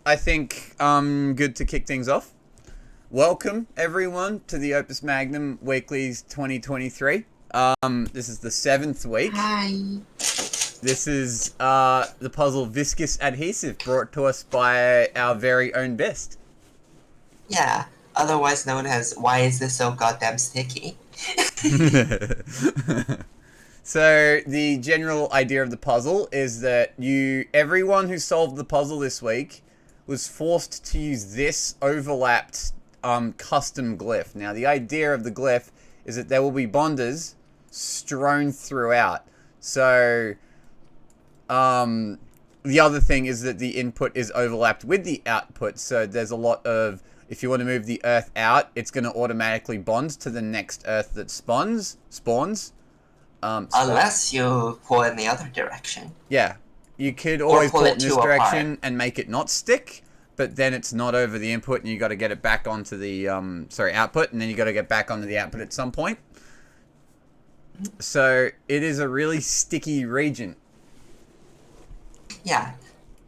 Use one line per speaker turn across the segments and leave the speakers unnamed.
I think good to kick things off. Welcome everyone to the Opus Magnum Weeklies 2023. This is the 7th week.
Hi.
This is the puzzle Viscous Adhesive, brought to us by our very own Best.
Yeah, otherwise known as Why Is This So Goddamn Sticky?
So the general idea of the puzzle is that everyone who solved the puzzle this week was forced to use this overlapped custom glyph. Now the idea of the glyph is that there will be bonders strewn throughout. So the other thing is that the input is overlapped with the output. So there's a lot of, if you want to move the earth out, it's going to automatically bond to the next earth that spawns.
Unless you pull in the other direction.
Yeah, you could always pull it in this direction
apart
and make it not stick, but then it's not over the input, and you got to get it back onto the output, and then you got to get back onto the output at some point. So it is a really sticky region.
Yeah.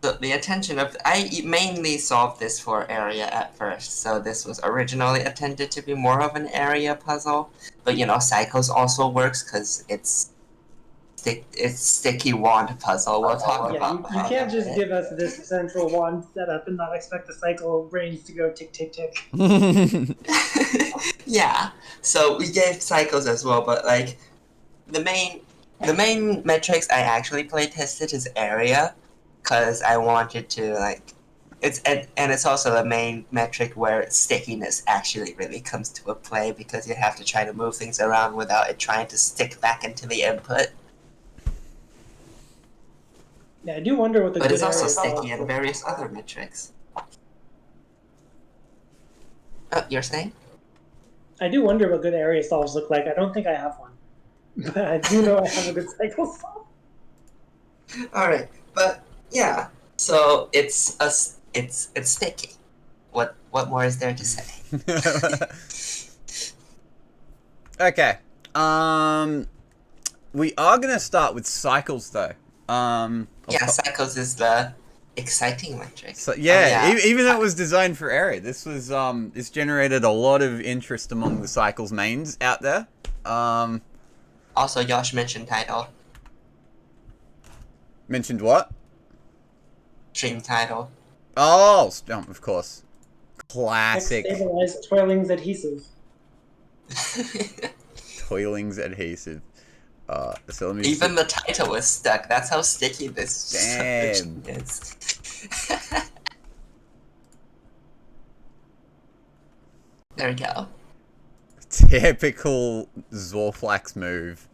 The attention of... I mainly solved this for area at first, so this was originally intended to be more of an area puzzle. But, you know, Cycles also works because it's sticky wand puzzle. We'll talk about
you can't just give us this central wand setup and not expect the cycle brains to go tick, tick, tick.
Yeah, so we gave Cycles as well, but, like, the main metrics I actually play tested is area, because I wanted to, like, it's also the main metric where stickiness actually really comes to a play, because you have to try to move things around without it trying to stick back into the input.
Yeah, I do wonder what the
But
good
it's also
area
sticky
is.
in various other metrics. Oh, you're saying?
I do wonder what good area solves look like. I don't think I have one. But I do know I have a good cycle solve.
Alright, but yeah. So it's sticky. What more is there to say?
Okay. We are gonna start with Cycles though.
Yeah, Cycles is the exciting metric.
So even though it was designed for area, this was this generated a lot of interest among the Cycles mains out there.
Also, Josh mentioned title.
Mentioned what?
Stream title.
Oh, of course. Classic.
Stabilized Toilings Adhesive.
Toilings Adhesive. So let me
Even the title is stuck. That's how sticky this
submission
is. There we go.
Typical Zorflax move.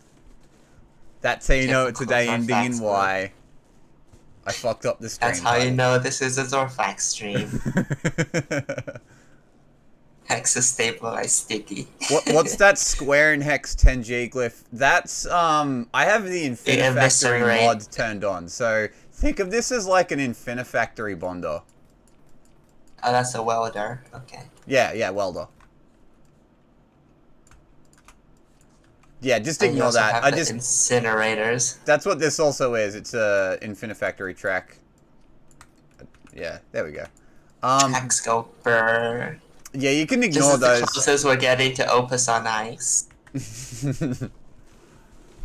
That's how you know it's a day ending in Y. I fucked up the stream.
That's how you know this is a Zorflax stream. Hex is stabilized sticky.
What's that square in Hex 10G glyph? That's I have the Infinifactory mod turned on. So think of this as like an Infinifactory bonder.
Oh, that's a welder. Okay.
Yeah, welder. Yeah, just
And
ignore that.
I just incinerators.
That's what this also is. It's a Infinifactory track. Yeah, there we go.
Hex scoper.
Yeah, you can ignore those.
This is the closest we're getting to Opus on ice.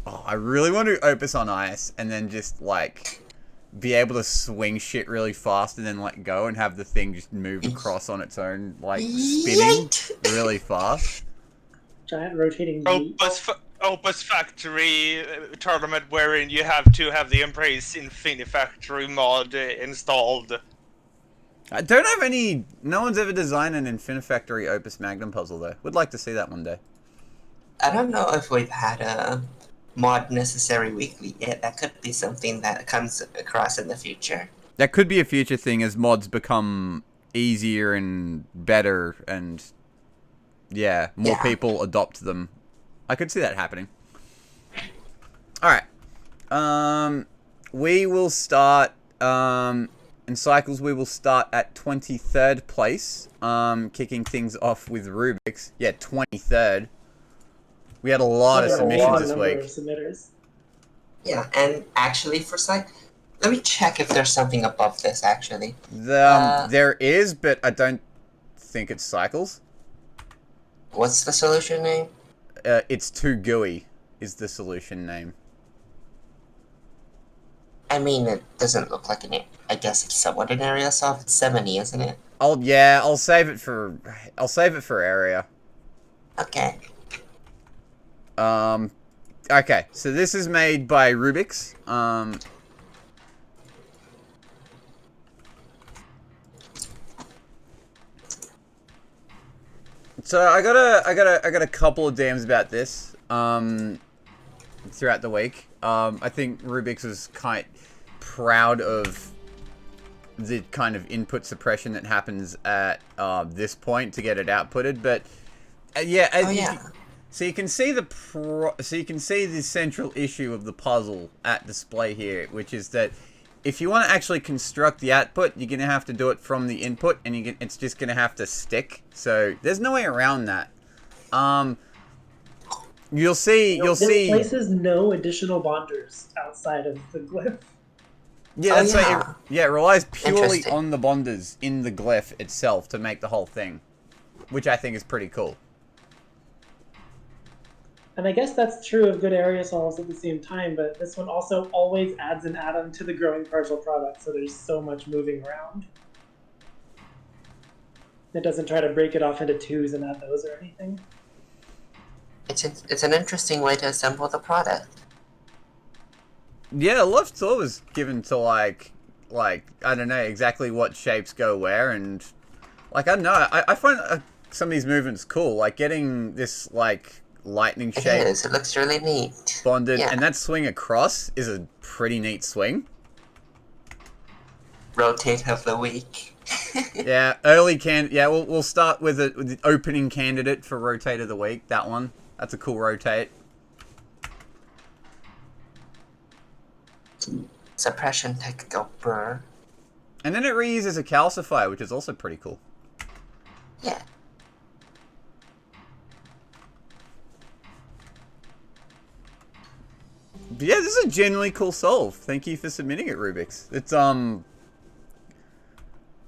Oh, I really want to Opus on ice and then just like be able to swing shit really fast and then let go and have the thing just move across on its own, like spinning really fast.
Giant rotating
Opus Factory tournament wherein you have to have the Embrace Infinifactory mod installed.
I don't have any... No one's ever designed an Infinifactory Opus Magnum puzzle, though. Would like to see that one day.
I don't know if we've had a mod necessary weekly yet. That could be something that comes across in the future.
That could be a future thing as mods become easier and better and... Yeah, more people adopt them. I could see that happening. Alright. We will start... In Cycles, we will start at 23rd place, kicking things off with Rubik's. Yeah, 23rd. We had a lot of submissions this week.
Yeah, and actually for Let me check if there's something above this, actually.
There is, but I don't think it's cycles.
What's the solution name?
It's too gooey, is the solution name.
I mean, it doesn't look like an. I guess it's somewhat an area solve. It's 70, isn't it?
I'll save it for area.
Okay.
Okay, so this is made by Rubik's. So I got a couple of DMs about this throughout the week. I think Rubik's was quite proud of the kind of input suppression that happens at this point to get it outputted, but so you can see the central issue of the puzzle at display here, which is that if you want to actually construct the output, you're gonna have to do it from the input, and it's just gonna have to stick. So there's no way around that. You'll see.
This places no additional bonders outside of the glyph.
Yeah, that's right. It relies purely on the bonders in the glyph itself to make the whole thing, which I think is pretty cool.
And I guess that's true of good area solves at the same time, but this one also always adds an atom to the growing partial product, so there's so much moving around. It doesn't try to break it off into twos and add those or anything.
It's an interesting way to assemble the product.
Yeah, a lot of thought was given to like I don't know exactly what shapes go where, and like I don't know, I find some of these movements cool, like getting this like lightning shape.
It is. It looks really neat.
Bonded, and that swing across is a pretty neat swing.
Rotate of the week.
Yeah, we'll start with the opening candidate for rotate of the week. That one. That's a cool rotate.
Suppression technical burr.
And then it reuses a calcifier, which is also pretty cool.
Yeah.
But yeah, this is a genuinely cool solve. Thank you for submitting it, Rubik's. It's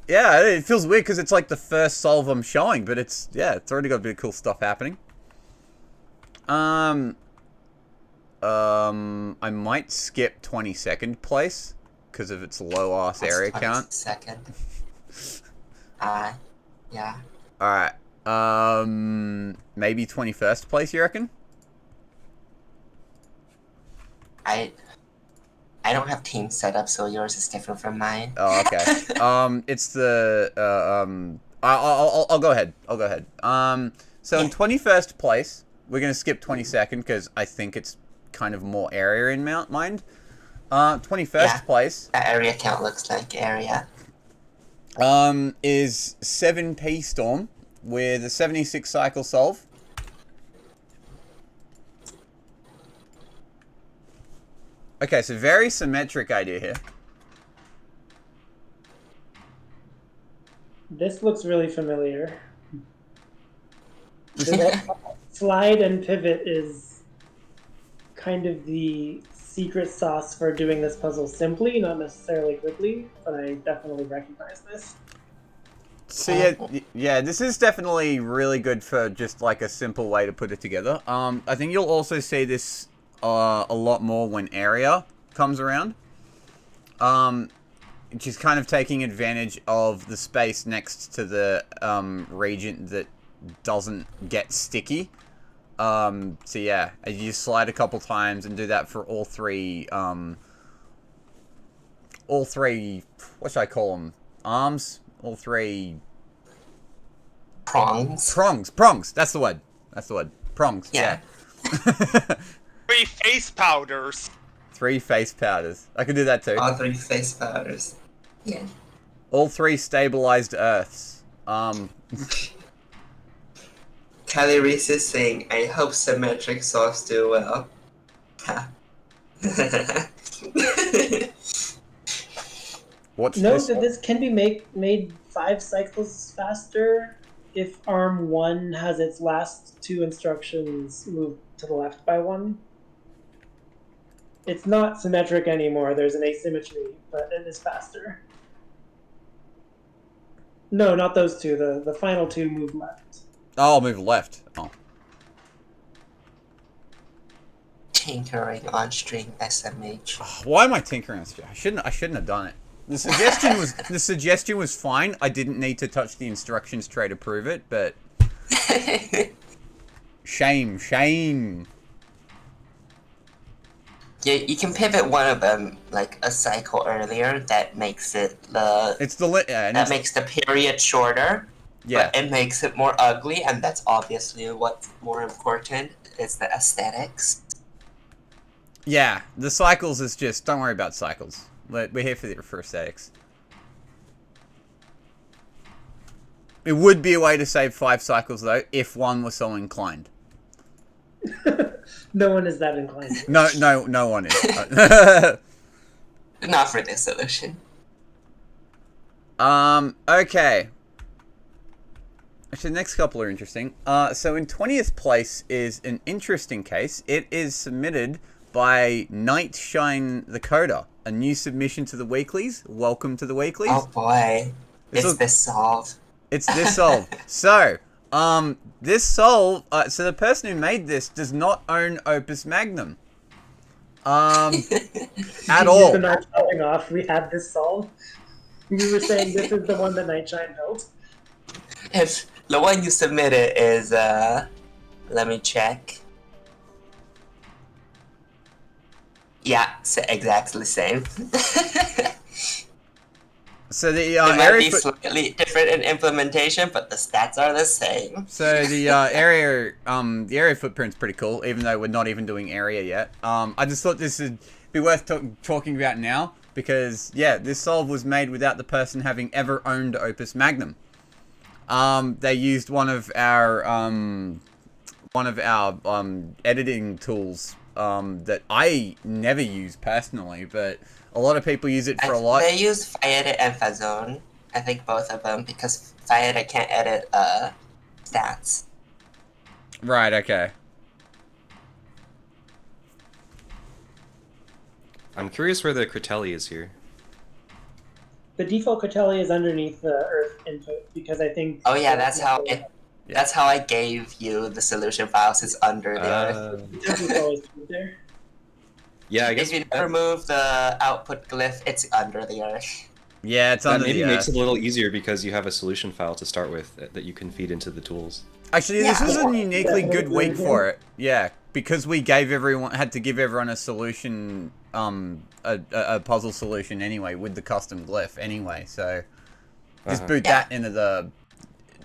yeah, it feels weird because it's like the first solve I'm showing, but it's already got a bit of cool stuff happening. I might skip 22nd place because of its low ass area count.
Second. Yeah.
All right. Maybe 21st place. You reckon?
I don't have team set up, so yours is different from mine.
Oh, okay. It's the I'll go ahead. So in 21st place, we're gonna skip 22nd because I think it's kind of more area in mind. 21st place.
That area count looks like area.
Is 7P Storm with a 76 cycle solve. Okay, so very symmetric idea here.
This looks really familiar. Slide and pivot is kind of the secret sauce for doing this puzzle simply, not necessarily quickly, but I definitely recognize this.
So yeah, this is definitely really good for just like a simple way to put it together. I think you'll also see this a lot more when area comes around. Which is kind of taking advantage of the space next to the region that doesn't get sticky. So yeah, you slide a couple times and do that for all three, what should I call them? Arms? All three...
Prongs.
Prongs! That's the word. Prongs, yeah.
3 face powders.
3 face powders. I could do that too.
All 3 face powders. Yeah.
All 3 stabilized earths.
Kelly Reese is saying, I hope symmetric solves do well. Ha.
What's
Note
this?
that this can be made 5 cycles faster if arm 1 has its last 2 instructions moved to the left by 1. It's not symmetric anymore. There's an asymmetry, but it is faster. No, not those two. The final two move left.
Oh, I'll move left. Oh.
Tinkering on string SMH.
Why am I tinkering on this? I shouldn't have done it. The suggestion was fine. I didn't need to touch the instructions tray to prove it, but shame.
Yeah, you can pivot one of them like a cycle earlier. That makes it that makes the period shorter.
Yeah.
But it makes it more ugly, and that's obviously what's more important is the aesthetics.
Yeah, the cycles is just, don't worry about cycles. We're here for aesthetics. It would be a way to save 5 cycles though, if one was so inclined.
No one is that inclined.
No one is.
Not for this solution.
Okay. Actually, the next couple are interesting. So in 20th place is an interesting case. It is submitted by Nightshine the Coder, a new submission to the Weeklies. Welcome to the Weeklies.
Oh boy, it's this solve.
It's this solve. So, this solve. So the person who made this does not own Opus Magnum. At all.
The not showing off. We had this solve. We were saying this is the one that Nightshine built.
If the one you submitted is let me check. Yeah, exactly the same.
So the
it might
area
be slightly different in implementation, but the stats are the same.
So the area footprint's pretty cool, even though we're not even doing area yet. I just thought this would be worth talking about now because yeah, this solve was made without the person having ever owned Opus Magnum. They used one of our editing tools that I never use personally, but a lot of people use it for a lot.
They use Fiedit and Fazone. I think both of them because Fiedit can't edit stats.
Right. Okay.
I'm curious where the Critelli is here.
The default Critelli is underneath the Earth input because I think.
Oh yeah, that's how I gave you the solution files. It's under the Earth.
It's always there.
Yeah, I guess
if you never move the output glyph, it's under the Earth.
Yeah, it's under the Earth.
Maybe makes it a little easier because you have a solution file to start with that you can feed into the tools.
Actually, this was a uniquely good week for it. Yeah, because we had to give everyone a solution, a puzzle solution anyway with the custom glyph anyway. So just boot that into the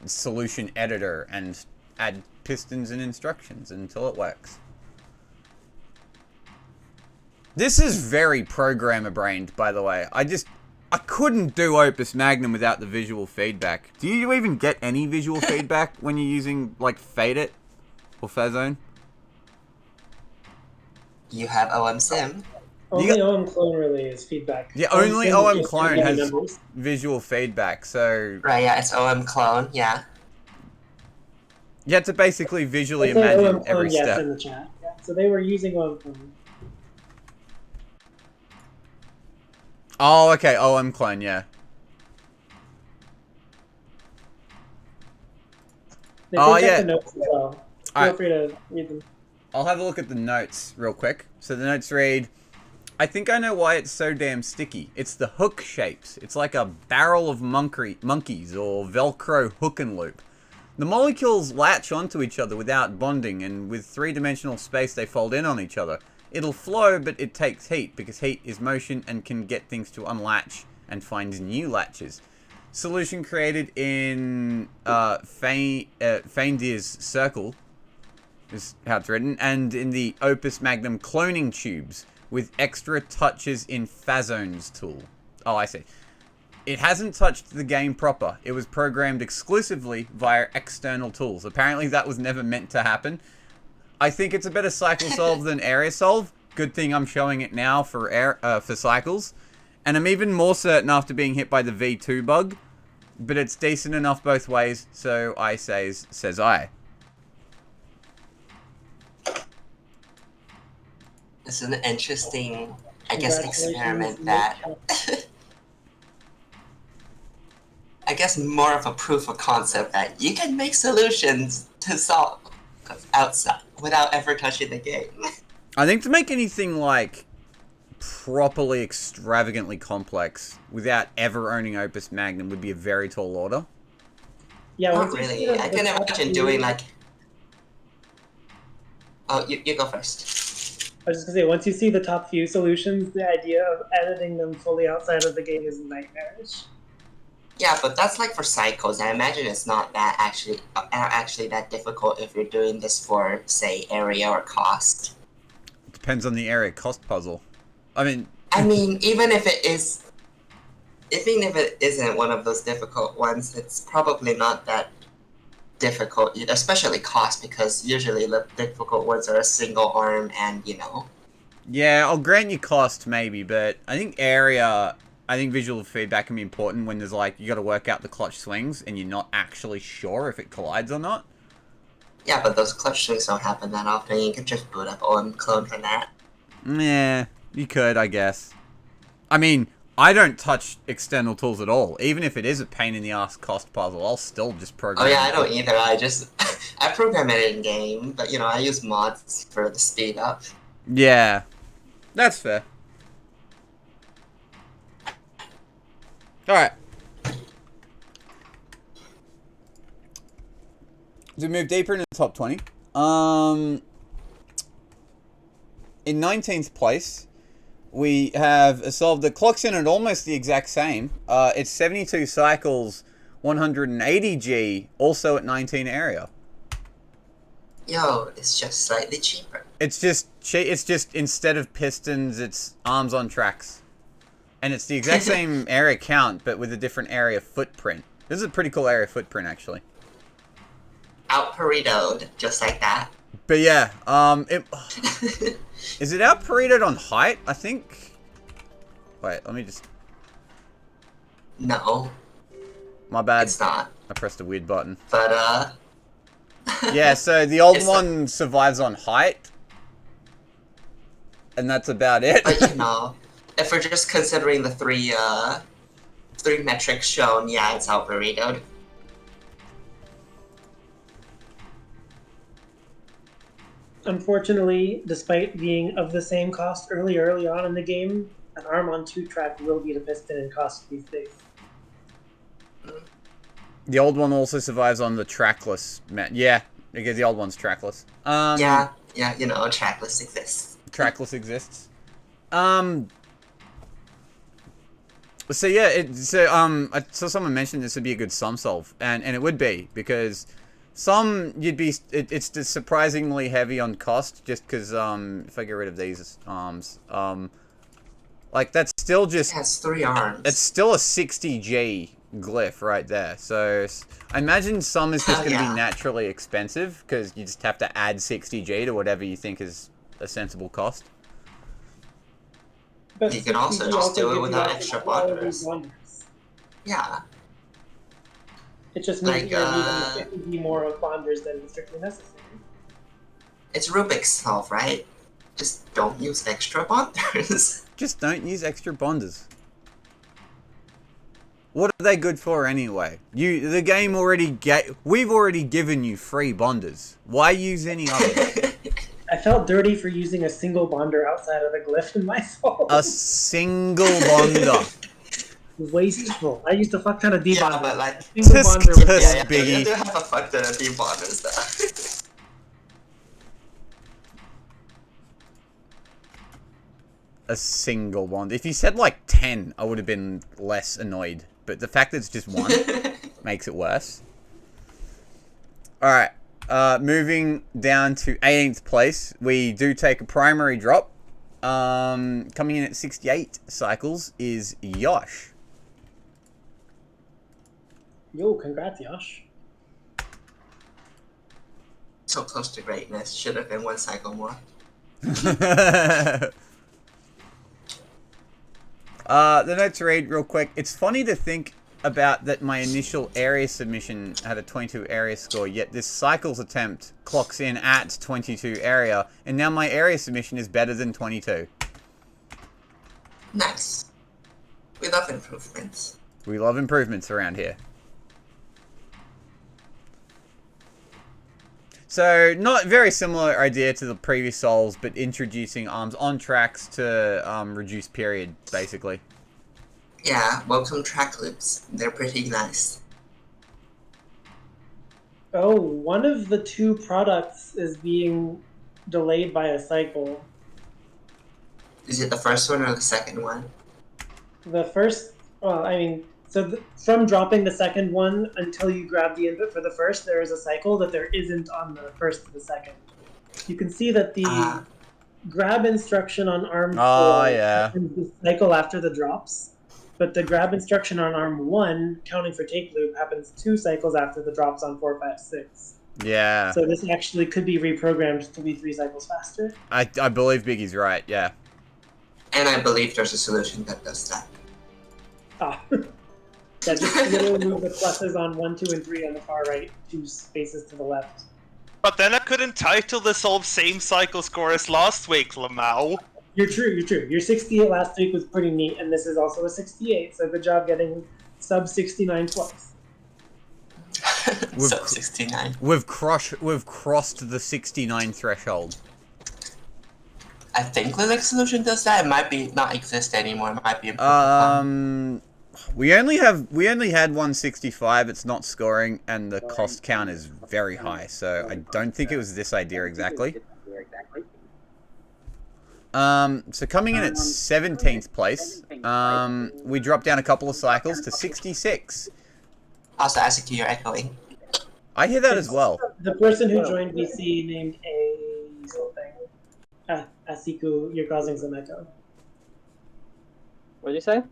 solution editor and add pistons and instructions until it works. This is very programmer-brained, by the way. I couldn't do Opus Magnum without the visual feedback. Do you even get any visual feedback when you're using, like, Fadeit or Fazone?
You have OM Sim.
Only OM Clone really is feedback.
Yeah, only OM Clone has visual feedback, so...
Right, yeah, it's OM Clone, yeah.
You have to basically visually imagine
OM Clone,
every
yes,
step.
in the chat. Yeah, so they were using OM Clone.
Oh, okay, OM Clone, yeah.
They can check the notes as well. Feel free to read them.
I'll have a look at the notes real quick. So the notes read, I think I know why it's so damn sticky. It's the hook shapes. It's like a barrel of monkeys or Velcro hook and loop. The molecules latch onto each other without bonding, and with three-dimensional space they fold in on each other. It'll flow, but it takes heat, because heat is motion and can get things to unlatch and find new latches. Solution created in Faindir's circle is how it's written, and in the Opus Magnum cloning tubes with extra touches in Fazone's tool. Oh, I see. It hasn't touched the game proper. It was programmed exclusively via external tools. Apparently that was never meant to happen. I think it's a better cycle solve than area solve. Good thing I'm showing it now for cycles. And I'm even more certain after being hit by the V2 bug. But it's decent enough both ways, so I says I.
It's an interesting, I guess, experiment
Congratulations,
that. I guess more of a proof of concept that you can make solutions to solve outside without ever touching the game.
I think to make anything like properly extravagantly complex without ever owning Opus Magnum would be a very tall order.
Yeah,
Not
once you see
really.
the
I can
top
imagine
few-
doing like. Oh, you go first.
I was just gonna say, once you see the top few solutions, the idea of editing them fully outside of the game is nightmarish.
Yeah, but that's like for cycles. I imagine it's not that actually that difficult if you're doing this for, say, area or cost.
It depends on the area cost puzzle. I mean,
Even if it isn't one of those difficult ones, it's probably not that difficult, especially cost, because usually the difficult ones are a single arm and,
yeah, I'll grant you cost maybe, but I think visual feedback can be important when there's like, you gotta work out the clutch swings and you're not actually sure if it collides or not.
Yeah, but those clutch swings don't happen that often. You can just boot up on clone from that.
Yeah, you could, I guess. I mean, I don't touch external tools at all. Even if it is a pain in the ass cost puzzle, I'll still just program
Oh yeah, I
it.
don't either. I just I program it in game, but I use mods for the speed up.
Yeah, that's fair. Alright. To move deeper into the top 20. In 19th place, we have solved the clocks in at almost the exact same. It's 72 cycles, 180G, also at 19 area.
Yo, it's just slightly cheaper.
It's just instead of pistons, it's arms on tracks. And it's the exact same area count, but with a different area footprint. This is a pretty cool area footprint, actually.
Out burritoed, just like that.
But yeah, is it out burritoed on height? I think. Wait, let me just.
No,
My bad.
it's not.
I pressed a weird button.
But
Yeah, so the old
It's
one survives on height, and that's about it.
but if we're just considering the three metrics shown, yeah, it's out burritoed.
Unfortunately, despite being of the same cost early on in the game, an arm on 2-track will beat a piston in cost these days.
The old one also survives on the trackless. Yeah, because the old one's trackless.
Yeah, trackless exists.
Trackless exists. So yeah, I saw someone mention this would be a good sum solve, and it would be, because it's just surprisingly heavy on cost, just because if I get rid of these arms, like that's still just,
It has 3 arms.
it's still a 60G glyph right there. So I imagine some is just going to be naturally expensive, because you just have to add 60G to whatever you think is a sensible cost.
But
You can also just do it without extra bonders. Yeah.
It just means
Like,
you're needing more of bonders than strictly necessary.
It's Rubik's solve, right? Just don't use extra bonders.
Just don't use extra bonders. What are they good for anyway? The game we've already given you free bonders. Why use any others?
I felt dirty for using a single bonder outside of the glyph in my soul.
A single bonder.
Wasteful. I used a fuck ton of debonders.
Yeah, but like,
Single bonder was
Biggie.
you do have a fuck ton of debonders though.
A single bond. If you said like 10, I would have been less annoyed. But the fact that it's just one makes it worse. Alright. Moving down to 18th place, we do take a primary drop. Coming in at 68 cycles is Yosh.
Yo, congrats, Yosh.
So close to greatness. Should have been 1 cycle more.
The note to read real quick. It's funny to think about that my initial area submission had a 22 area score, yet this cycles attempt clocks in at 22 area, and now my area submission is better than 22.
Nice. We love improvements.
We love improvements around here. So, not very similar idea to the previous Souls, but introducing arms on tracks to reduce period, basically.
Yeah, welcome track loops. They're pretty nice.
Oh, one of the two products is being delayed by a cycle.
Is it the first one or the second one?
The first, well, I mean, so from dropping the second one until you grab the input for the first, there is a cycle that there isn't on the first to the second. You can see that the grab instruction on arm 4 happens the cycle after the drops, but the grab instruction on arm 1, counting for tape loop, happens 2 cycles after the drops on 4, 5, 6.
Yeah.
So this actually could be reprogrammed to be 3 cycles faster.
I believe Biggie's right, yeah.
And I believe there's a solution that does that.
Ah. Yeah, just literally move the pluses on 1, 2, and 3 on the far right, 2 spaces to the left.
But then I couldn't title the solve same cycle score as last week, Lamau.
You're true. Your 68 last week was pretty neat, and this is also a 68, so good job getting sub 69 twice.
Sub 69.
We've crossed the 69 threshold.
I think Linux solution does that. It might be not exist anymore. It might be improved.
We only had 165. It's not scoring, and the cost count is very high. So I don't think it was this idea exactly. So coming in at 17th place, we dropped down a couple of cycles to 66.
Also, Asiku, you're echoing.
I hear that as well.
The person who joined VC named A something. Asiku, you're causing some echo.
What did you say?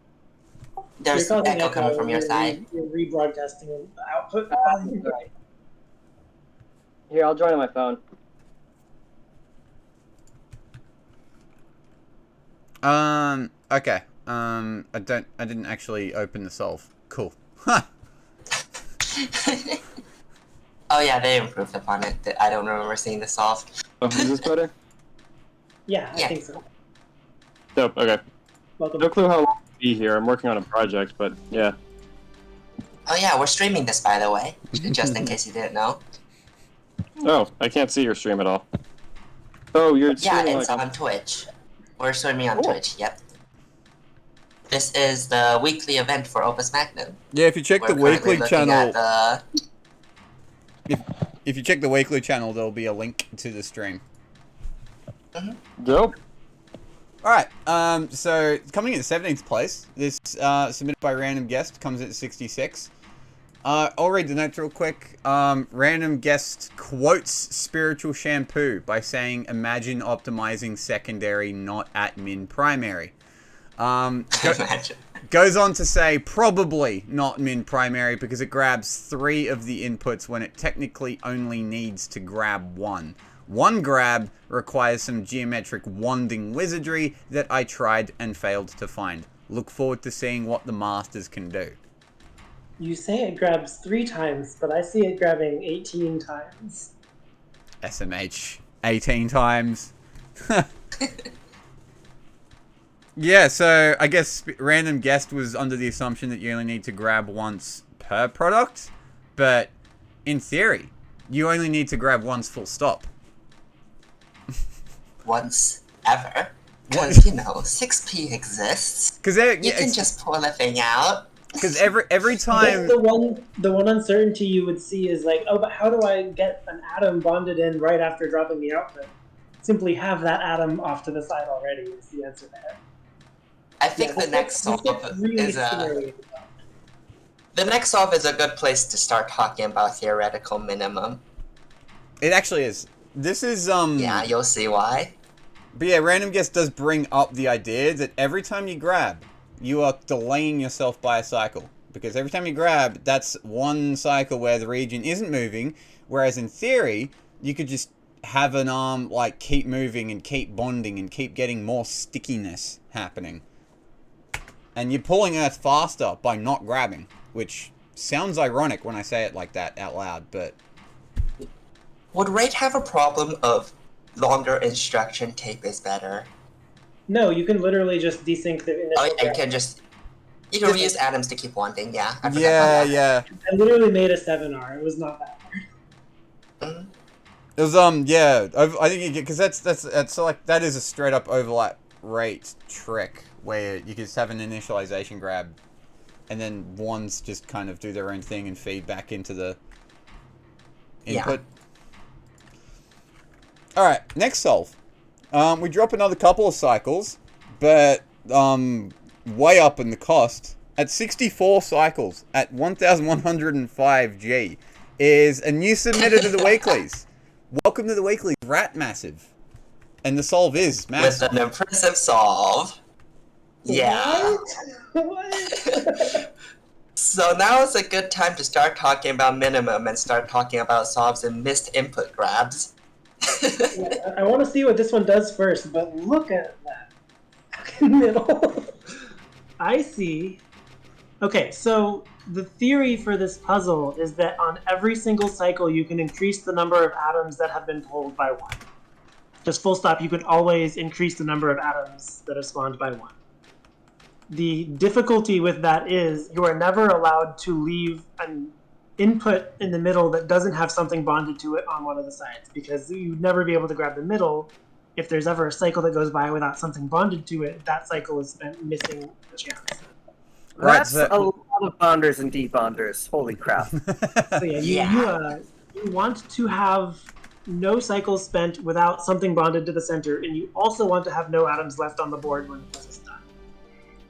There's echo coming from your side.
You're rebroadcasting the output.
Right. Here, I'll join on my phone.
Okay. I didn't actually open the solve. Cool. Huh.
Oh yeah, they improved upon it. I don't remember seeing the solve.
Oh, is this better?
Yeah, I
Yeah.
think so.
Dope, okay.
Welcome.
No clue how long I'll be here. I'm working on a project, but yeah.
Oh yeah, we're streaming this, by the way, just in case you didn't know.
Oh, I can't see your stream at all. Oh, you're
Yeah,
streaming
it's
like...
on Twitch. We're streaming on
Cool.
Twitch. Yep. This is the weekly event for Opus Magnum.
Yeah, if you check the
We're
weekly
currently looking at
channel,
the-
if you check the weekly channel, there'll be a link to the stream.
Dope.
Alright, so coming in 17th place, this submitted by Random Guest comes in at 66. I'll read the notes real quick. Random Guest quotes Spiritual Shampoo by saying, imagine optimizing secondary, not admin primary.
Imagine.
Goes on to say, probably not min primary because it grabs 3 of the inputs when it technically only needs to grab 1. One grab requires some geometric wanding wizardry that I tried and failed to find. Look forward to seeing what the masters can do.
You say it grabs 3 times, but I see it grabbing 18 times.
SMH. 18 times. Yeah, so I guess Random Guest was under the assumption that you only need to grab once per product, but in theory, you only need to grab once full stop.
Once ever. Because, 6P exists.
Because
You can just pull the thing out.
Because every time...
The one uncertainty you would see is like, oh, but how do I get an atom bonded in right after dropping the output? Simply have that atom off to the side already is the answer there.
I think the next solve is a good place to start talking about theoretical minimum.
It actually is. This is,
Yeah, you'll see why.
But yeah, Random Guest does bring up the idea that every time you grab, you are delaying yourself by a cycle. Because every time you grab, that's one cycle where the region isn't moving, whereas in theory, you could just have an arm, like, keep moving and keep bonding and keep getting more stickiness happening. And you're pulling Earth faster by not grabbing. which sounds ironic when I say it like that out loud, but...
Would RAID have a problem of longer instruction tape is better?
No, you can literally just desync the initial.
Oh, you
graph.
can just... You can reuse atoms to keep one thing, yeah. I forgot
Yeah,
about that.
yeah.
I literally made a 7R. It was not that hard.
Mhm.
It was, yeah, I think you get, because that's like, that is a straight up overlap rate trick, where you just have an initialization grab, and then ones just kind of do their own thing and feed back into the input. Yeah. Alright, next solve. We drop another couple of cycles, but, way up in the cost. At 64 cycles, at 1,105 G, is a new submitter to the Weeklies. Welcome to the Weeklies, Rat Massive. And the solve is massive.
With an impressive solve. Yeah.
What?
So now is a good time to start talking about minimum and start talking about solves and missed input grabs.
Yeah, I want to see what this one does first, but look at that fucking middle. I see. Okay, so the theory for this puzzle is that on every single cycle you can increase the number of atoms that have been pulled by 1. Just full stop, you can always increase the number of atoms that are spawned by 1. The difficulty with that is you are never allowed to leave an input in the middle that doesn't have something bonded to it on one of the sides, because you'd never be able to grab the middle. If there's ever a cycle that goes by without something bonded to it, that cycle is spent missing the chance.
Right,
That's
so-
a lot of bonders and debonders. Holy crap.
So yeah, you want to have no cycles spent without something bonded to the center, and you also want to have no atoms left on the board when the puzzle's done.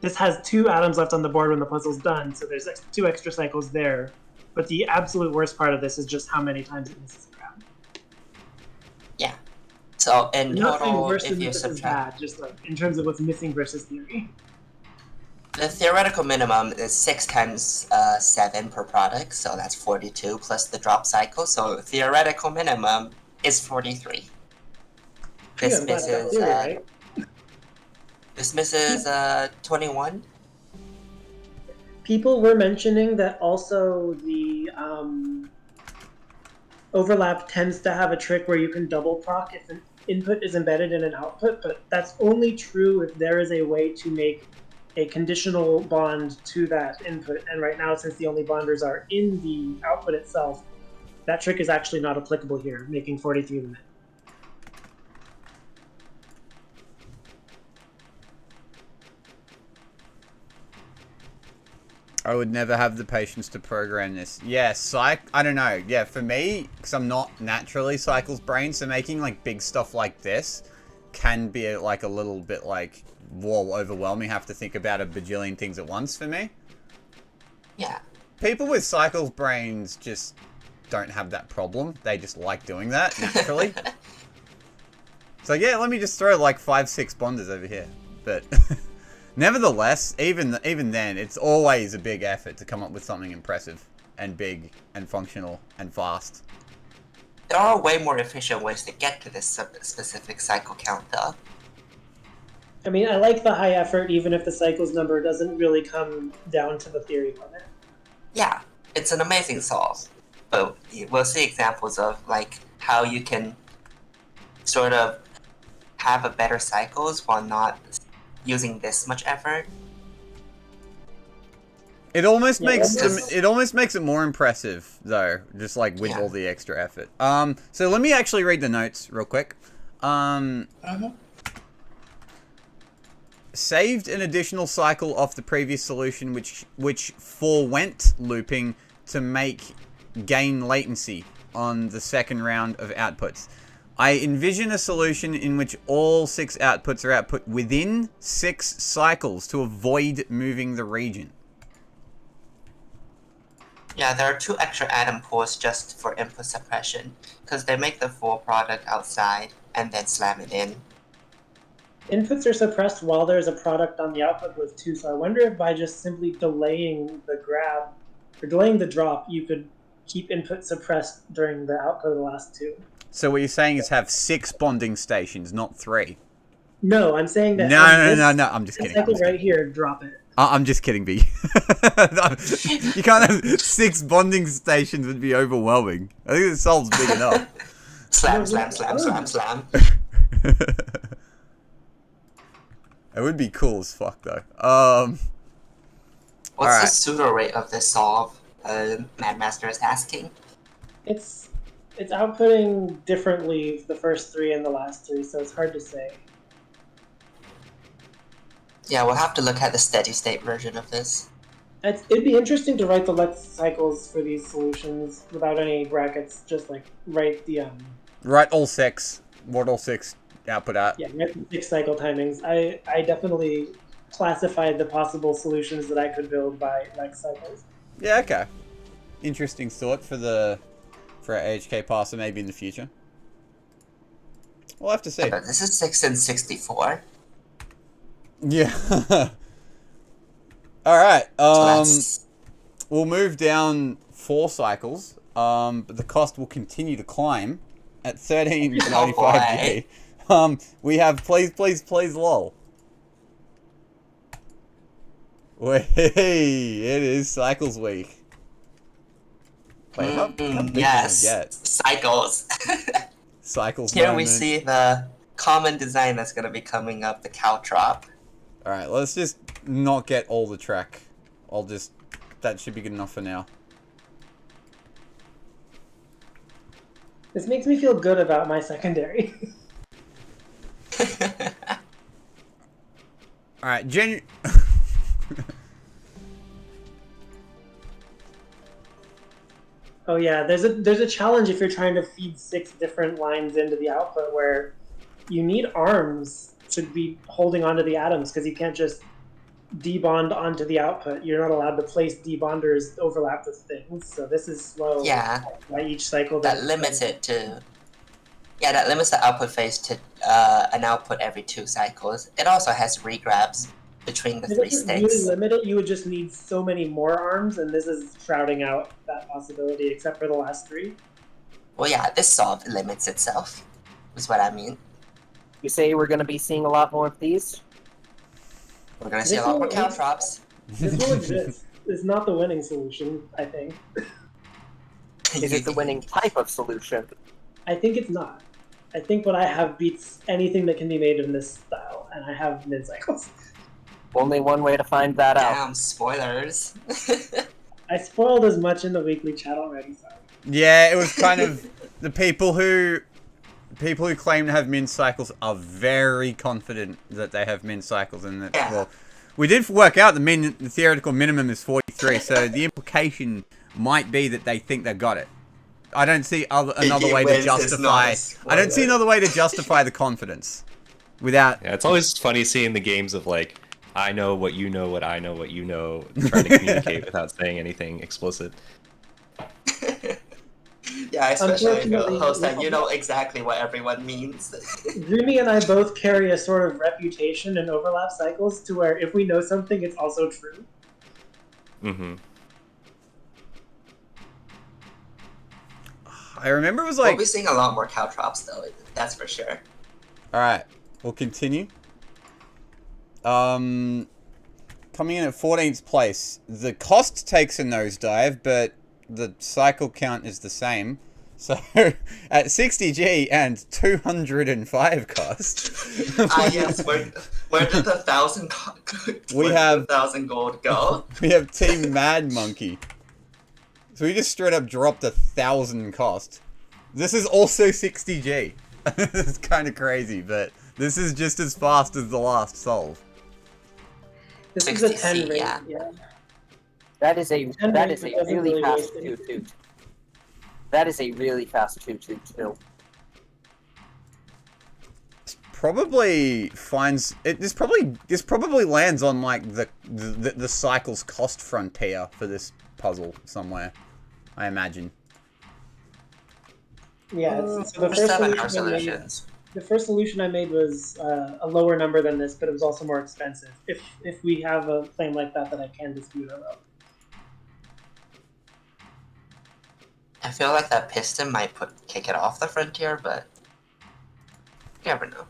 This has 2 atoms left on the board when the puzzle's done, so there's 2 extra cycles there. But the absolute worst part of this is just how many times it misses a grab.
Yeah. So in
I'm not saying
total,
worse
if
than
you
this is
subtract...
bad, just like in terms of what's missing versus theory.
The theoretical minimum is 6 times 7 per product, so that's 42 plus the drop cycle. So theoretical minimum is 43. This
I'm glad I got
misses
theory right.
this misses 21.
People were mentioning that also the overlap tends to have a trick where you can double proc if an input is embedded in an output, but that's only true if there is a way to make a conditional bond to that input. And right now, since the only bonders are in the output itself, that trick is actually not applicable here, making 43 the min.
I would never have the patience to program this. Yeah, I don't know. Yeah, for me, because I'm not naturally cycles brain, so making like big stuff like this can be like a little bit like, whoa, overwhelming. Have to think about a bajillion things at once for me.
Yeah.
People with cycles brains just don't have that problem. They just like doing that naturally. So yeah, let me just throw like 5-6 bonders over here. But nevertheless, even then, it's always a big effort to come up with something impressive and big and functional and fast.
There are way more efficient ways to get to this specific cycle count, though.
I mean, I like the high effort, even if the cycles number doesn't really come down to the theory limit.
Yeah, it's an amazing solve. But we'll see examples of like how you can sort of have a better cycles while not using this much effort.
It almost
Yeah,
makes
almost.
it almost makes it more impressive though, just like with
Yeah.
all the extra effort. So let me actually read the notes real quick. Saved an additional cycle off the previous solution, which forewent looping to make gain latency on the second round of outputs. I envision a solution in which all 6 outputs are output within 6 cycles to avoid moving the region.
Yeah, there are 2 extra atom pools just for input suppression, because they make the full product outside and then slam it in.
Inputs are suppressed while there's a product on the output with 2, so I wonder if by just simply delaying the grab, or delaying the drop, you could keep input suppressed during the output of the last 2.
So what you're saying is have 6 bonding stations, not 3.
No, I'm saying that
No, I'm just
this
kidding.
cycle right here, drop it.
I'm just kidding, B. You can't have 6 bonding stations, would be overwhelming. I think the solve's big enough.
Slam, slam, slam, slam, slam.
It would be cool as fuck, though.
What's
Alright.
the pseudo rate of this solve? Madmaster is asking.
It's outputting differently the first 3 and the last 3, so it's hard to say.
Yeah, we'll have to look at the steady state version of this.
It'd be interesting to write the Lex cycles for these solutions without any brackets. Just like write the
Write all 6. What all 6 output at.
yeah, write the 6 cycle timings. I definitely classified the possible solutions that I could build by Lex cycles.
Yeah, okay. Interesting thought for our HK parser maybe in the future. We'll have to see.
But this is 6 and 64.
Yeah. Alright,
So
we'll move down 4 cycles, but the cost will continue to climb at 13.95G. We have please lol. Wait, it is cycles week. Wait, how big
yes,
does it get?
cycles.
Cycles
Here
moment.
we see the common design that's going to be coming up, the caltrop.
Alright, let's just not get all the track. That should be good enough for now.
This makes me feel good about my secondary.
Alright,
Oh yeah, there's a challenge if you're trying to feed 6 different lines into the output where you need arms to be holding onto the atoms because you can't just debond onto the output. You're not allowed to place debonders overlap with things. So this is slow.
Yeah.
By each cycle.
That limits it to... Yeah, that limits the output phase to an output every 2 cycles. It also has regrabs between the 3
If it
states.
really limit it, you would just need so many more arms, and this is shrouding out that possibility, except for the last 3.
Well, yeah, this solve limits itself, is what I mean.
You say we're going to be seeing a lot more of these?
We're going to see a lot more caltrops.
This will exist. It's not the winning solution, I think.
Is it the winning type of solution?
I think it's not. I think what I have beats anything that can be made in this style, and I have mid-cycles.
Only one way to find that out.
Damn, spoilers.
I spoiled as much in the weekly chat already, sorry.
Yeah, it was kind of the people who claim to have min cycles are very confident that they have min cycles, and that well, we did work out the theoretical minimum is 43, so the implication might be that they think they've got it. I don't see another way to justify. I don't see another way to justify the confidence without.
Yeah, it's always funny seeing the games of like, I know what you know, what I know, what you know, trying to communicate without saying anything explicit.
Yeah, especially the host that you know exactly what everyone means.
Dreamy and I both carry a sort of reputation in overlap cycles to where if we know something, it's also true.
Mm-hmm.
I remember it was like.
We'll be seeing a lot more caltrops though, that's for sure.
Alright, we'll continue. Coming in at 14th place. The cost takes a nosedive, but the cycle count is the same. So, at 60G and 205 cost.
Yes, where did the 1,000 gold go?
We have Team Mad Monkey. So we just straight up dropped 1,000 cost. This is also 60G. It's kind of crazy, but this is just as fast as the last solve.
This is a 10 rate,
yeah.
That is a really fast
waste
2-2. That is a really fast 2-2-2.
Probably finds it. This probably lands on like the cycle's cost frontier for this puzzle somewhere. I imagine.
Yeah, so the
There's
first
7 more
solution
solutions.
the first solution I made was a lower number than this, but it was also more expensive. If we have a claim like that I can dispute about.
I feel like that piston might kick it off the frontier, but you never know.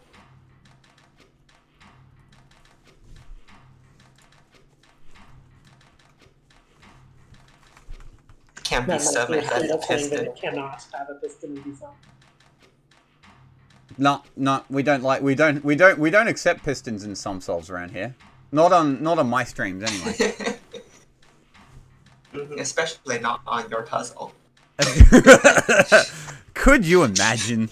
can't be
Not
some, it has a
saying that
piston.
it cannot have a piston and be some.
No, we don't accept pistons in some solves around here. Not on my streams anyway.
Especially not on your puzzle.
Could you imagine?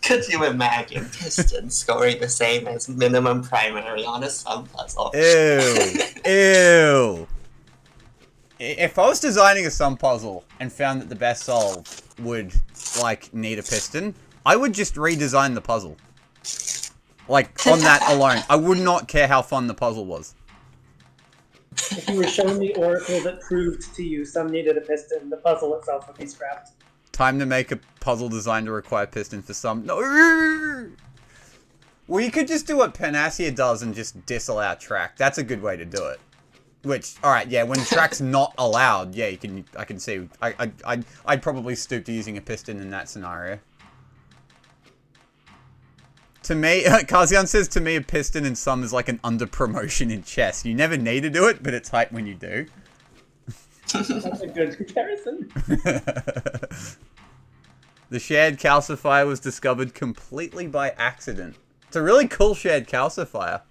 Could you imagine piston scoring the same as minimum primary on a sum puzzle?
Ew. Ew. If I was designing a sum puzzle and found that the best solve would, like, need a piston, I would just redesign the puzzle. Like, on that alone. I would not care how fun the puzzle was.
If you were shown the oracle that proved to you some needed a piston, the puzzle itself would be scrapped.
Time to make a puzzle designed to require pistons for some... No! Well, you could just do what Panacea does and just disallow track. That's a good way to do it. Which, alright, yeah, when track's not allowed, yeah, I can see... I'd probably stoop to using a piston in that scenario. To me, Kazian says, to me, a piston in some is like an under-promotion in chess. You never need to do it, but it's hype when you do.
That's a good comparison.
The shared calcifier was discovered completely by accident. It's a really cool shared calcifier.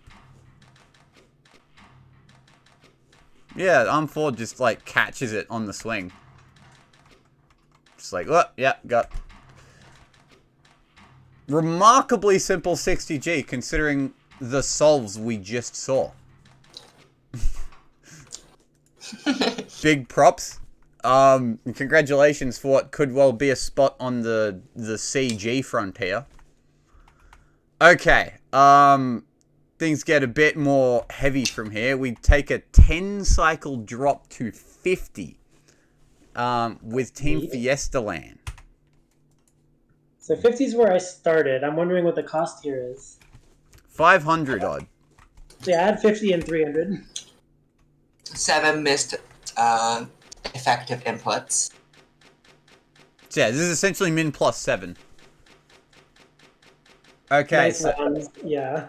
Yeah, Arm 4 just, like, catches it on the swing. Just like, oh, yeah, got... Remarkably simple 60G, considering the solves we just saw. Big props. Congratulations for what could well be a spot on the CG frontier. Okay, things get a bit more heavy from here. We take a 10 cycle drop to 50 with Team Fiesta Land.
So 50 is where I started. I'm wondering what the cost here is.
500 odd.
Yeah, I had 50 and 300.
7 missed effective inputs.
So yeah, this is essentially min plus 7. Okay,
Nice
so...
ones, yeah.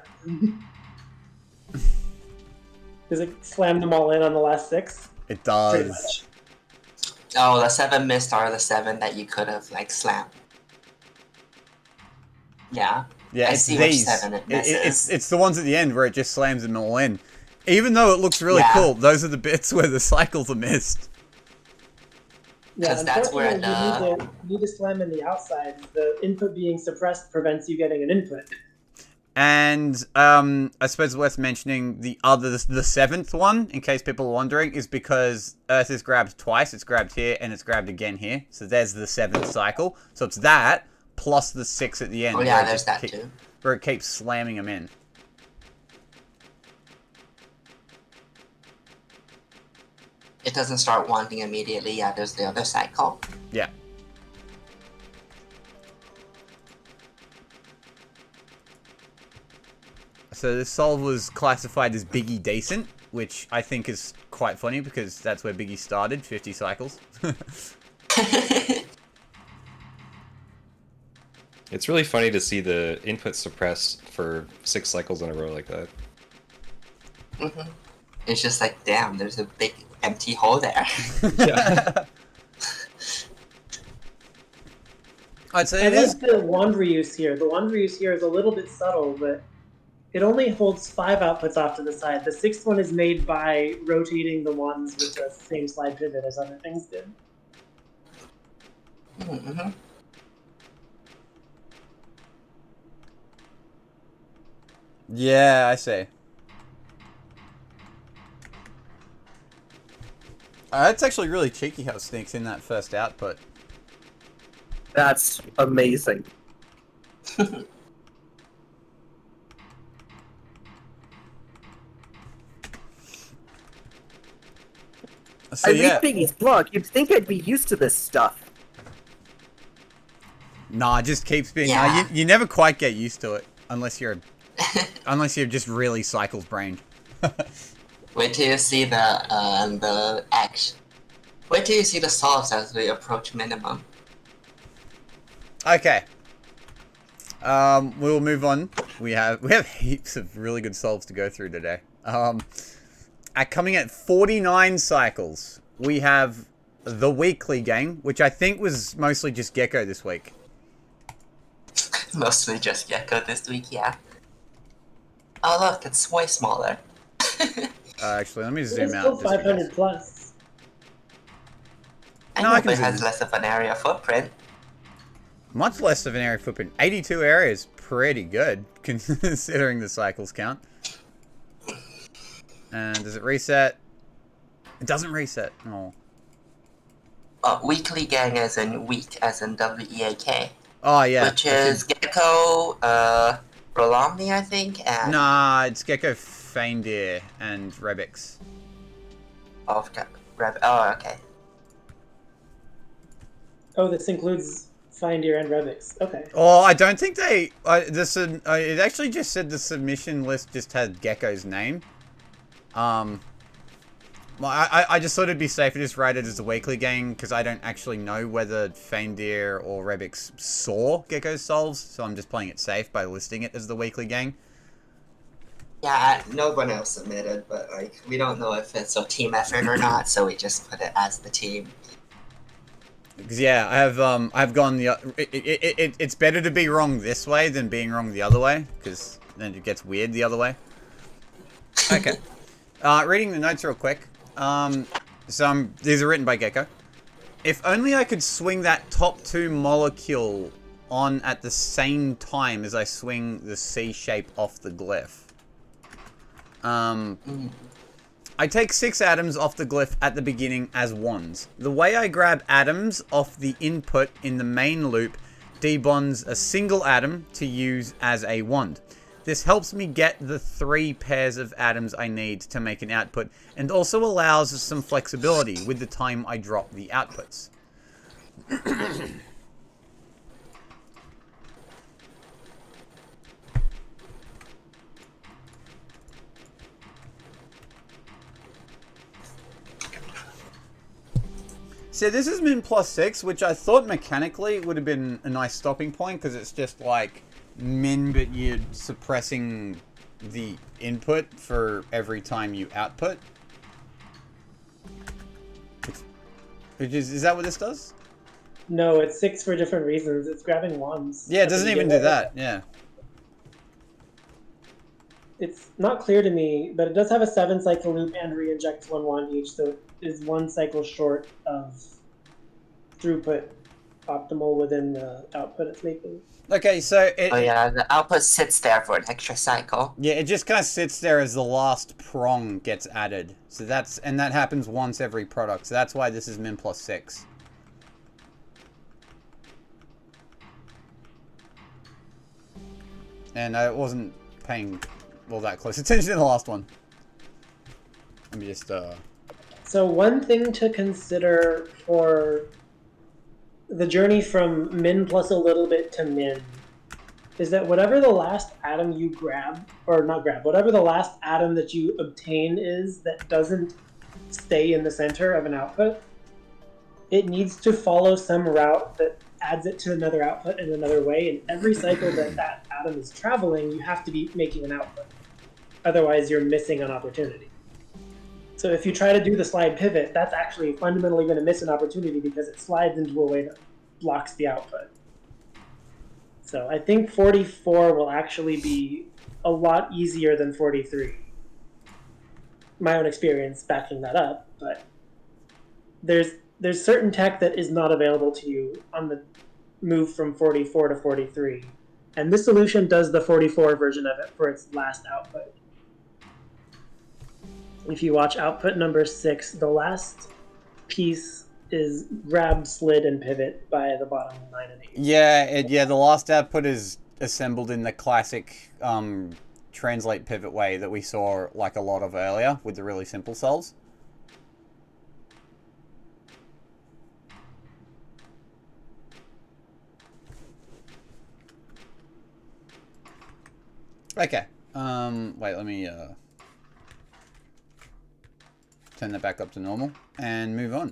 Does it slam them all in on the last 6?
It
Pretty
does.
much.
Oh, the 7 missed are the 7 that you could have, like, slammed. Yeah.
Yeah,
I
it's
see
these.
which 7 it misses.
It's the ones at the end where it just slams them all in. Even though it looks really
Yeah.
cool, those are the bits where the cycles are missed.
Yeah,
'Cause that's where
unfortunately, you need to slam in the outside. The input being suppressed prevents you getting an input.
And I suppose worth mentioning the 7th one, in case people are wondering, is because Earth is grabbed twice. It's grabbed here and it's grabbed again here. So there's the 7th cycle. So it's that plus the 6 at the end.
Oh yeah,
where it
there's
just
that too.
where it keeps slamming them in.
It doesn't start wanting immediately. Yeah, there's the other cycle.
Yeah. So this solve was classified as Biggie Decent, which I think is quite funny because that's where Biggie started, 50 cycles.
It's really funny to see the input suppressed for 6 cycles in a row like that.
Mm-hmm. It's just like, damn, there's a big empty hole there.
Yeah.
Alright, so
I like the wand reuse here. The wand reuse here is a little bit subtle, but it only holds 5 outputs off to the side. The 6th one is made by rotating the wands with the same slide pivot as other things did.
Mm-hmm.
Yeah, I see. That's actually really cheeky how it sneaks in that first output.
That's amazing.
So
I
yeah,
read Biggie's blog. You'd think I'd be used to this stuff.
nah, it just keeps being.
Yeah.
You never quite get used to it unless you're just really cycles brained.
Wait till you see the action. Wait till you see the solves as we approach minimum.
Okay. We'll move on. We have heaps of really good solves to go through today. Coming at 49 cycles, we have the Weekly gang, which I think was mostly just Gecko this week.
Mostly just Gecko this week, yeah. Oh look, it's way smaller.
Actually, let me
It's
zoom
still
out. Just
500 plus.
I
No,
know,
I can
but it
zoom
has
in.
less of an area footprint.
Much less of an area footprint. 82 areas, pretty good, considering the cycles count. And does it reset? It doesn't reset. Oh.
Weekly gang as in week, as in W-E-A-K.
Oh, yeah.
Which is Gecko, Rolomni, I think, and...
Nah, it's Gecko, Faindeer, and Rebix.
Oh, okay.
Oh, this includes Findeer and Rebix. Okay.
Oh, I don't think they... it actually just said the submission list just had Gecko's name. Well, I just thought it'd be safer to just write it as the Weekly gang, because I don't actually know whether Faindeer or Rebix saw Gecko's solves, so I'm just playing it safe by listing it as the Weekly gang.
Yeah, no one else submitted, but, like, we don't know if it's a team effort or not, so we just put it as the team.
Because yeah, I've gone the it's better to be wrong this way than being wrong the other way, because then it gets weird the other way. Okay, reading the notes real quick. These are written by Gecko. If only I could swing that top 2 molecule on at the same time as I swing the C shape off the glyph. I take 6 atoms off the glyph at the beginning as wands. The way I grab atoms off the input in the main loop debonds a single atom to use as a wand. This helps me get the 3 pairs of atoms I need to make an output, and also allows some flexibility with the time I drop the outputs. So this is min +6, which I thought mechanically would have been a nice stopping point, because it's just like min, but you're suppressing the input for every time you output. Is that what this does?
No, it's 6 for different reasons. It's grabbing wands.
Yeah, it doesn't even do that. Yeah.
It's not clear to me, but it does have a 7 cycle loop and re-injects 1 wand each, so it is 1 cycle short of throughput optimal within the output it's making.
Okay, so
Oh yeah, the output sits there for an extra cycle.
yeah, it just kind of sits there as the last prong gets added. So that happens once every product. So that's why this is min +6. And I wasn't paying all that close attention to the last one. Let me just
So one thing to consider for the journey from min plus a little bit to min is that whatever the last atom you grab, or not grab, whatever the last atom that you obtain is that doesn't stay in the center of an output, it needs to follow some route that adds it to another output in another way, and every cycle that atom is traveling, you have to be making an output. Otherwise, you're missing an opportunity. So if you try to do the slide pivot, that's actually fundamentally going to miss an opportunity because it slides into a way that blocks the output. So I think 44 will actually be a lot easier than 43. My own experience backing that up, but there's certain tech that is not available to you on the move from 44 to 43. And this solution does the 44 version of it for its last output. If you watch output number 6, the last piece is grab, slid, and pivot by the bottom 9 and 8.
yeah, the last output is assembled in the classic translate pivot way that we saw like a lot of earlier with the really simple solves. Okay. Wait, let me turn that back up to normal and move on.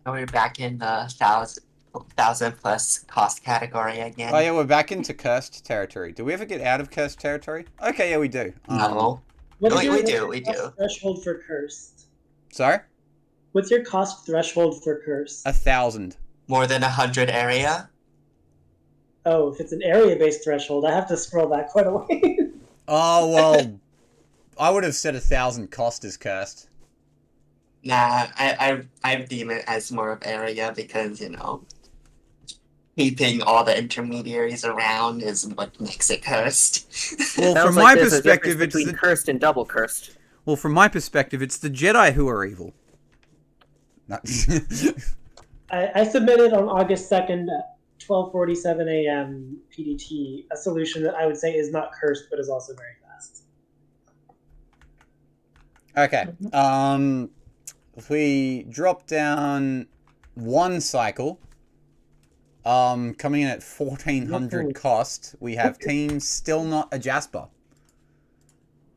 And we're back in the 1,000 plus cost category again.
Oh yeah, we're back into cursed territory. Do we ever get out of cursed territory? Okay, yeah, we do.
No.
What's
we
your
do.
threshold for cursed?
Sorry?
What's your cost threshold for curse?
1,000.
More than 100 area?
Oh, if it's an area-based threshold, I have to scroll back quite a way.
Oh, well, I would have said 1,000 cost is cursed.
Nah, I deem it as more of area because, you know, keeping all the intermediaries around is what makes it cursed.
Well,
Sounds
from
like
my
there's a
perspective,
difference
it's
between
the
cursed and double cursed.
well, from my perspective, it's the Jedi who are evil. No.
I submitted on August 2nd at 12:47 a.m. PDT a solution that I would say is not cursed, but is also very fast.
Okay. If we drop down one cycle, coming in at 1,400 cost, we have teams still not a Jasper.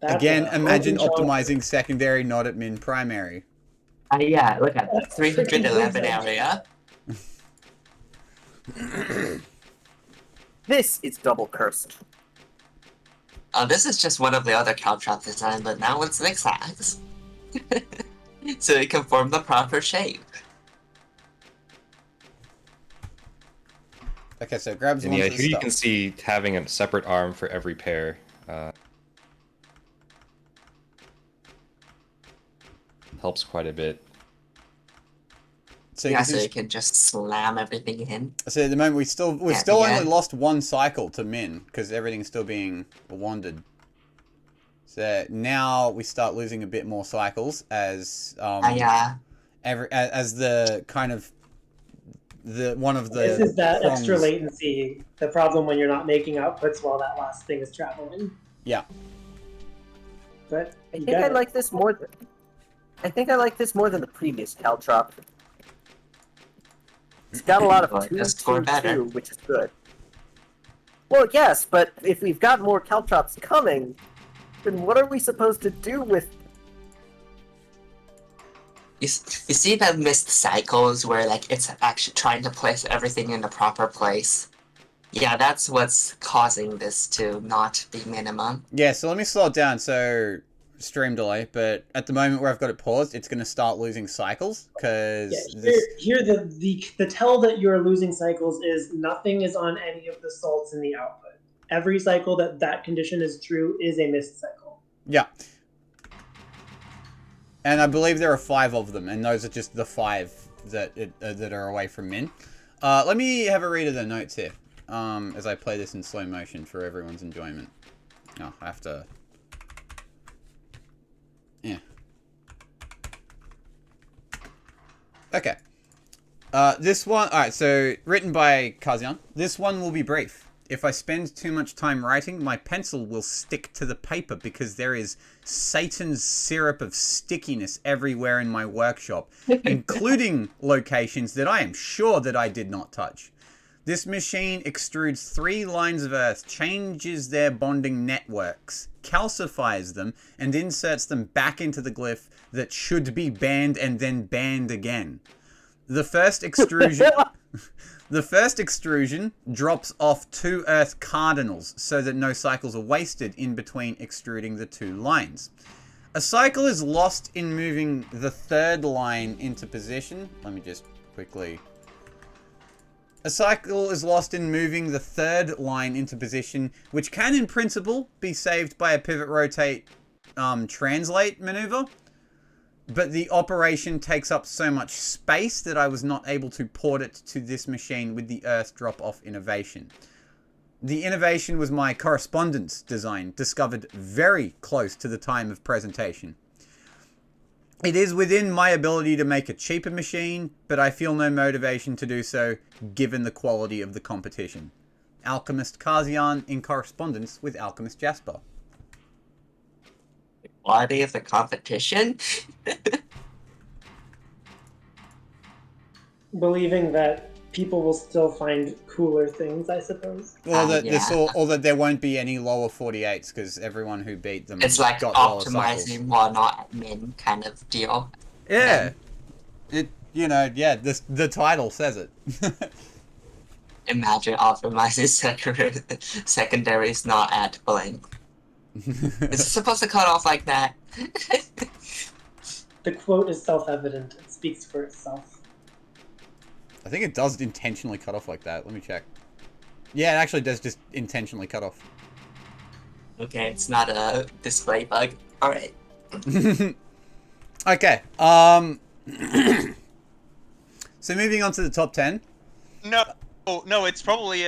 That's
Again,
a
imagine
healthy chunk.
optimizing secondary, not admin primary.
Yeah, look at that.
That's freaking
311
good.
area.
This is double cursed.
This is just one of the other caltrop design, but now it's zigzags. So it can form the proper shape.
Okay, so it grabs
And
one
yeah,
for the
here you
stuff.
can see having a separate arm for every pair. Helps quite a bit.
So,
Yeah,
you
so
can
you can just slam everything in.
so at the moment we've still
Yeah.
only lost one cycle to min because everything's still being wandered. So now we start losing a bit more cycles as as the kind of one of the
This is that
prongs.
extra latency, the problem when you're not making outputs while that last thing is traveling.
Yeah.
But
I
you
think
got
I
it.
like this more. I think I like this more than the previous caltrop. It's got a lot of
Well, it
2,
does score
2,
better.
2, which is good. Well, yes, but if we've got more caltrops coming, then what are we supposed to do with?
You see the missed cycles where like it's actually trying to place everything in the proper place? Yeah, that's what's causing this to not be minimum.
Yeah, so let me slow it down. So stream delay, but at the moment where I've got it paused, it's going to start losing cycles because
Here the tell that you're losing cycles is nothing is on any of the salts in the output. Every cycle that condition is true is a missed cycle.
Yeah. And I believe there are 5 of them, and those are just the 5 that that are away from min. Let me have a read of the notes here, as I play this in slow motion for everyone's enjoyment. No, I have to. Yeah. Okay. This one. All right. So written by Kazian. This one will be brief. If I spend too much time writing, my pencil will stick to the paper because there is Satan's syrup of stickiness everywhere in my workshop, including locations that I am sure that I did not touch. This machine extrudes 3 lines of earth, changes their bonding networks, calcifies them, and inserts them back into the glyph that should be banned and then banned again. The first extrusion... The first extrusion drops off 2 earth cardinals so that no cycles are wasted in between extruding the 2 lines. A cycle is lost in moving the 3rd line into position. Let me just quickly... A cycle is lost in moving the 3rd line into position, which can in principle be saved by a pivot rotate translate maneuver. But the operation takes up so much space that I was not able to port it to this machine with the Earth drop-off innovation. The innovation was my correspondence design, discovered very close to the time of presentation. It is within my ability to make a cheaper machine, but I feel no motivation to do so given the quality of the competition. Alchemist Kazian in correspondence with Alchemist Jasper.
Quality of the competition?
Believing that people will still find cooler things, I suppose.
Or that
yeah.
or that there won't be any lower 48s because everyone who beat them
It's like
got lower cycles.
optimizing while not admin kind of deal.
Yeah. The title says it.
Imagine optimizing secondaries not at blank. Is it supposed to cut off like that?
The quote is self-evident. It's speaks for itself.
I think it does intentionally cut off like that. Let me check. Yeah, it actually does just intentionally cut off.
Okay, it's not a display bug. Alright.
Okay. So moving on to the top 10.
No, no, it's probably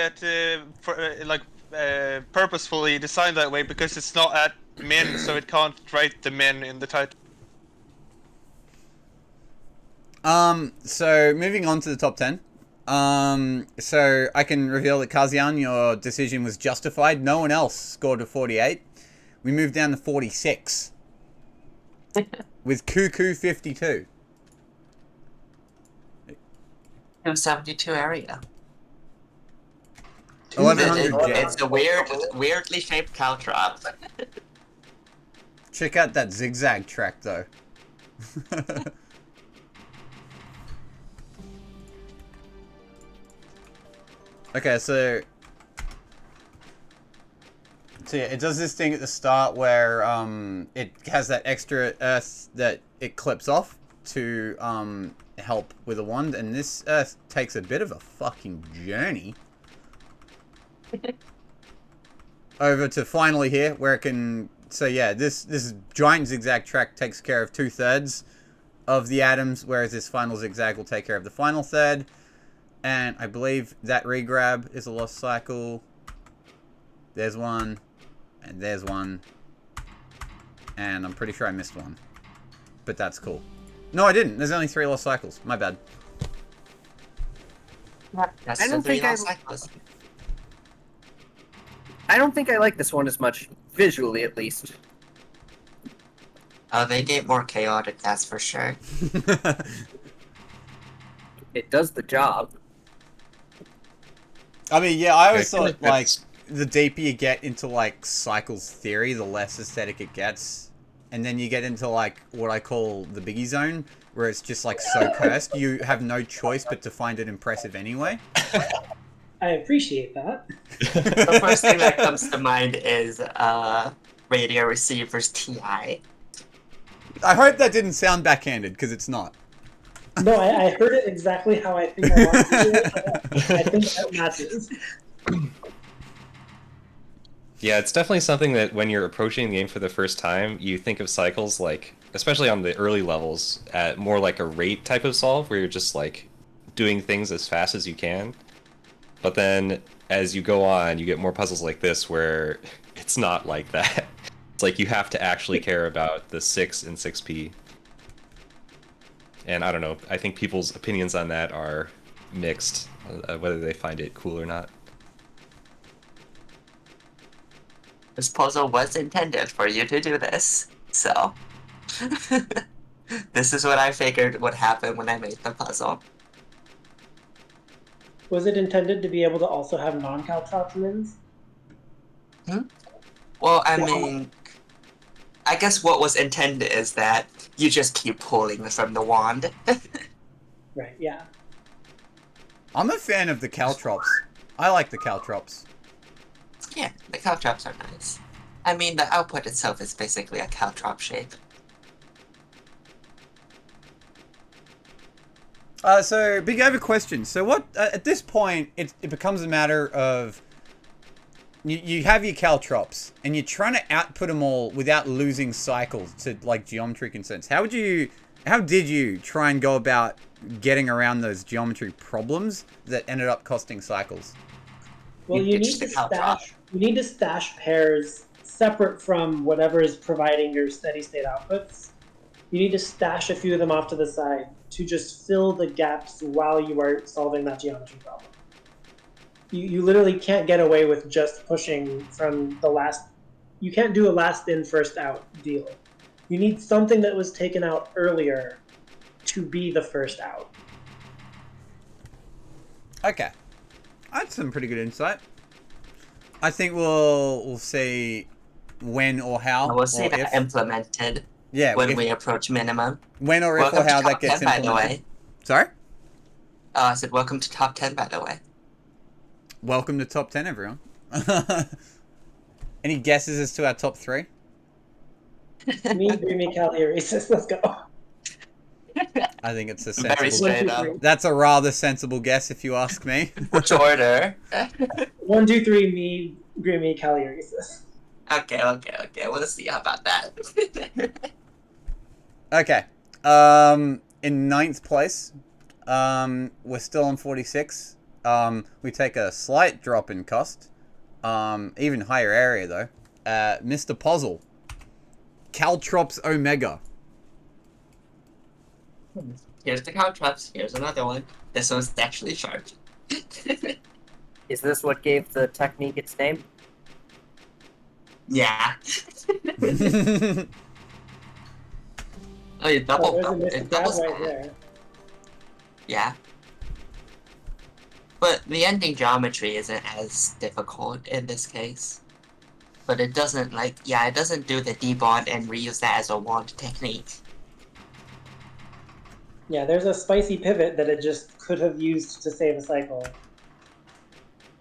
purposefully designed that way because it's not at min, so it can't write the min in the title.
So moving on to the top 10. So I can reveal that Kazian, your decision was justified. No one else scored a 48. We moved down to 46. With Cuckoo 52.
272 area.
1100 J.
It's a weirdly shaped caltrop.
Check out that zigzag track though. Okay, so yeah, it does this thing at the start where it has that extra earth that it clips off to help with a wand, and this earth takes a bit of a fucking journey over to finally here where it can. So yeah, this giant zigzag track takes care of 2/3 of the atoms, whereas this final zigzag will take care of the final third. And I believe that regrab is a lost cycle. There's one. And there's one. And I'm pretty sure I missed one. But that's cool. No, I didn't. There's only 3 lost cycles. My bad.
That's
I don't think I don't think I like this one as much, visually at least.
Oh, they get more chaotic, that's for sure.
It does the job.
I mean, yeah, I always
I feel
thought,
like
like,
that's-
the deeper you get into, like, cycles theory, the less aesthetic it gets. And then you get into, like, what I call the biggie zone, where it's just, like, so cursed, you have no choice but to find it impressive anyway.
I appreciate that.
The first thing that comes to mind is radio receivers TI.
I hope that didn't sound backhanded, because it's not.
No, I heard it exactly how I think I want to do it. I think that matches.
Yeah, it's definitely something that when you're approaching the game for the first time, you think of cycles like, especially on the early levels, at more like a rate type of solve where you're just like doing things as fast as you can. But then as you go on, you get more puzzles like this where it's not like that. It's like you have to actually care about the 6 and 6p. And I don't know, I think people's opinions on that are mixed, whether they find it cool or not.
This puzzle was intended for you to do this, so... This is what I figured would happen when I made the puzzle.
Was it intended to be able to also have non-caltrops mins?
Well, I mean... I guess what was intended is that you just keep pulling from the wand.
Right, yeah.
I'm a fan of the caltrops. I like the caltrops.
Yeah, the caltrops are nice. I mean, the output itself is basically a caltrop shape.
So, big over question. So what, at this point, it becomes a matter of, you have your caltrops, and you're trying to output them all without losing cycles to, like, geometry concerns. How did you try and go about getting around those geometry problems that ended up costing cycles?
Well,
You
you
ditch
need
the
to
caltrop.
stash pairs separate from whatever is providing your steady state outputs. You need to stash a few of them off to the side to just fill the gaps while you are solving that geometry problem. You literally can't get away with just pushing from the last... You can't do a last in, first out deal. You need something that was taken out earlier to be the first out.
Okay. That's some pretty good insight. I think we'll see when or how.
We'll see
or
that
if.
implemented
Yeah,
when
if-
we approach minimum.
when or if
Welcome
or how
to
that
top
gets
10, by the
implemented.
way.
Sorry?
I said welcome to top 10, by the way.
Welcome to top 10, everyone. Any guesses as to our top 3?
Me, Dreamy, Cali, Erasis, let's go.
I think it's a
Very
sensible.
straight
1, 2,
up.
3.
That's a rather sensible guess, if you ask me.
Which order?
1, 2, 3. Me, Grimmy, Calioresis.
Okay. We'll see about that.
Okay. In 9th place, we're still on 46. We take a slight drop in cost. Even higher area though. Mr. Puzzle. Caltrops Omega.
Here's the Caltrops. Here's another one. This one's actually charged.
Is this what gave the technique its name?
Yeah. Oh, you
Oh,
double.
there's a
It
missed grab
doubles
right
that.
there.
Yeah. But the ending geometry isn't as difficult in this case. But it doesn't it doesn't do the debond and reuse that as a wand technique.
Yeah, there's a spicy pivot that it just could have used to save a cycle.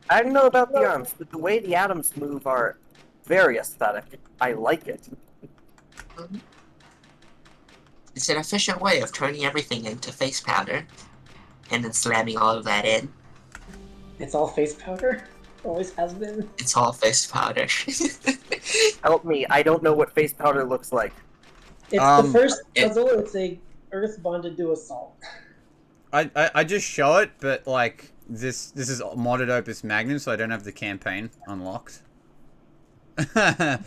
I don't know about the arms, but the way the atoms move are very aesthetic. I like it.
It's an efficient way of turning everything into face powder. And then slamming all of that in.
It's all face powder. Always has been.
It's all face powder.
Help me, I don't know what face powder looks like.
It's the first puzzle. It's a earth bonded to a salt.
I just show it, but like this is modded Opus Magnum, so I don't have the campaign unlocked.
I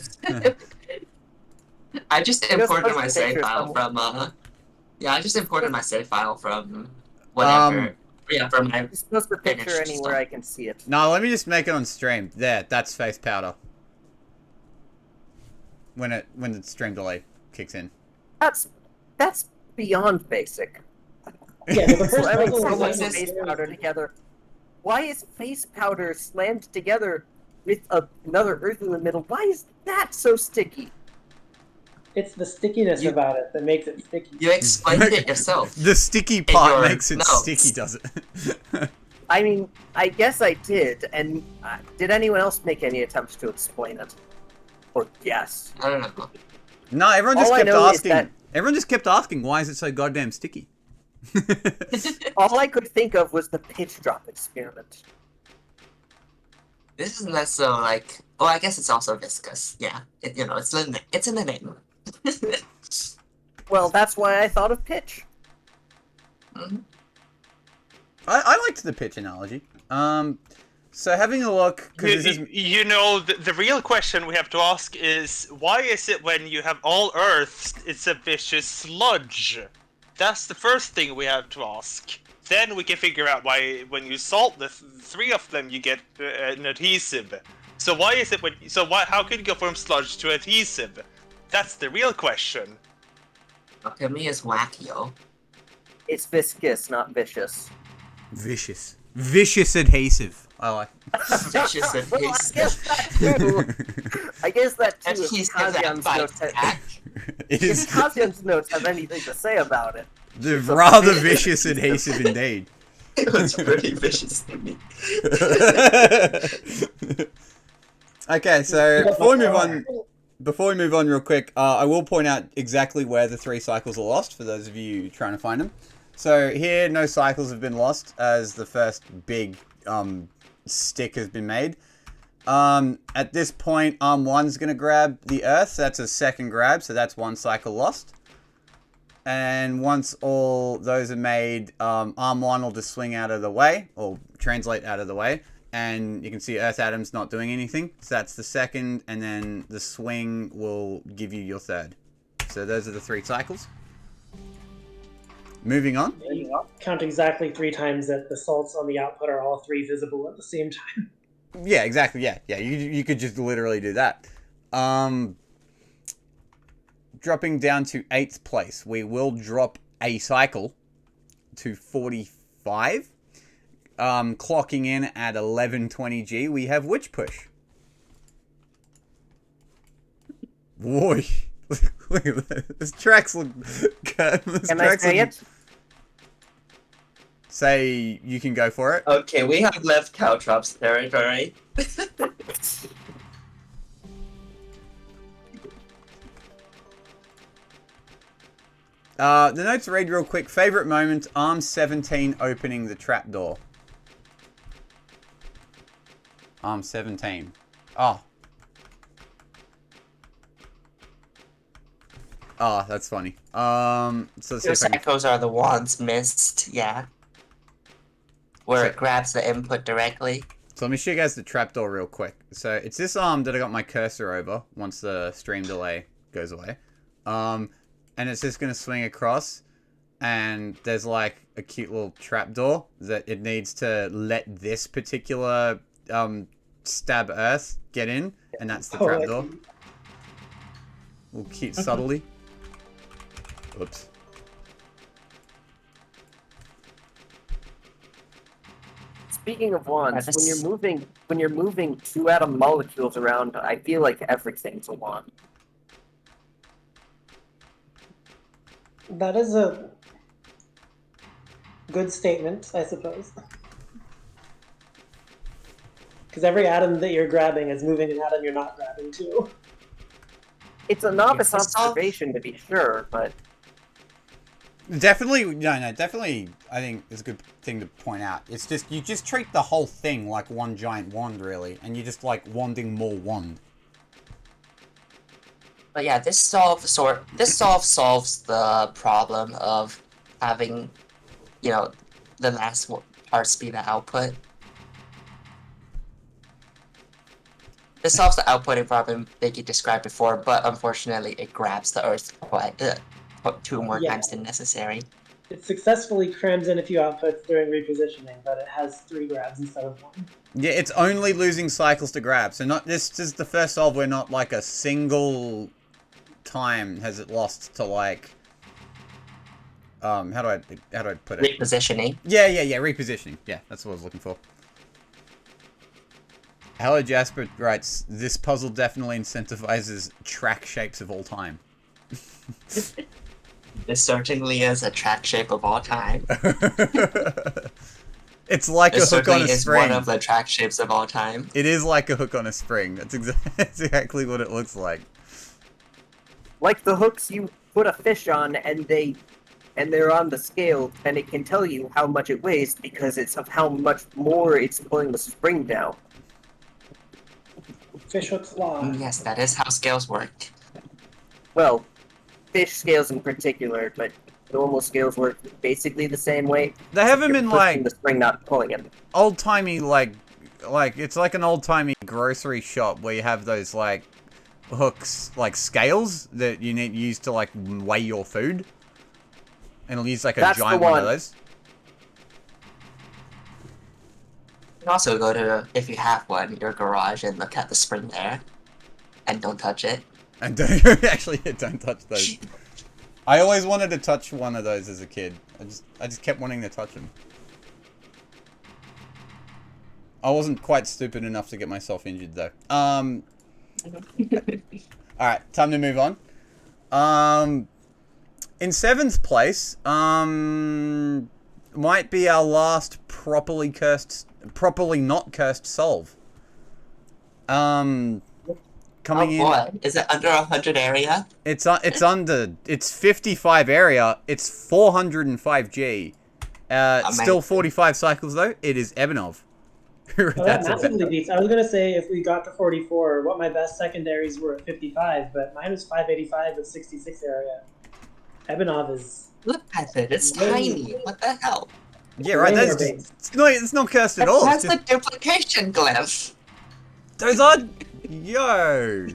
just imported my
post
save
pictures
file
somewhere.
from I just imported my save file from whatever. From my
You're supposed to picture
finished
anywhere
stuff.
I can see it.
No, let me just make it on stream. There, that's face powder. When the stream delay kicks in.
That's beyond basic.
Yeah, but the first
Slamming
puzzle
so
is
much
like
face powder together. Why is face powder slammed together with another earth in the middle? Why is that so sticky?
It's the stickiness about it that makes it sticky.
You explained it yourself.
The sticky
In
part
your
makes it
notes.
sticky, does it?
I mean, I guess I did, and did anyone else make any attempts to explain it? Or guess?
I don't know.
No, everyone just
All I
kept
know is
asking.
that-
Everyone just kept asking, why is it so goddamn sticky?
All I could think of was the pitch drop experiment.
This is less so like. Oh, I guess it's also viscous. Yeah, it's in the name.
Well, that's why I thought of pitch.
I liked the pitch analogy. So having a look, because this is
The real question we have to ask is, why is it when you have all Earths, it's a vicious sludge? That's the first thing we have to ask. Then we can figure out why, when you salt the three of them, you get an adhesive. So why is it how could you go from sludge to adhesive? That's the real question.
Alchemy is wacky-o.
It's viscous, not vicious.
vicious. Vicious adhesive. I like
Vicious
Well,
adhesive.
I guess that too. If
Adhesive that
Kazian's
bites
notes,
back.
it
if
is
Kazian's notes have anything to say about it.
the rather vicious adhesive indeed.
It was pretty vicious to me.
Okay, so before we move on real quick, I will point out exactly where the 3 cycles are lost for those of you trying to find them. So here, no cycles have been lost as the first big stick has been made. At this point, arm 1's going to grab the earth. So that's a second grab, so that's 1 cycle lost. And once all those are made, arm 1 will just swing out of the way, or translate out of the way. And you can see earth atoms not doing anything. So that's the second, and then the swing will give you your third. So those are the 3 cycles. Moving on.
You count exactly 3 times that the salts on the output are all 3 visible at the same time.
Yeah, exactly. Yeah. You could just literally do that. Dropping down to 8th place, we will drop a cycle to 45. Clocking in at 1120G, we have Witch Push. Boy, look at that. This tracks look good.
Can I say it?
Say you can go for it.
Okay, we have left Caltrops territory.
The notes read real quick. Favorite moment, Arm 17 opening the trapdoor. Arm 17. Oh. Oh, that's funny. So let's see
Your
if I can...
cycles are the ones missed, yeah. Where
So-
it grabs the input directly.
So let me show you guys the trapdoor real quick. So it's this arm that I got my cursor over once the stream delay goes away. And it's just going to swing across. And there's like a cute little trapdoor that it needs to let this particular stab earth get in. And that's the trapdoor. Little cute subtlety. Oops.
Speaking of wands, when you're moving two atom molecules around, I feel like everything's a wand.
That is a good statement, I suppose. Because every atom that you're grabbing is moving an atom you're not grabbing too.
It's a novice
It's all-
observation to be sure, but
Definitely, no, definitely, I think it's a good thing to point out. It's just, you just treat the whole thing like one giant wand, really, and you're just, like, wanding more wand.
But yeah, this solves the problem of having, the last parts be the output. This solves the outputting problem that you described before, but unfortunately it grabs the earth quite 2 more times than necessary.
It successfully crams in a few outputs during repositioning, but it has 3 grabs instead of 1.
Yeah, it's only losing cycles to grab, so not, this is the first solve where not, like, a single time has it lost to, like, how do I put it?
Repositioning.
Yeah, repositioning. Yeah, that's what I was looking for. Hello Jasper writes, this puzzle definitely incentivizes track shapes of all time.
This certainly is a track shape of all time.
It's like
This
a hook on a
certainly is
spring.
one of the track shapes of all time.
It is like a hook on a spring. That's exactly what it looks like.
like the hooks you put a fish on and they're on the scale, and it can tell you how much it weighs because it's of how much more it's pulling the spring down.
Fish hooks law.
Yes, that is how scales work.
Well, fish scales in particular, but normal scales work basically the same way.
They have them
You're
in
pushing
like
the spring, not pulling it.
old timey like it's like an old timey grocery shop where you have those like hooks, like scales that you need use to like weigh your food, and it'll use like a
That's the
giant one of
one.
those.
You can also go to, if you have one, your garage and look at the spring there. And don't touch it.
And don't actually don't touch those. I always wanted to touch one of those as a kid. I just kept wanting to touch them. I wasn't quite stupid enough to get myself injured though. Alright, time to move on. In 7th place, might be our last properly not cursed solve. Coming in.
Boy, is it under 100 area?
It's under. It's 55 area. It's 405G. Still 45 cycles though. It is Ebenov.
Oh, that massively beats. I was gonna say if we got to 44, what my best secondaries were at 55, but mine was 585 with 66 area. Ebenov is.
Look at it, it's tiny. What the hell?
Yeah, right.
way
That's
more
just, it's not cursed at all.
That's
It's
the
just,
duplication glyph.
those are. Yo.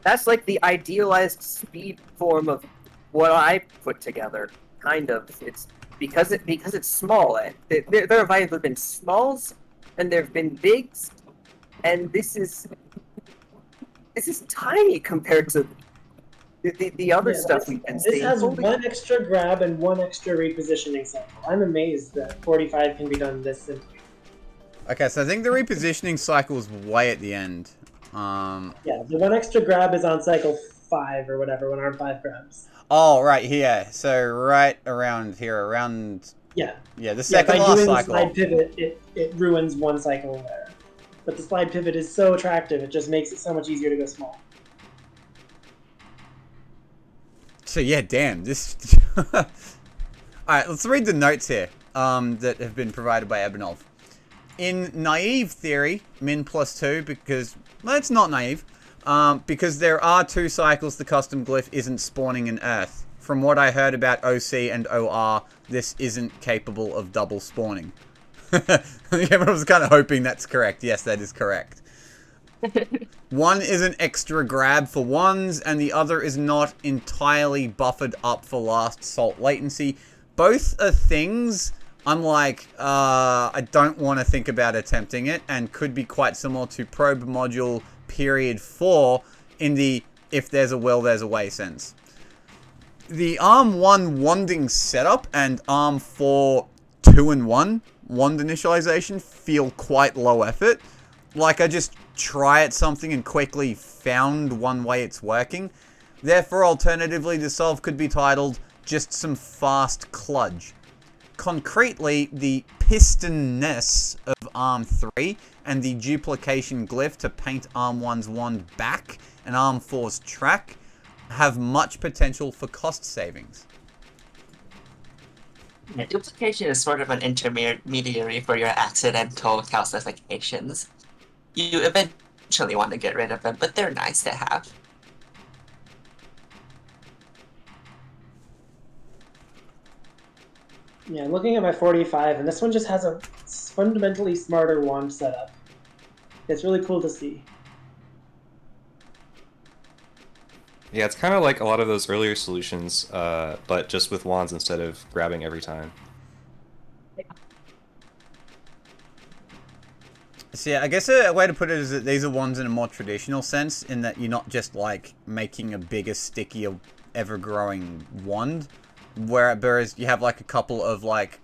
That's like the idealized speed form of what I put together. Kind of. It's because it's small. There have either been smalls and there have been bigs, and this is tiny compared to the other stuff we've been
This
seeing.
has one extra grab and one extra repositioning cycle. I'm amazed that 45 can be done this simply.
Okay, so I think the repositioning cycle is way at the end.
Yeah, the one extra grab is on cycle 5 or whatever, when arm 5 grabs.
Oh, right here. So right around here,
Yeah.
Yeah, the second
by
last
doing
cycle.
the slide pivot, it ruins one cycle there. But the slide pivot is so attractive, it just makes it so much easier to go small.
So yeah, damn, this... Alright, let's read the notes here that have been provided by Abanov. In naive theory, min +2, because... Well, it's not naive. Because there are 2 cycles the custom glyph isn't spawning in Earth. From what I heard about OC and OR, this isn't capable of double spawning. Everyone was kind of hoping that's correct. Yes, that is correct. One is an extra grab for ones, and the other is not entirely buffered up for last salt latency. Both are things I'm like, I don't want to think about attempting it, and could be quite similar to probe module period 4 in the if there's a will, there's a way sense. The ARM 1 wanding setup and ARM 4 2-in-1 wand initialization feel quite low effort. Like I just tried something and quickly found one way it's working. Therefore, alternatively, the solve could be titled just some fast kludge. Concretely, the pistonness of ARM 3 and the duplication glyph to paint ARM 1's wand back and ARM 4's track have much potential for cost savings.
Yeah, duplication is sort of an intermediary for your accidental calcifications. You eventually want to get rid of them, but they're nice to have.
Yeah, looking at my 45, and this one just has a fundamentally smarter wand setup. It's really cool to see.
Yeah, it's kind of like a lot of those earlier solutions, but just with wands instead of grabbing every time.
So yeah, I guess a way to put it is that these are wands in a more traditional sense, in that you're not just like making a bigger, stickier, ever-growing wand. Whereas you have like a couple of like,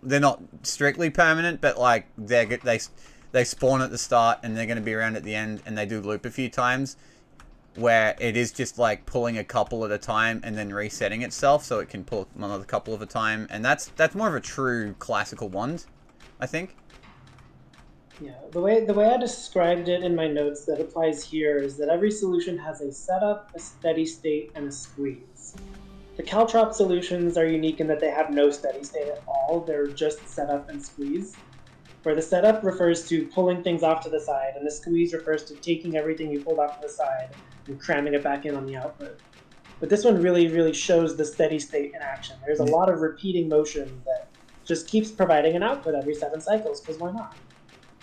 they're not strictly permanent, but like they spawn at the start and they're going to be around at the end, and they do loop a few times. Where it is just like pulling a couple at a time and then resetting itself, so it can pull another couple at a time, and that's more of a true classical wand, I think.
Yeah, the way I described it in my notes that applies here is that every solution has a setup, a steady state, and a squeeze. The caltrop solutions are unique in that they have no steady state at all. They're just setup and squeeze. Where the setup refers to pulling things off to the side, and the squeeze refers to taking everything you pulled off to the side and cramming it back in on the output. But this one really, really shows the steady state in action. There's a lot of repeating motion that just keeps providing an output every 7 cycles, because why not?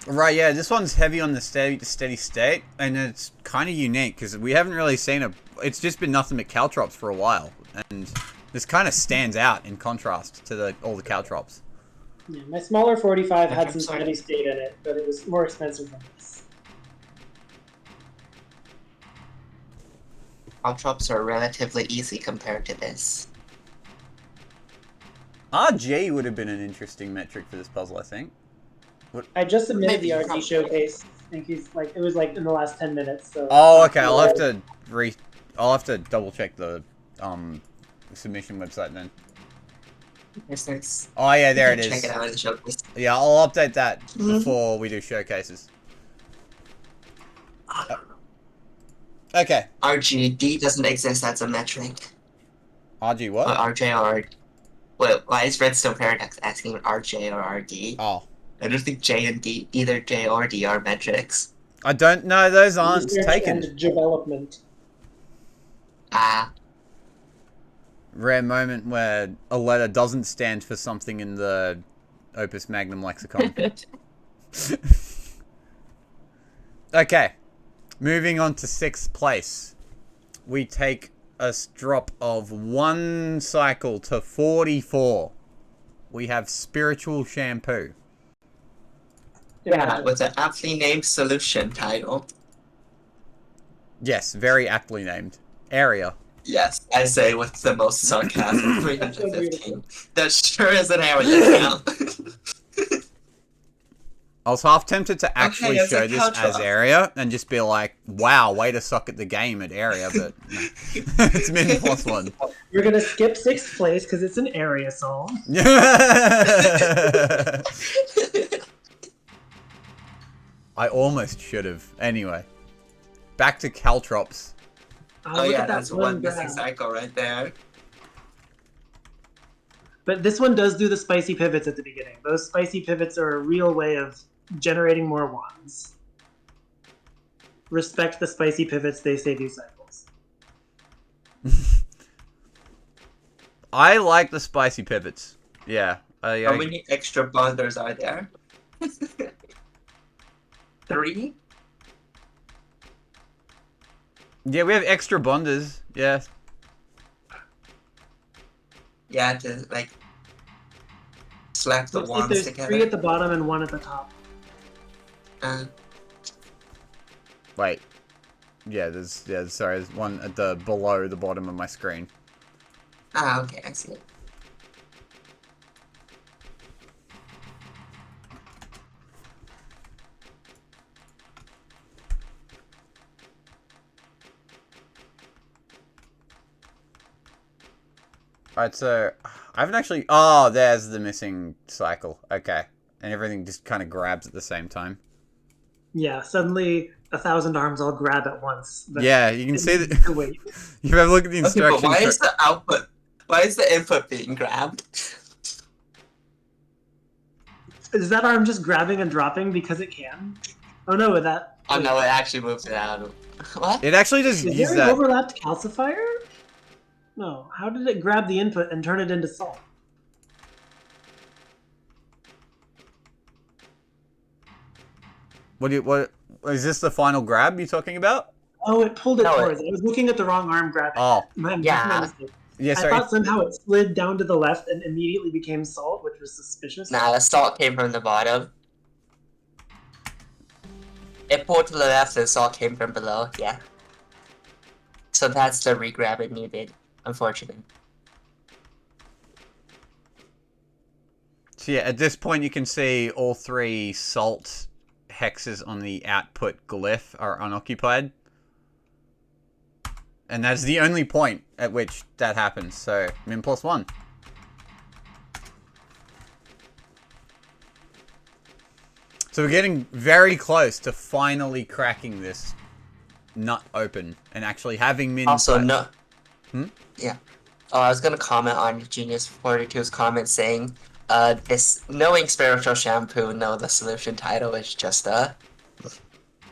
Right, yeah, this one's heavy on the steady state, and it's kind of unique, because we haven't really seen it's just been nothing but caltrops for a while, and this kind of stands out in contrast to all the caltrops.
Yeah, my smaller 45 had some steady state in it, but it was more expensive than this.
Caltrops are relatively easy compared to this.
RG would have been an interesting metric for this puzzle, I think.
I just submitted
Maybe,
the RG
probably.
showcase. I think it was like in the last 10 minutes. So.
Oh, okay. I'll have to double check the submission website then.
Yes.
Oh yeah, there it
Check
is.
it out in the showcase.
Yeah, I'll update that before we do showcases. Okay.
RGD doesn't exist as a metric.
RG what?
RJ or... Well, why is Redstone Paradox asking RJ or RD?
Oh.
I don't think J and D, either J or D are metrics.
I don't know. Those aren't
Research
taken.
and development.
Rare moment where a letter doesn't stand for something in the Opus Magnum lexicon. Okay. Moving on to 6th place. We take a drop of 1 cycle to 44. We have Spiritual Shampoo.
Yeah, with an aptly named solution title.
Yes, very aptly named. Area.
Yes, I say with the most sarcasm, 315. That sure is an area count.
I was half tempted to actually
it's
show
a
this
caltrop.
as area and just be like, wow, way to suck at the game at area, but no. It's min +1.
We're gonna skip 6th place because it's an area song.
I almost should have. Anyway, back to caltrops.
Oh
Look
yeah,
at that
that's one missing
grab.
cycle right there.
But this one does do the spicy pivots at the beginning. Those spicy pivots are a real way of generating more wands. Respect the spicy pivots, they save you cycles.
I like the spicy pivots. Yeah.
How many extra bonders are there? 3?
Yeah, we have extra bonders. Yeah.
Yeah, to like slap the
Looks like
wands
there's
together.
3 at the bottom and 1 at the top.
Wait. Yeah, sorry, there's one at the below the bottom of my screen.
Okay, I see it.
Alright, so I haven't actually. Oh, there's the missing cycle. Okay. And everything just kind of grabs at the same time.
Yeah, suddenly 1,000 arms all grab at once. But
Yeah, you can
it
see
needs
that.
to wait.
You have a look at the
Okay,
instructions.
but why is the output? Why is the input being grabbed?
Is that arm just grabbing and dropping because it can? Oh no, that.
Oh no, it actually moves it out. What?
It actually just
Is
uses
there an
that.
overlapped calcifier? No. How did it grab the input and turn it into salt?
What is this the final grab you're talking about?
Oh, it pulled it
No,
towards. I was looking at the wrong arm grabbing.
Oh.
My
Yeah.
mistake.
Yeah,
I
sorry.
thought somehow it slid down to the left and immediately became salt, which was suspicious.
Nah, the salt came from the bottom. It pulled to the left and the salt came from below, yeah. So that's the regrab it needed, unfortunately.
So yeah, at this point you can see all 3 salt hexes on the output glyph are unoccupied. And that's the only point at which that happens, so min +1. So we're getting very close to finally cracking this nut open and actually having min.
Also, no.
Hmm?
Yeah. Oh, I was gonna comment on Genius 42's comment saying, this knowing spiritual shampoo, no, the solution title is just a.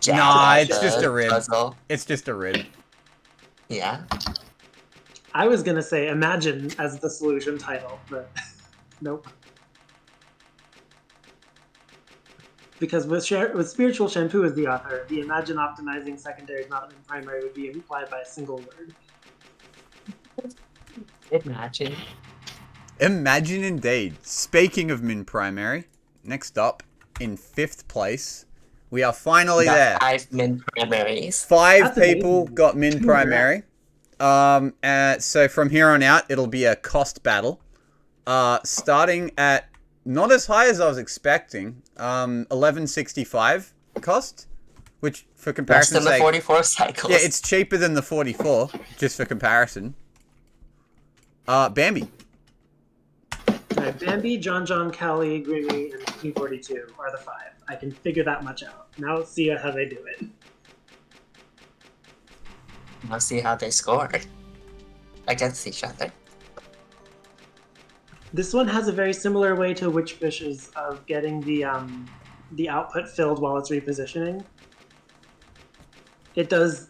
jab
Nah,
at
it's
the
just a rib.
puzzle.
It's just a rib.
Yeah.
I was gonna say Imagine as the solution title, but nope. Because with spiritual shampoo as the author, the Imagine optimizing secondary not in primary would be implied by a single word.
Imagine.
Imagine indeed. Speaking of min primary, next up, in 5th place, we are finally there.
5 min primaries.
5
That's
people
amazing.
got min
Congrats.
primary. So from here on out, it'll be a cost battle. Starting at not as high as I was expecting. 1165 cost, which for
Less
comparison's
than the
sake,
44 cycles.
yeah, it's cheaper than the 44, just for comparison. Bambi.
Right, Bambi, John, Callie, Grimmy, and P42 are the 5. I can figure that much out. Now let's see how they do it.
Let's see how they score against each other.
This one has a very similar way to Witchfish's of getting the output filled while it's repositioning. It does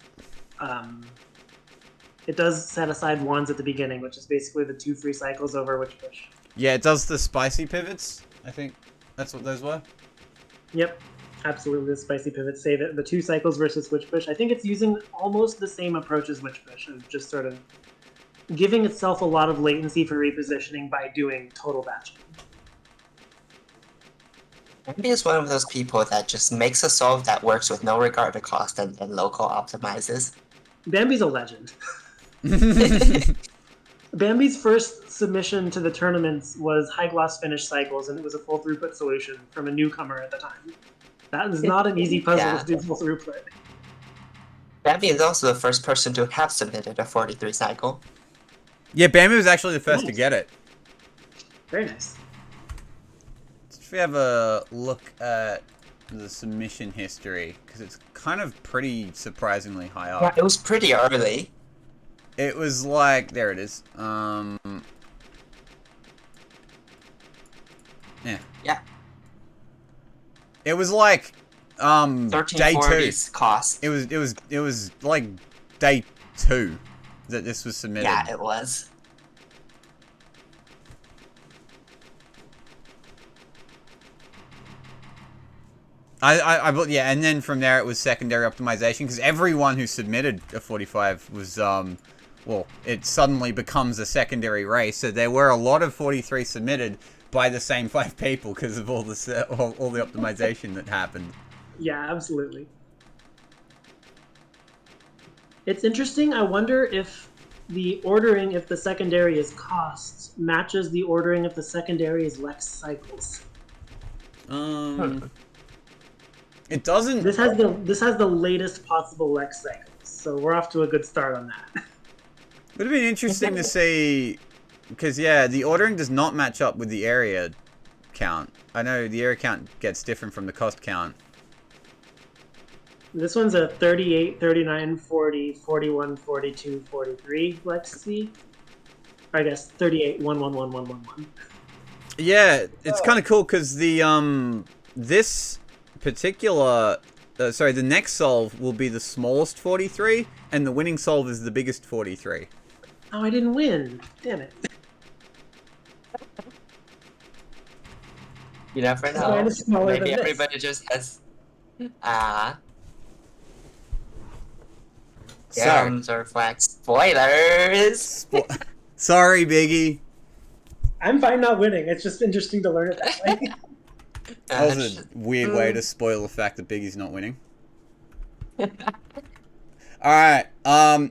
set aside wands at the beginning, which is basically the 2 free cycles over Witchfish.
Yeah, it does the spicy pivots. I think that's what those were.
Yep, absolutely. The spicy pivot save it. The 2 cycles versus Witchfish. I think it's using almost the same approach as Witchfish, of just sort of giving itself a lot of latency for repositioning by doing total batching.
Andy is one of those people that just makes a solve that works with no regard to cost and then local optimizes.
Bambi's a legend. Bambi's first submission to the tournaments was high gloss finish cycles, and it was a full throughput solution from a newcomer at the time. That is not an easy puzzle
Yeah.
to do full throughput.
Bambi is also the first person to have submitted a 43 cycle.
Yeah, Bambi was actually the first to
Nice.
get it.
Very nice.
If we have a look at the submission history, because it's kind of pretty surprisingly high
Yeah,
up.
it was pretty early.
It was like, there it is. Yeah.
Yeah.
It was like day 2.
1340's cost.
It was like day 2 that this was submitted.
Yeah, it was.
Yeah, and then from there it was secondary optimization because everyone who submitted a 45 was well, it suddenly becomes a secondary race. So there were a lot of 43 submitted by the same 5 people because of all the optimization that happened.
Yeah, absolutely. It's interesting. I wonder if the ordering, if the secondary is costs, matches the ordering if the secondary is Lex cycles.
It doesn't.
This has the latest possible Lex cycles, so we're off to a good start on that.
Would have been interesting to see, because yeah, the ordering does not match up with the area count. I know the area count gets different from the cost count.
This one's a 38, 39, 40, 41, 42, 43 Lex C. I guess 38, 1, 1, 1, 1, 1, 1.
Yeah, it's kind of cool because the this particular the next solve will be the smallest 43, and the winning solve is the biggest 43.
Oh, I didn't win. Damn it.
You never know.
Mine is smaller
Maybe
than this.
everybody just has
Sorry.
or flag spoilers.
Sorry, Biggie.
I'm fine not winning. It's just interesting to learn it that way.
That was a weird way to spoil the fact that Biggie's not winning. Alright,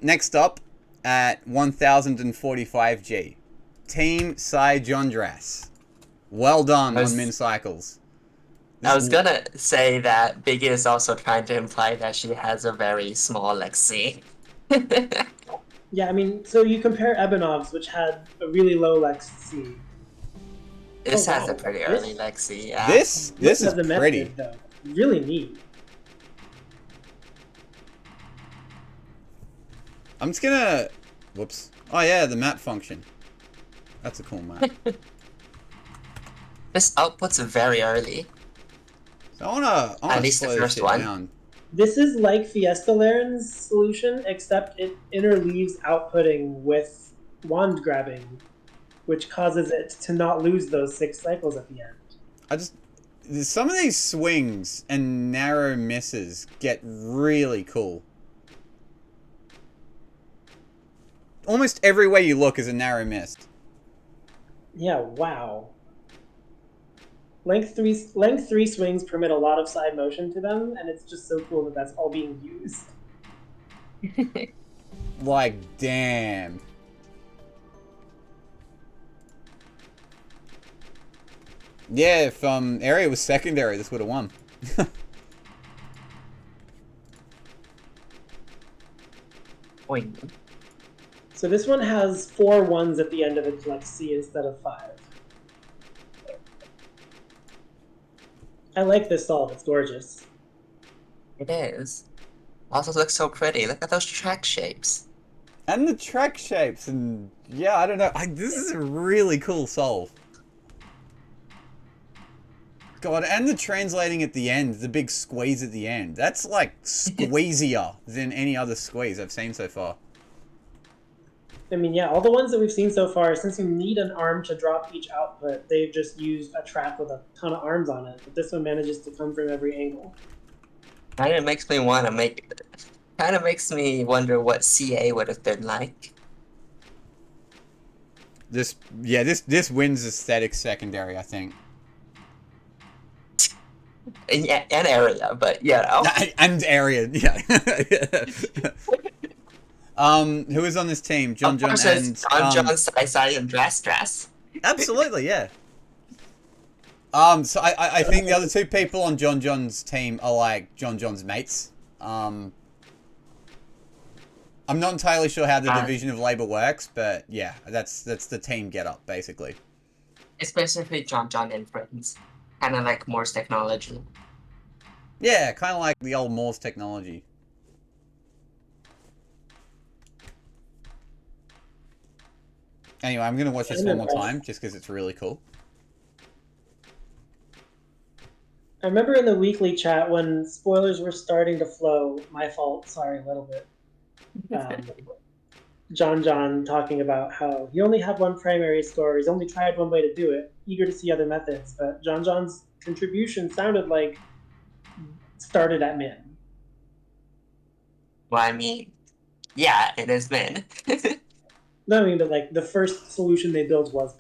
next up at 1045G. Team Cy Jondras. Well done on Min Cycles.
I was gonna say that Biggie is also trying to imply that she has a very small Lexi.
Yeah, I mean, so you compare Ebenov's, which had a really low Lex C.
This
Oh,
has
wow.
a pretty early Lexi, yeah.
This is
has a
pretty.
method, though. Really neat.
I'm just gonna... Whoops. Oh yeah, the map function. That's a cool map.
This output's very early.
So I wanna
At least the
slow this
first
shit
one.
down.
This is like Fiesta Laren's solution, except it interleaves outputting with wand grabbing, which causes it to not lose those 6 cycles at the end.
Some of these swings and narrow misses get really cool. Almost every way you look is a narrow miss.
Yeah, wow. Length three swings permit a lot of side motion to them, and it's just so cool that that's all being used.
Like, damn. Yeah, if area was secondary, this would have won.
Boing.
So this one has 4 ones at the end of its Lex C instead of 5. I like this solve, it's gorgeous.
It is. Also looks so pretty. Look at those track shapes.
And the track shapes, and yeah, I don't know. This is a really cool solve. God, and the translating at the end, the big squeeze at the end. That's like squeezier than any other squeeze I've seen so far.
I mean, yeah, all the ones that we've seen so far, since you need an arm to drop each output, they've just used a track with a ton of arms on it. But this one manages to come from every angle.
Kind of makes me want to make. Kind of makes me wonder what CA would have been like.
This wins aesthetic secondary, I think.
And area, but you know.
And area, yeah. Who is on this team? John
Of course,
and
John, Sai, and Dress.
Absolutely, yeah. So I think the other 2 people on John's team are like John's mates. I'm not entirely sure how the division of labor works, but yeah, that's the team get up basically.
Especially John and friends. Kind of like Morse technology.
Yeah, kind of like the old Morse technology. Anyway, I'm gonna watch this one more time just because it's really cool.
I remember in the weekly chat when spoilers were starting to flow. My fault. Sorry, a little bit. John talking about how you only have one primary score. He's only tried one way to do it. Eager to see other methods, but John's contribution sounded like started at min.
Well, I mean, yeah, it is min.
No, I mean, but like the first solution they built was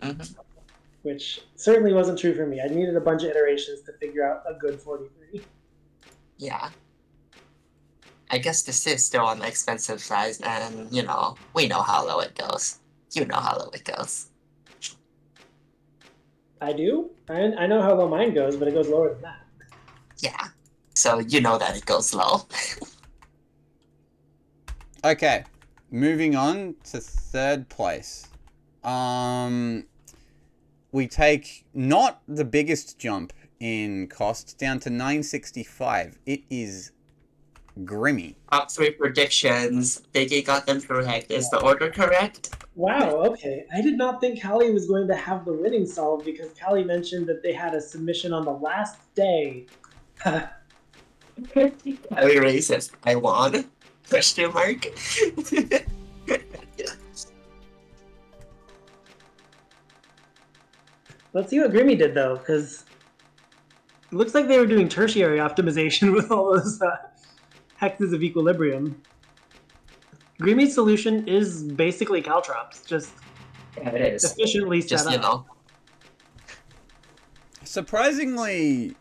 min,
Mhm.
which certainly wasn't true for me. I needed a bunch of iterations to figure out a good 43.
Yeah. I guess this is still on the expensive side, and we know how low it goes. You know how low it goes.
I do. I know how low mine goes, but it goes lower than that.
Yeah. So you know that it goes low.
Okay, moving on to third place. We take not the biggest jump in cost down to 965. It is Grimmy.
Top 3 predictions. Biggie got them correct. Is the order correct?
Wow, okay. I did not think Callie was going to have the winning solved because Callie mentioned that they had a submission on the last day.
Very racist. I won. Question mark.
Let's see what Grimmy did though, because it looks like they were doing tertiary optimization with all those hexes of equilibrium. Grimmy's solution is basically caltrops, just
Yeah, it is.
efficiently set
Just,
up.
Surprisingly,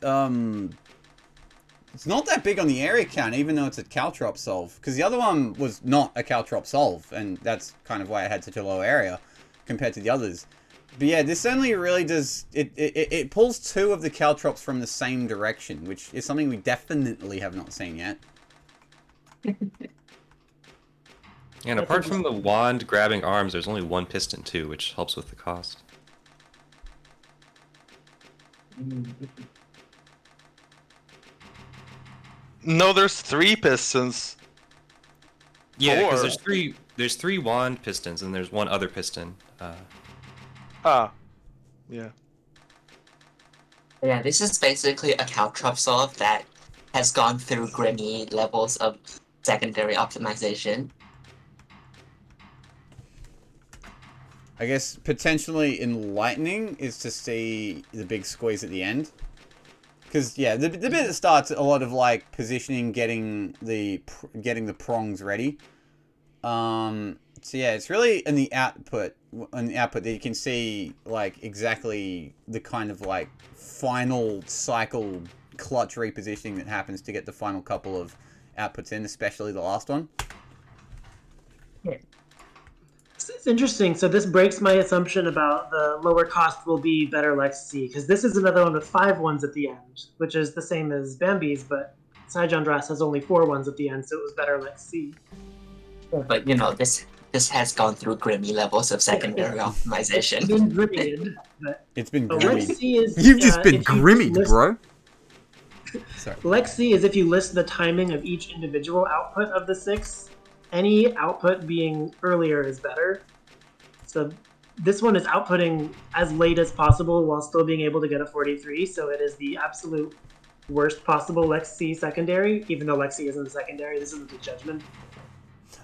it's not that big on the area count, even though it's a caltrop solve. Because the other one was not a caltrop solve, and that's kind of why it had such a low area compared to the others. But yeah, this only really does... It pulls 2 of the caltrops from the same direction, which is something we definitely have not seen yet.
And apart from the wand grabbing arms, there's only 1 piston too, which helps with the cost.
No, there's 3 pistons.
Yeah, because
4.
there's 3 wand pistons and there's 1 other piston.
Yeah.
Yeah, this is basically a caltrop solve that has gone through grimy levels of secondary optimization.
I guess potentially enlightening is to see the big squeeze at the end. Because, yeah, the bit that starts a lot of, like, positioning, getting the prongs ready. So, yeah, it's really in the output that you can see, like, exactly the kind of, like, final cycle clutch repositioning that happens to get the final couple of outputs in, especially the last one.
It's interesting. So this breaks my assumption about the lower cost will be better Lex C, because this is another one with 5 ones at the end, which is the same as Bambi's, but Saijandras has only 4 ones at the end, so it was better Lex C.
But this has gone through grimy levels of secondary optimization.
It's been grimmied, but
It's been
Lex
grimmied.
C is...
You've just been
if you
grimmied,
list-
bro. Sorry.
Lex C is if you list the timing of each individual output of the 6, any output being earlier is better. So this one is outputting as late as possible while still being able to get a 43, so it is the absolute worst possible Lex C secondary, even though Lex C isn't a secondary, this isn't a judgment.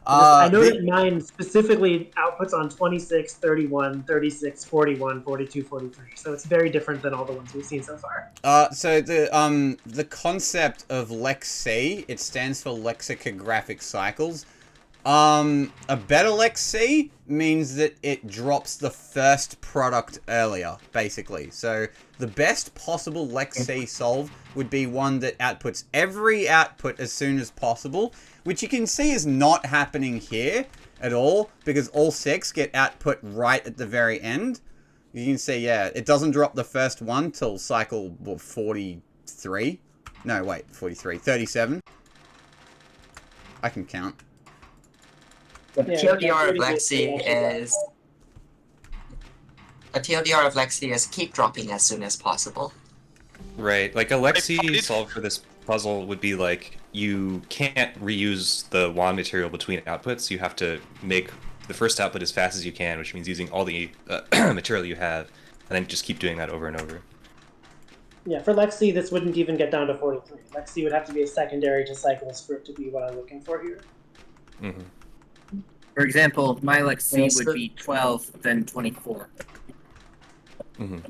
I know that mine specifically outputs on 26, 31, 36, 41, 42, 43, so it's very different than all the ones we've seen so far.
So the concept of Lex C, it stands for lexicographic cycles. A better Lex C means that it drops the first product earlier, basically. So the best possible Lex C solve would be one that outputs every output as soon as possible, which you can see is not happening here at all, because all 6 get output right at the very end. You can see, yeah, it doesn't drop the first one till cycle 43. No, wait, 43. 37. I can count.
The TLDR of Lexi is... A TLDR of Lexi is keep dropping as soon as possible.
Right, like a Lexi solve for this puzzle would be like, you can't reuse the wand material between outputs. You have to make the first output as fast as you can, which means using all the material you have, and then just keep doing that over and over.
Yeah, for Lexi, this wouldn't even get down to 43. Lexi would have to be a secondary to cycles for it to be what I'm looking for here.
Mm-hmm.
For example, my Lexi
Yes,
would be 12, then 24.
Mm-hmm.
To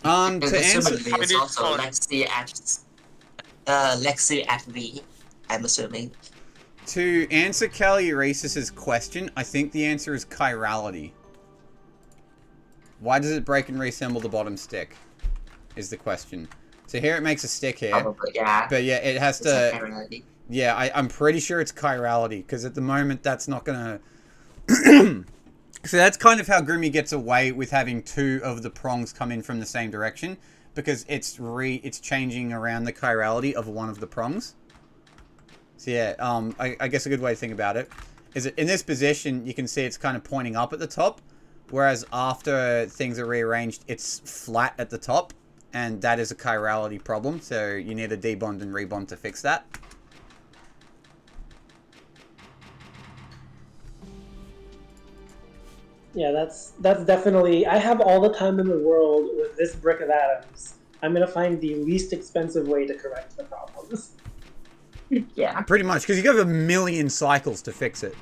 And
answer,
assumedly, it's
It is
also
fun.
Lexi at V. I'm assuming.
to answer Calliuresis' question, I think the answer is chirality. Why does it break and reassemble the bottom stick? Is the question. So here it makes a stick here.
Probably, yeah.
But yeah, it has
It's a
to...
chirality.
Yeah, I'm pretty sure it's chirality, because at the moment that's not gonna... So that's kind of how Grimmy gets away with having two of the prongs come in from the same direction, because it's changing around the chirality of one of the prongs. So yeah, I guess a good way to think about it is that in this position, you can see it's kind of pointing up at the top, whereas after things are rearranged, it's flat at the top, and that is a chirality problem, so you need a debond and rebond to fix that.
Yeah, that's definitely... I have all the time in the world with this brick of atoms. I'm going to find the least expensive way to correct the problems.
Yeah.
Pretty much, because you have a million cycles to fix it.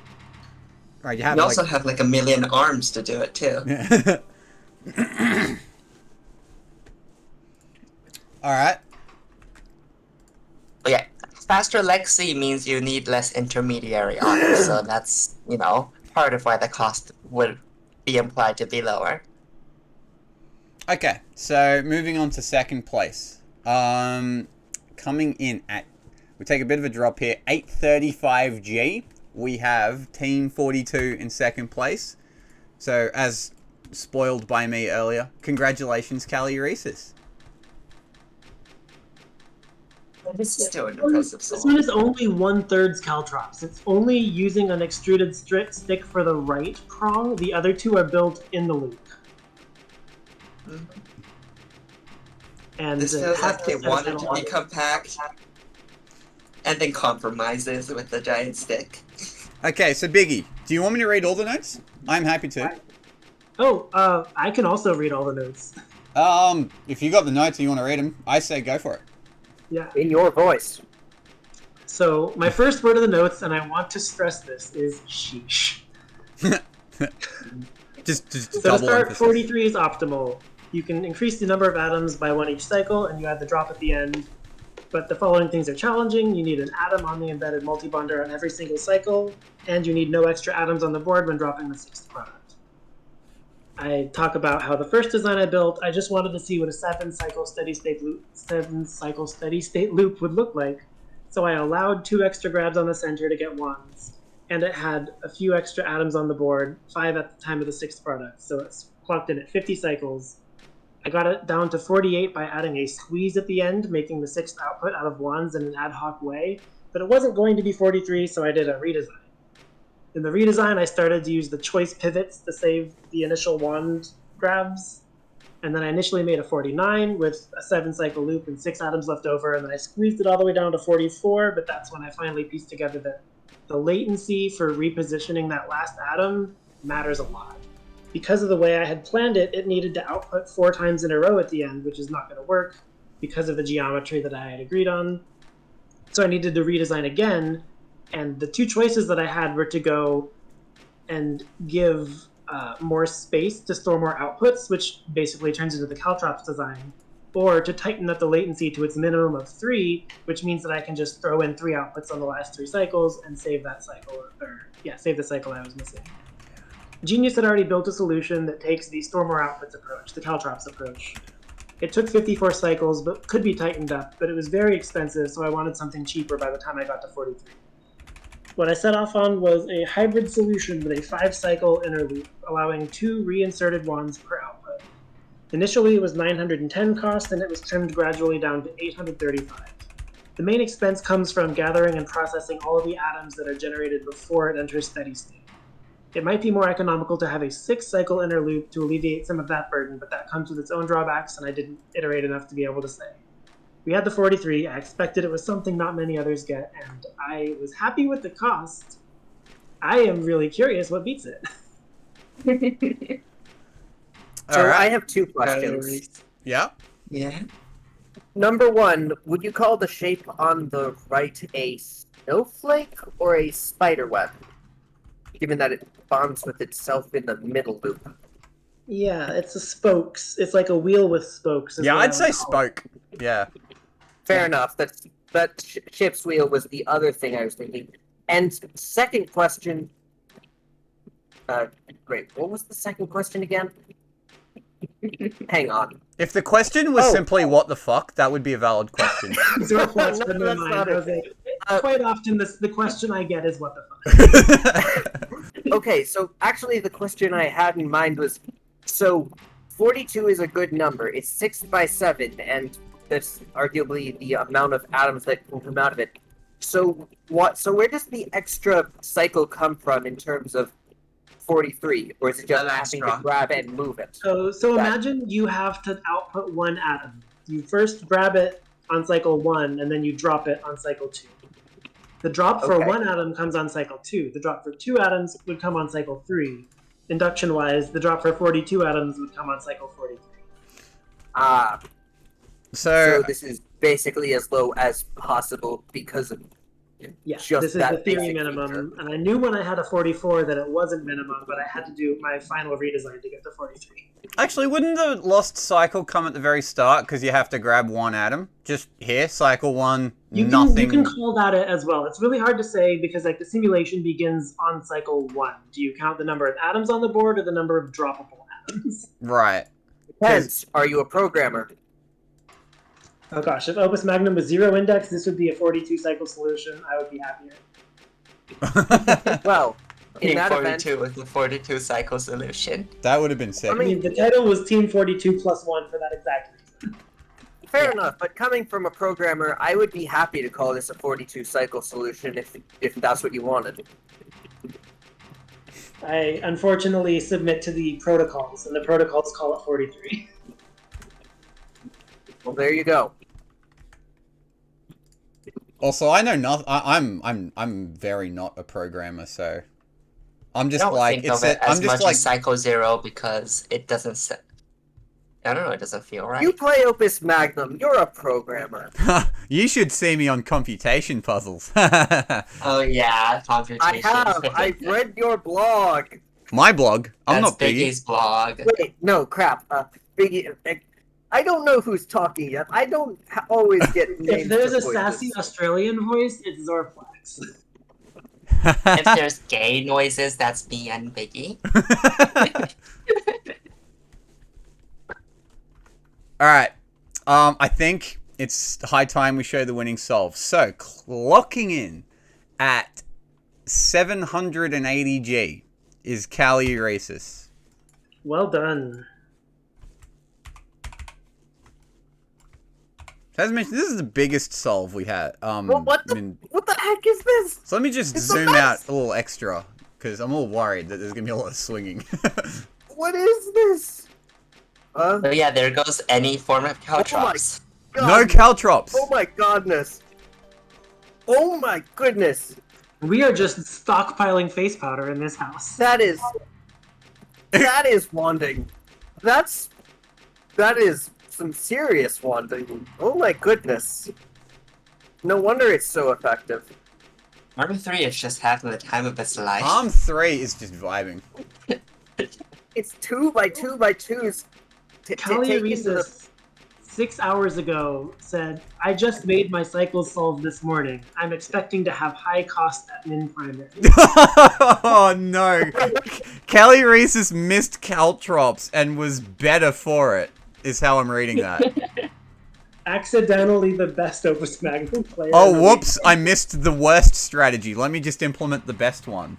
Right, you have
You also have like a million arms to do it too.
Alright.
But yeah, faster Lexi means you need less intermediary arms, so that's, part of why the cost would be implied to be lower.
Okay, so moving on to second place. Coming in at... We take a bit of a drop here. 835G. We have Team 42 in second place. So, as spoiled by me earlier, congratulations, Calliuresis.
This is still an impressive
This one
song.
is only 1/3 caltrops. It's only using an extruded stick for the right prong. The other two are built in the loop. And
This feels
half
like they
the
wanted to be compact and then compromises with the giant stick.
Okay, so Biggie, do you want me to read all the notes? I'm happy to.
Oh, I can also read all the notes.
If you got the notes and you want to read them, I say go for it.
Yeah.
In your voice.
So my first word of the notes, and I want to stress this, is sheesh.
just
So to
double
start,
emphasis.
43 is optimal. You can increase the number of atoms by 1 each cycle, and you add the drop at the end. But the following things are challenging. You need an atom on the embedded multibonder on every single cycle, and you need no extra atoms on the board when dropping the 6th product. I talk about how the first design I built, I just wanted to see what a 7-cycle steady state loop would look like. So I allowed 2 extra grabs on the center to get 1s, and it had a few extra atoms on the board, 5 at the time of the 6th product. So it's clocked in at 50 cycles. I got it down to 48 by adding a squeeze at the end, making the 6th output out of 1s in an ad hoc way, but it wasn't going to be 43, so I did a redesign. In the redesign, I started to use the choice pivots to save the initial wand grabs, and then I initially made a 49 with a 7-cycle loop and 6 atoms left over, and then I squeezed it all the way down to 44, but that's when I finally pieced together that the latency for repositioning that last atom matters a lot. Because of the way I had planned it, it needed to output 4 times in a row at the end, which is not going to work because of the geometry that I had agreed on. So I needed to redesign again, and the 2 choices that I had were to go and give more space to store more outputs, which basically turns into the caltrops design, or to tighten up the latency to its minimum of 3, which means that I can just throw in 3 outputs on the last 3 cycles and save that cycle, save the cycle I was missing. Genius had already built a solution that takes the store more outputs approach, the caltrops approach. It took 54 cycles, but could be tightened up, but it was very expensive, so I wanted something cheaper by the time I got to 43. What I set off on was a hybrid solution with a 5-cycle inner loop, allowing 2 reinserted wands per output. Initially it was 910 cost, and it was trimmed gradually down to 835. The main expense comes from gathering and processing all of the atoms that are generated before it enters steady state. It might be more economical to have a 6-cycle inner loop to alleviate some of that burden, but that comes with its own drawbacks, and I didn't iterate enough to be able to say. We had the 43, I expected it was something not many others get, and I was happy with the cost. I am really curious what beats it.
So
Alright.
I have 2 questions.
Yeah?
Yeah.
Number one, would you call the shape on the right a snowflake or a spider web? Given that it bonds with itself in the middle loop.
Yeah, it's a spokes. It's like a wheel with spokes. is
Yeah,
what I
I'd say
would call it.
spoke. Yeah.
Fair enough. That ship's wheel was the other thing I was thinking. And second question. Great. What was the second question again? Hang on.
If the question was
Oh.
simply what the fuck, that would be a valid question.
Zero flags,
No,
but no
that's
mind.
not
I was
it.
like, quite often, the question I get is what the fuck.
Okay, so actually the question I had in mind was, so 42 is a good number. It's 6 by 7, and that's arguably the amount of atoms that can come out of it. So where does the extra cycle come from in terms of 43? Or is it just
An
having
extra.
to grab and move it?
So imagine you have to output one atom. You first grab it on cycle 1, and then you drop it on cycle 2. The drop for
Okay.
one atom comes on cycle 2. The drop for 2 atoms would come on cycle 3. Induction-wise, the drop for 42 atoms would come on cycle 43.
Ah,
So,
so this is basically as low as possible because of
Yeah,
just
this is
that
the theory
basic
minimum,
feature.
and I knew when I had a 44 that it wasn't minimum, but I had to do my final redesign to get to 43.
actually, wouldn't the lost cycle come at the very start because you have to grab one atom? Just here, cycle 1,
You
nothing.
can call that it as well. It's really hard to say because like the simulation begins on cycle 1. Do you count the number of atoms on the board or the number of droppable atoms?
Right.
Hence, are you a programmer?
Oh gosh, if Opus Magnum was 0 index, this would be a 42 cycle solution. I would be happier.
Well, in
Team
that event,
42 with the 42 cycle solution.
That would have been sick.
I mean, the title was Team 42 plus 1 for that exact reason.
fair enough. But coming from a programmer, I would be happy to call this a 42 cycle solution if that's what you wanted.
I unfortunately submit to the protocols, and the protocols call it 43.
Well, there you go.
Also, I know nothing. I'm very not a programmer, so I'm just
I don't
like
think of it
I'm
as
just
much
like
as cycle 0 because it doesn't. I don't know. It doesn't feel right.
You play Opus Magnum. You're a programmer.
you should see me on computation puzzles.
Oh yeah,
I
computation.
have. I've read your blog.
My blog. I'm
That's
not Biggie.
Biggie's blog.
Wait, no, crap. Biggie. I don't know who's talking yet. I don't always get names.
If there's
for
a
voices.
sassy Australian voice, it's Zorflex.
If there's gay noises, that's me and Biggie.
All right. I think it's high time we show the winning solve. So, clocking in at 780G is Calliuresis.
Well done.
As mentioned, this is the biggest solve we had.
What
I mean,
the heck is this?
so let me just
It's the
zoom out
best.
a little extra, because I'm all worried that there's going to be a lot of swinging.
What is this?
So yeah, there goes any form of caltrops.
No caltrops!
Oh my godness. Oh my goodness.
We are just stockpiling face powder in this house.
That is wanding. That is some serious wanding. Oh my goodness. No wonder it's so effective.
Arm 3 is just having the time of its life.
Arm 3 is just vibing.
It's 2 by 2 by 2s.
Calliuresis 6 hours ago said, I just made my cycle solve this morning. I'm expecting to have high cost at min primary.
Oh no! Calliuresis missed caltrops and was better for it, is how I'm reading that.
Accidentally the best Opus Magnum player.
Oh,
in the
whoops! I missed the worst strategy. Let me just implement the best one.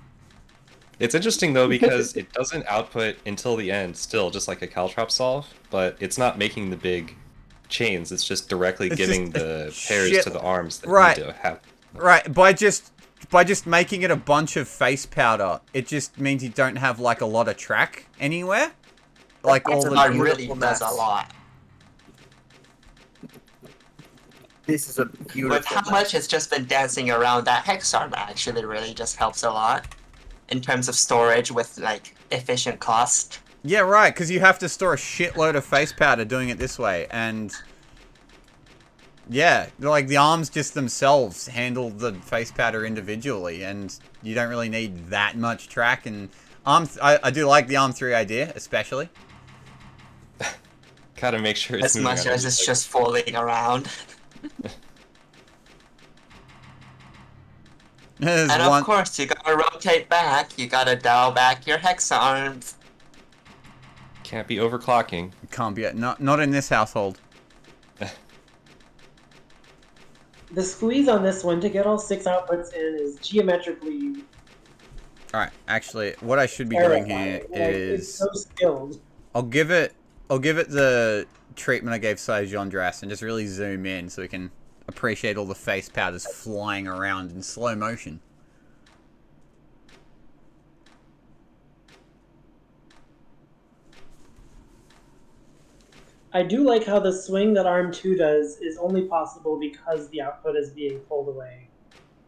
It's interesting though because it doesn't output until the end, still just like a caltrop solve, but it's not making the big chains. It's just directly
It's
giving
just a
the pairs
shit-
to the arms that
Right.
need to have.
Right, by just making it a bunch of face powder, it just means you don't have like a lot of track anywhere. Like all
It's
the
about
It really
beautiful
does a
mess.
lot.
This is a beautiful
With how much it's just been dancing around, that hex arm actually really just helps a lot. In terms of storage with, like, efficient cost.
Yeah, right, because you have to store a shitload of face powder doing it this way, and Yeah, like the arms just themselves handle the face powder individually, and you don't really need that much track. And I do like the arm 3 idea, especially.
Gotta make sure it's
As
moving
much
on
as
the
it's
like-
just falling around.
There's
And
one.
of course, you gotta rotate back. You gotta dial back your hex arms.
Can't be overclocking.
Can't be not in this household.
The squeeze on this one to get all 6 outputs in is geometrically
All right, actually, what I should be doing here
terrifying. Like, it's
is
so skilled.
I'll give it the treatment I gave Sajondras and just really zoom in so we can appreciate all the face powders flying around in slow motion.
I do like how the swing that Arm 2 does is only possible because the output is being pulled away.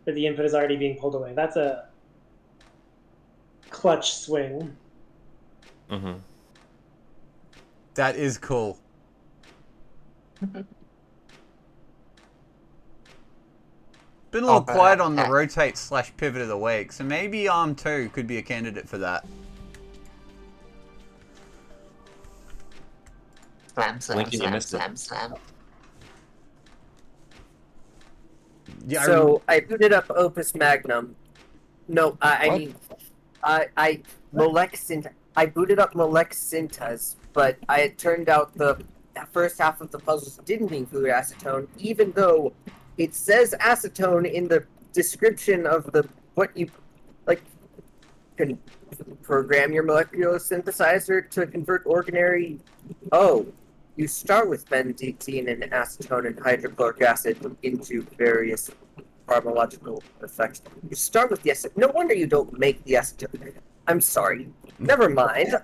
Or the input is already being pulled away. That's a clutch swing.
Mm-hmm.
That is cool. Been a little quiet on the rotate / pivot of the week, so maybe Arm 2 could be a candidate for that.
Slam, slam,
Lincoln, you
slam,
missed it.
slam, slam.
Yeah,
So I booted up Opus Magnum. No, I
What?
mean, I booted up Molex Syntas, but it turned out the first half of the puzzles didn't include acetone, even though it says acetone in the description of the what you like can program your molecular synthesizer to convert ordinary. Oh, you start with benzene and acetone and hydrochloric acid into various pharmacological effects. You start with the acetone. No wonder you don't make the acetone. I'm sorry. Never mind.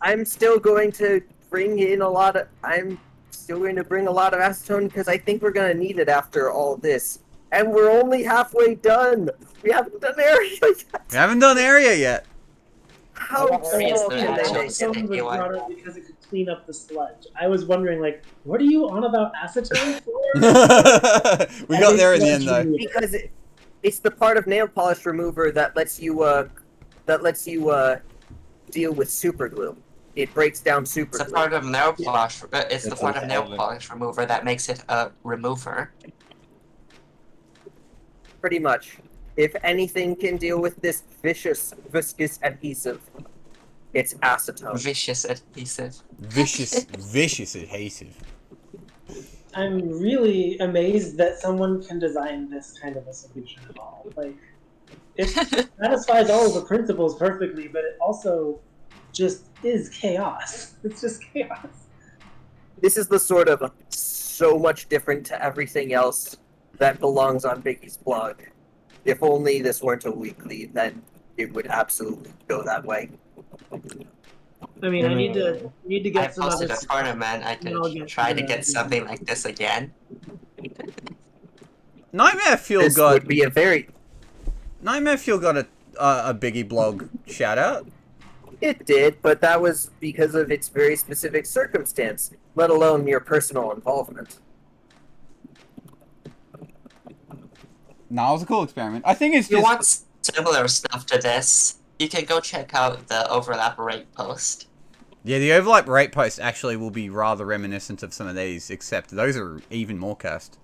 I'm still going to bring in a lot of. I'm still going to bring a lot of acetone because I think we're going to need it after all this. And we're only halfway done. We haven't done area yet.
we haven't done area yet.
How
Well, area is
small
the
can they
actual
make it?
sticky
Acetone was
one.
brought up because it could clean up the sludge. I was wondering, like, what are you on about acetone for?
We got there in the end, though.
Because it's the part of nail polish remover that lets you deal with super glue. It breaks down super
It's a
glue.
part of nail polish. It's the
It's
part
a
of nail
solvent.
polish remover that makes it a remover.
Pretty much. If anything can deal with this viscous adhesive, it's acetone.
Vicious adhesive.
Vicious adhesive.
I'm really amazed that someone can design this kind of a solution at all. Like, it satisfies all of the principles perfectly, but it also just is chaos. It's just chaos.
This is the sort of so much different to everything else that belongs on Biggie's blog. If only this weren't a weekly, then it would absolutely go that way.
I mean, I need to
I
get some other
posted a tournament. I
and I'll
could
get
try
to
to get
the-
something like this again.
Nightmare Fuel
This
got
would be a very.
Nightmare Fuel got a Biggie blog shout out.
It did, but that was because of its very specific circumstance, let alone your personal involvement.
No, it was a cool experiment. I think it's
If you
just
want similar stuff to this, you can go check out the overlap rate post.
yeah, the overlap rate post actually will be rather reminiscent of some of these, except those are even more cast.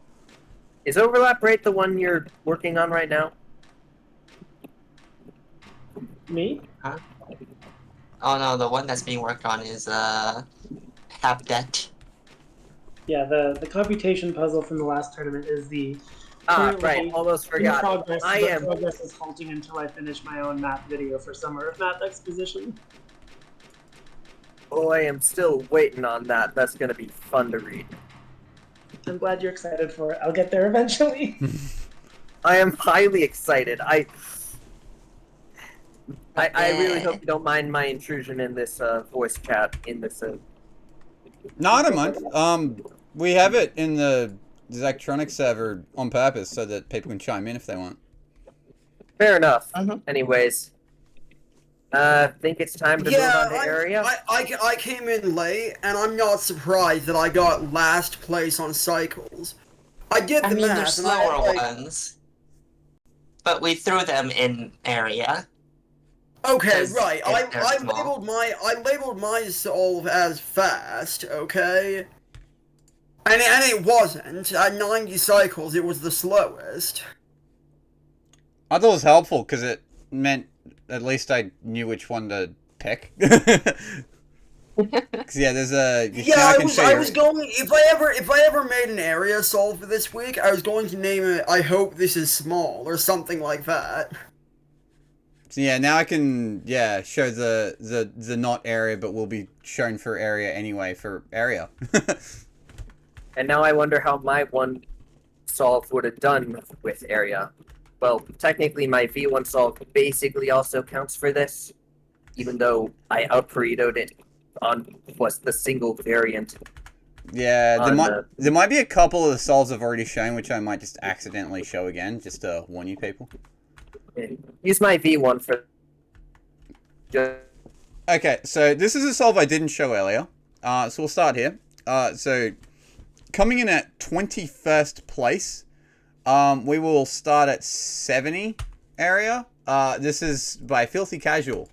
Is overlap rate the one you're working on right now?
Me?
Oh no, the one that's being worked on is Habdet.
Yeah, the computation puzzle from the last tournament is the
Right,
currently
almost
in
forgot.
progress.
I
but
am
progress is halting until I finish my own math video for Summer of Math Exposition.
Oh, I am still waiting on that. That's gonna be fun to read.
I'm glad you're excited for it. I'll get there eventually.
I am highly excited. I really hope you don't mind my intrusion in this voice chat in this.
No, I don't mind. We have it in the Zactronic server on purpose so that people can chime in if they want.
Fair enough.
Mhm.
Anyways, Think it's time to move
Yeah,
on to area?
I came in late, and I'm not surprised that I got last place on cycles. I get
I
the
mean, they're
math, and I
slower
like.
ones, but we threw them in area.
Okay,
'Cause
right.
they're
I
small.
labeled my solve as fast. Okay. And it wasn't. At 90 cycles, it was the slowest.
I thought it was helpful because it meant at least I knew which one to pick. Because yeah, there's a
Yeah,
can show
I
you.
was going. If I ever made an area solve for this week, I was going to name it. I hope this is small or something like that.
So yeah, now I can show the not area, but will be shown for area anyway for area.
And now I wonder how my one solve would have done with area. Well, technically my V1 solve basically also counts for this, even though I out-Paretoed it on the single variant.
Yeah,
On
there might be a couple of the solves I've already shown, which I might just accidentally show again, just to warn you people.
Use my V1 for...
Okay, so this is a solve I didn't show earlier. So we'll start here. So coming in at 21st place, we will start at 70 area. This is by Filthy Casual.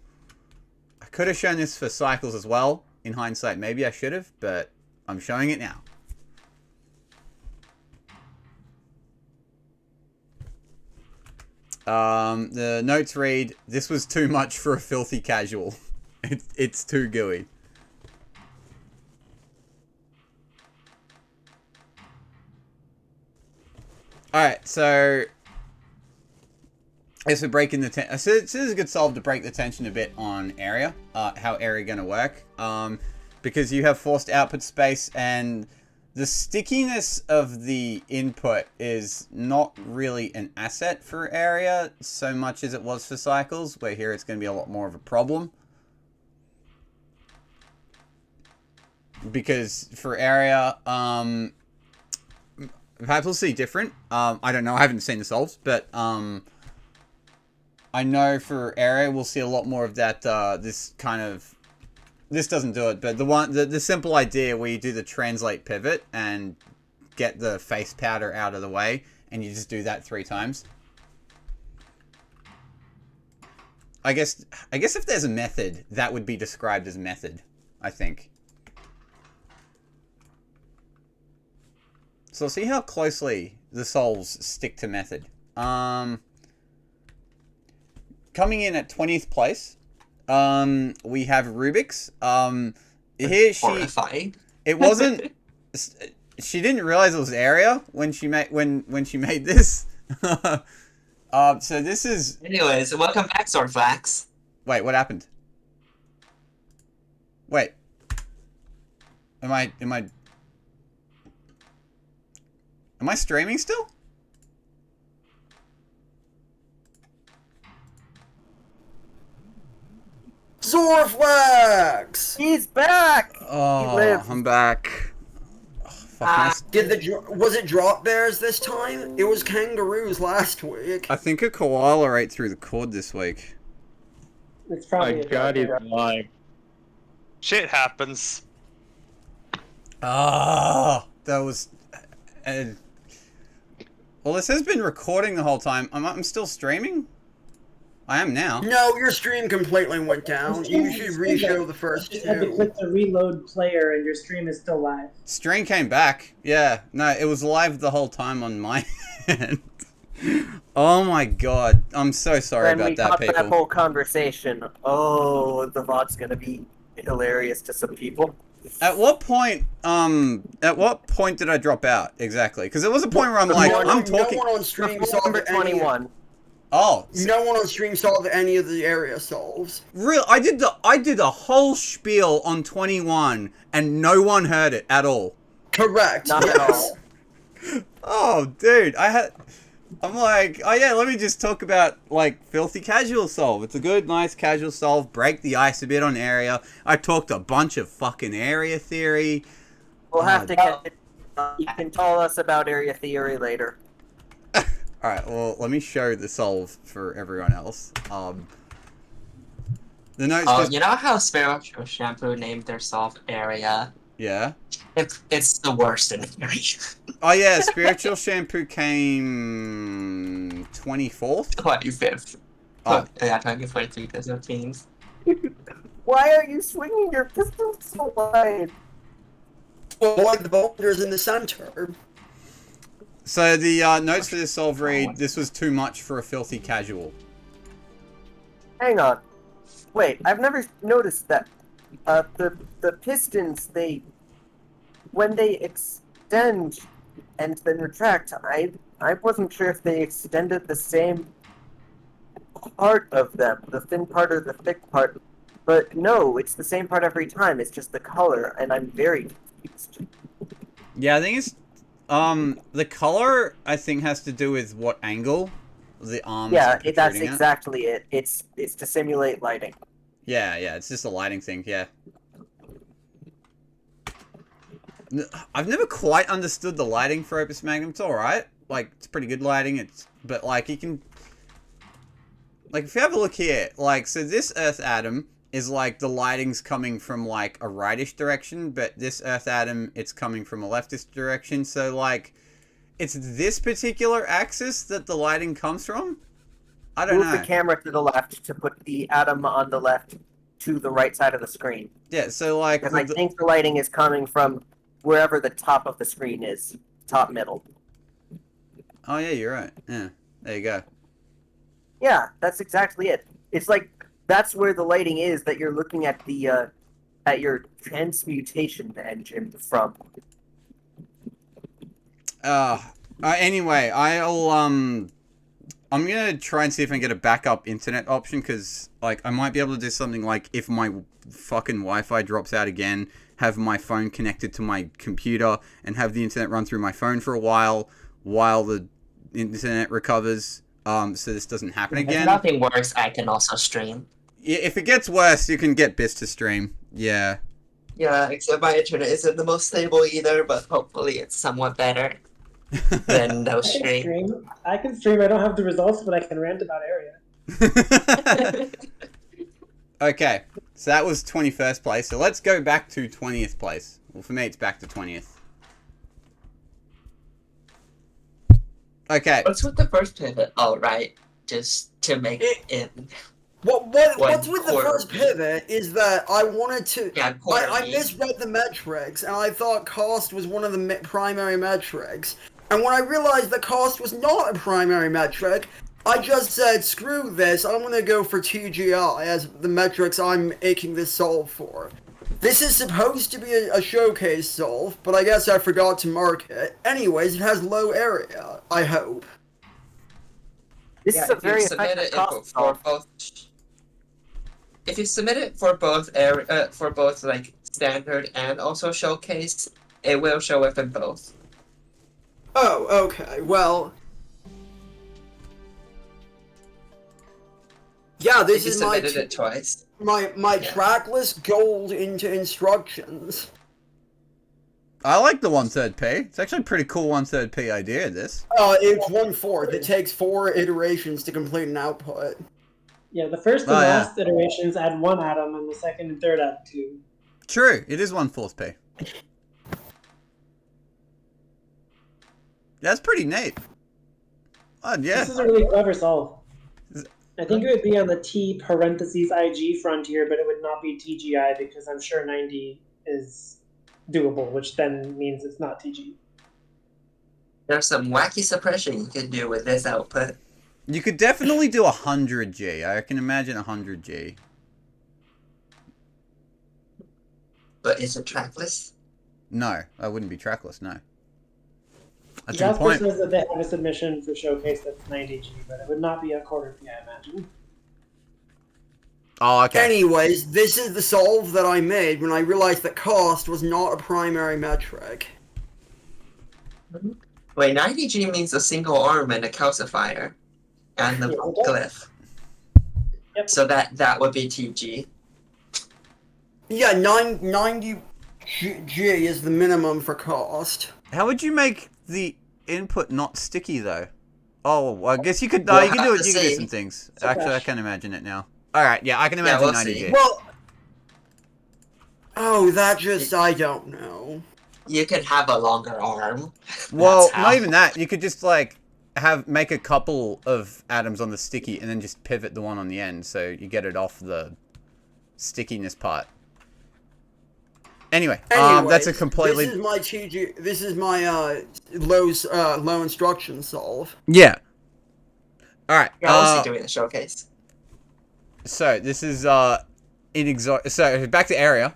I could have shown this for cycles as well. In hindsight, maybe I should have, but I'm showing it now. The notes read, "This was too much for a Filthy Casual. It's too gooey." Alright, so as for breaking the tension, so this is a good solve to break the tension a bit on area, how area going to work, because you have forced output space and the stickiness of the input is not really an asset for area so much as it was for cycles, where here it's going to be a lot more of a problem. Because for area, perhaps we'll see different. I don't know, I haven't seen the solves, but I know for area we'll see a lot more of that, this doesn't do it, but the simple idea where you do the translate pivot and get the face powder out of the way, and you just do that 3 times. I guess if there's a method, that would be described as method, I think. So see how closely the solves stick to method. Coming in at 20th place, we have Rubik's. Here
Horrifying.
it wasn't. She didn't realize it was area when she made this. So this is.
Anyways, welcome back, Swordflax.
Wait, what happened? Wait. Am I streaming still?
Zorflax!
He's back!
Oh,
He lives.
I'm back. Oh, fuck,
Was it drop bears this time? It was kangaroos last week.
I think a koala ate through the cord this week.
It's probably
live.
Shit happens.
Ah, that was. Well, this has been recording the whole time. I'm still streaming? I am now.
No, your stream completely went down. You should re-show the first
You had to
2.
click the reload player and your stream is still live.
Stream came back. Yeah. No, it was live the whole time on my end. Oh my god. I'm so sorry
When
about
we
that,
caught
people.
that whole conversation, the VOD's gonna be hilarious to some people.
At what point did I drop out exactly? Because there was a point where I'm like, I'm talking.
No one on stream solved
Number
any.
21.
Oh,
No one on stream solved any of the area solves.
real. I did the whole spiel on 21, and no one heard it at all.
Correct.
Not at all.
Oh, dude, I'm like, oh yeah, let me just talk about, like, Filthy Casual solve. It's a good, nice casual solve. Break the ice a bit on area. I talked a bunch of fucking area theory.
We'll have to get. You can tell us about area theory later.
Alright, well, let me show the solve for everyone else. The notes
Oh,
just
you know how Spiritual Shampoo named their solved area?
yeah.
It's the worst in the area.
Oh yeah, Spiritual Shampoo came 24th.
25th.
Oh.
Yeah, 2023 because of teams.
Why are you swinging your pistol so wide?
Avoid the boulders in the center.
So the notes for this solve read: "This was too much for a filthy casual."
Hang on. Wait, I've never noticed that. The pistons, when they extend and then retract, I wasn't sure if they extended the same part of them, the thin part or the thick part. But no, it's the same part every time. It's just the color, and I'm very confused.
Yeah, I think it's the color. I think has to do with what angle the arms.
Yeah,
are
that's
protruding at.
exactly it. It's to simulate lighting.
Yeah, it's just a lighting thing. Yeah. I've never quite understood the lighting for Opus Magnum. It's all right. Like it's pretty good lighting. But like you can, like if you have a look here, like so this Earth atom is like the lighting's coming from like a rightish direction, but this Earth atom it's coming from a leftish direction. So like it's this particular axis that the lighting comes from. I don't
Move
know.
the camera to the left to put the atom on the left to the right side of the screen.
Yeah. So like
Because I think the lighting is coming from wherever the top of the screen is, top middle.
Oh yeah, you're right. Yeah. There you go.
Yeah, that's exactly it. It's like that's where the lighting is that you're looking at the at your transmutation engine from.
Anyway, I'm gonna try and see if I can get a backup internet option because like I might be able to do something like if my fucking Wi-Fi drops out again, have my phone connected to my computer and have the internet run through my phone for a while the internet recovers. So this doesn't happen
If
again.
nothing works, I can also stream.
Yeah, if it gets worse, you can get Bis to stream. Yeah.
Yeah, except my internet isn't the most stable either, but hopefully it's somewhat better than no stream.
I can stream. I don't have the results, but I can rant about area.
Okay, so that was 21st place. So let's go back to 20th place. Well, for me, it's back to 20th. Okay.
What's with the first pivot? Oh, right. Just to make it in.
What's with the first pivot is that I wanted to.
Yeah,
I misread the metrics, and I thought cost was one of the primary metrics. And when I realized that cost was not a primary metric, I just said, screw this, I'm gonna go for TGI as the metrics I'm making this solve for. This is supposed to be a showcase solve, but I guess I forgot to mark it. Anyways, it has low area, I hope.
This is a very effective cost solve.
If you submit it for both like standard and also showcase, it will show up in both.
Oh, okay, well... Yeah, this is my...
submitted it twice.
My trackless gold into instructions.
I like the 1/3 P. It's actually a pretty cool 1/3 P idea, this.
It's 1/4. It takes 4 iterations to complete an output.
Yeah, the first and last iterations add 1 atom, and the second and third add 2.
True, it is 1/4 P. That's pretty neat. Oh, yeah.
This is a really clever solve. I think it would be on the T parentheses IG frontier, but it would not be TGI because I'm sure 90 is doable, which then means it's not TG.
There's some wacky suppression you can do with this output.
You could definitely do 100G. I can imagine 100G.
But is it trackless?
No, I wouldn't be trackless, no. That's
Jasper
point.
says that they have a submission for showcase that's 90G, but it would not be a quarter P, I imagine.
Oh, okay.
Anyways, this is the solve that I made when I realized that cost was not a primary metric.
Wait, 90G means a single arm and a calcifier. And the glyph.
Yep.
So that would be TG.
Yeah, 90G is the minimum for cost.
How would you make the input not sticky, though? Oh, well, I guess you could. No, you can do it. You can do some things. Actually, I can imagine it now. Alright, yeah, I can imagine
we'll
90G.
see.
Well, oh, that just, I don't know.
You can have a longer arm.
Well,
That's how.
not even that. You could just, like, make a couple of atoms on the sticky and then just pivot the one on the end so you get it off the stickiness part. Anyway, that's a completely...
This is my TG, this is my, low instruction solve.
Yeah. Alright,
You're also doing the showcase.
so this is, so, back to area.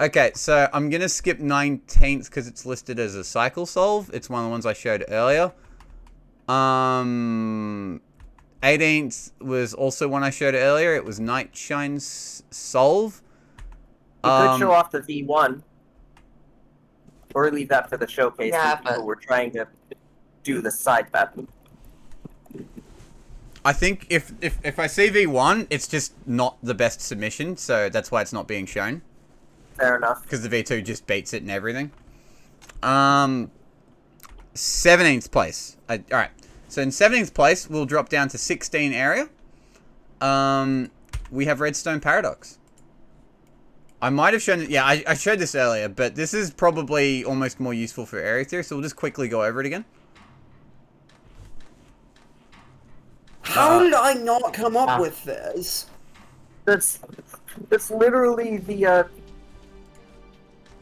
Okay, so I'm gonna skip 19th because it's listed as a cycle solve. It's one of the ones I showed earlier. 18th was also one I showed earlier. It was Night Shine's solve.
You could show off the V1. Or leave that for the showcase
Yeah,
when people
but-
were trying to do the side bet.
I think if I see V1, it's just not the best submission, so that's why it's not being shown.
Fair enough.
Because the V2 just beats it and everything. 17th place. Alright. So in 17th place, we'll drop down to 16 area. We have Redstone Paradox. I might have shown it. Yeah, I showed this earlier, but this is probably almost more useful for area theory, so we'll just quickly go over it again.
How did I not come up with this?
That's literally the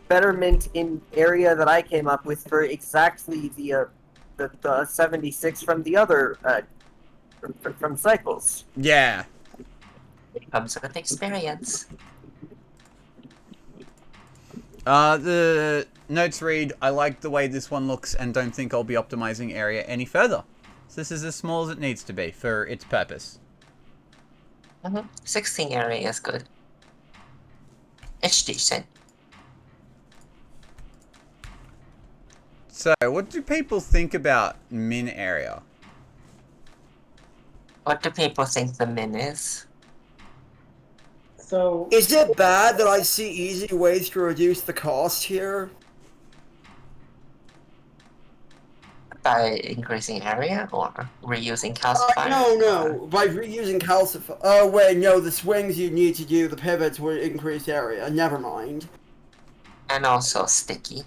betterment in area that I came up with for exactly the 76 from the other from Cycles.
Yeah.
It comes with experience.
The notes read, I like the way this one looks and don't think I'll be optimizing area any further. So this is as small as it needs to be for its purpose.
16 area is good. It's decent.
So, what do people think about min area?
What do people think the min is?
So
Is it bad that I see easy ways to reduce the cost here?
By increasing area or reusing calcifier?
No. By reusing calcifier. Oh, wait, no, the swings you need to do, the pivots would increase area. Never mind.
And also sticky.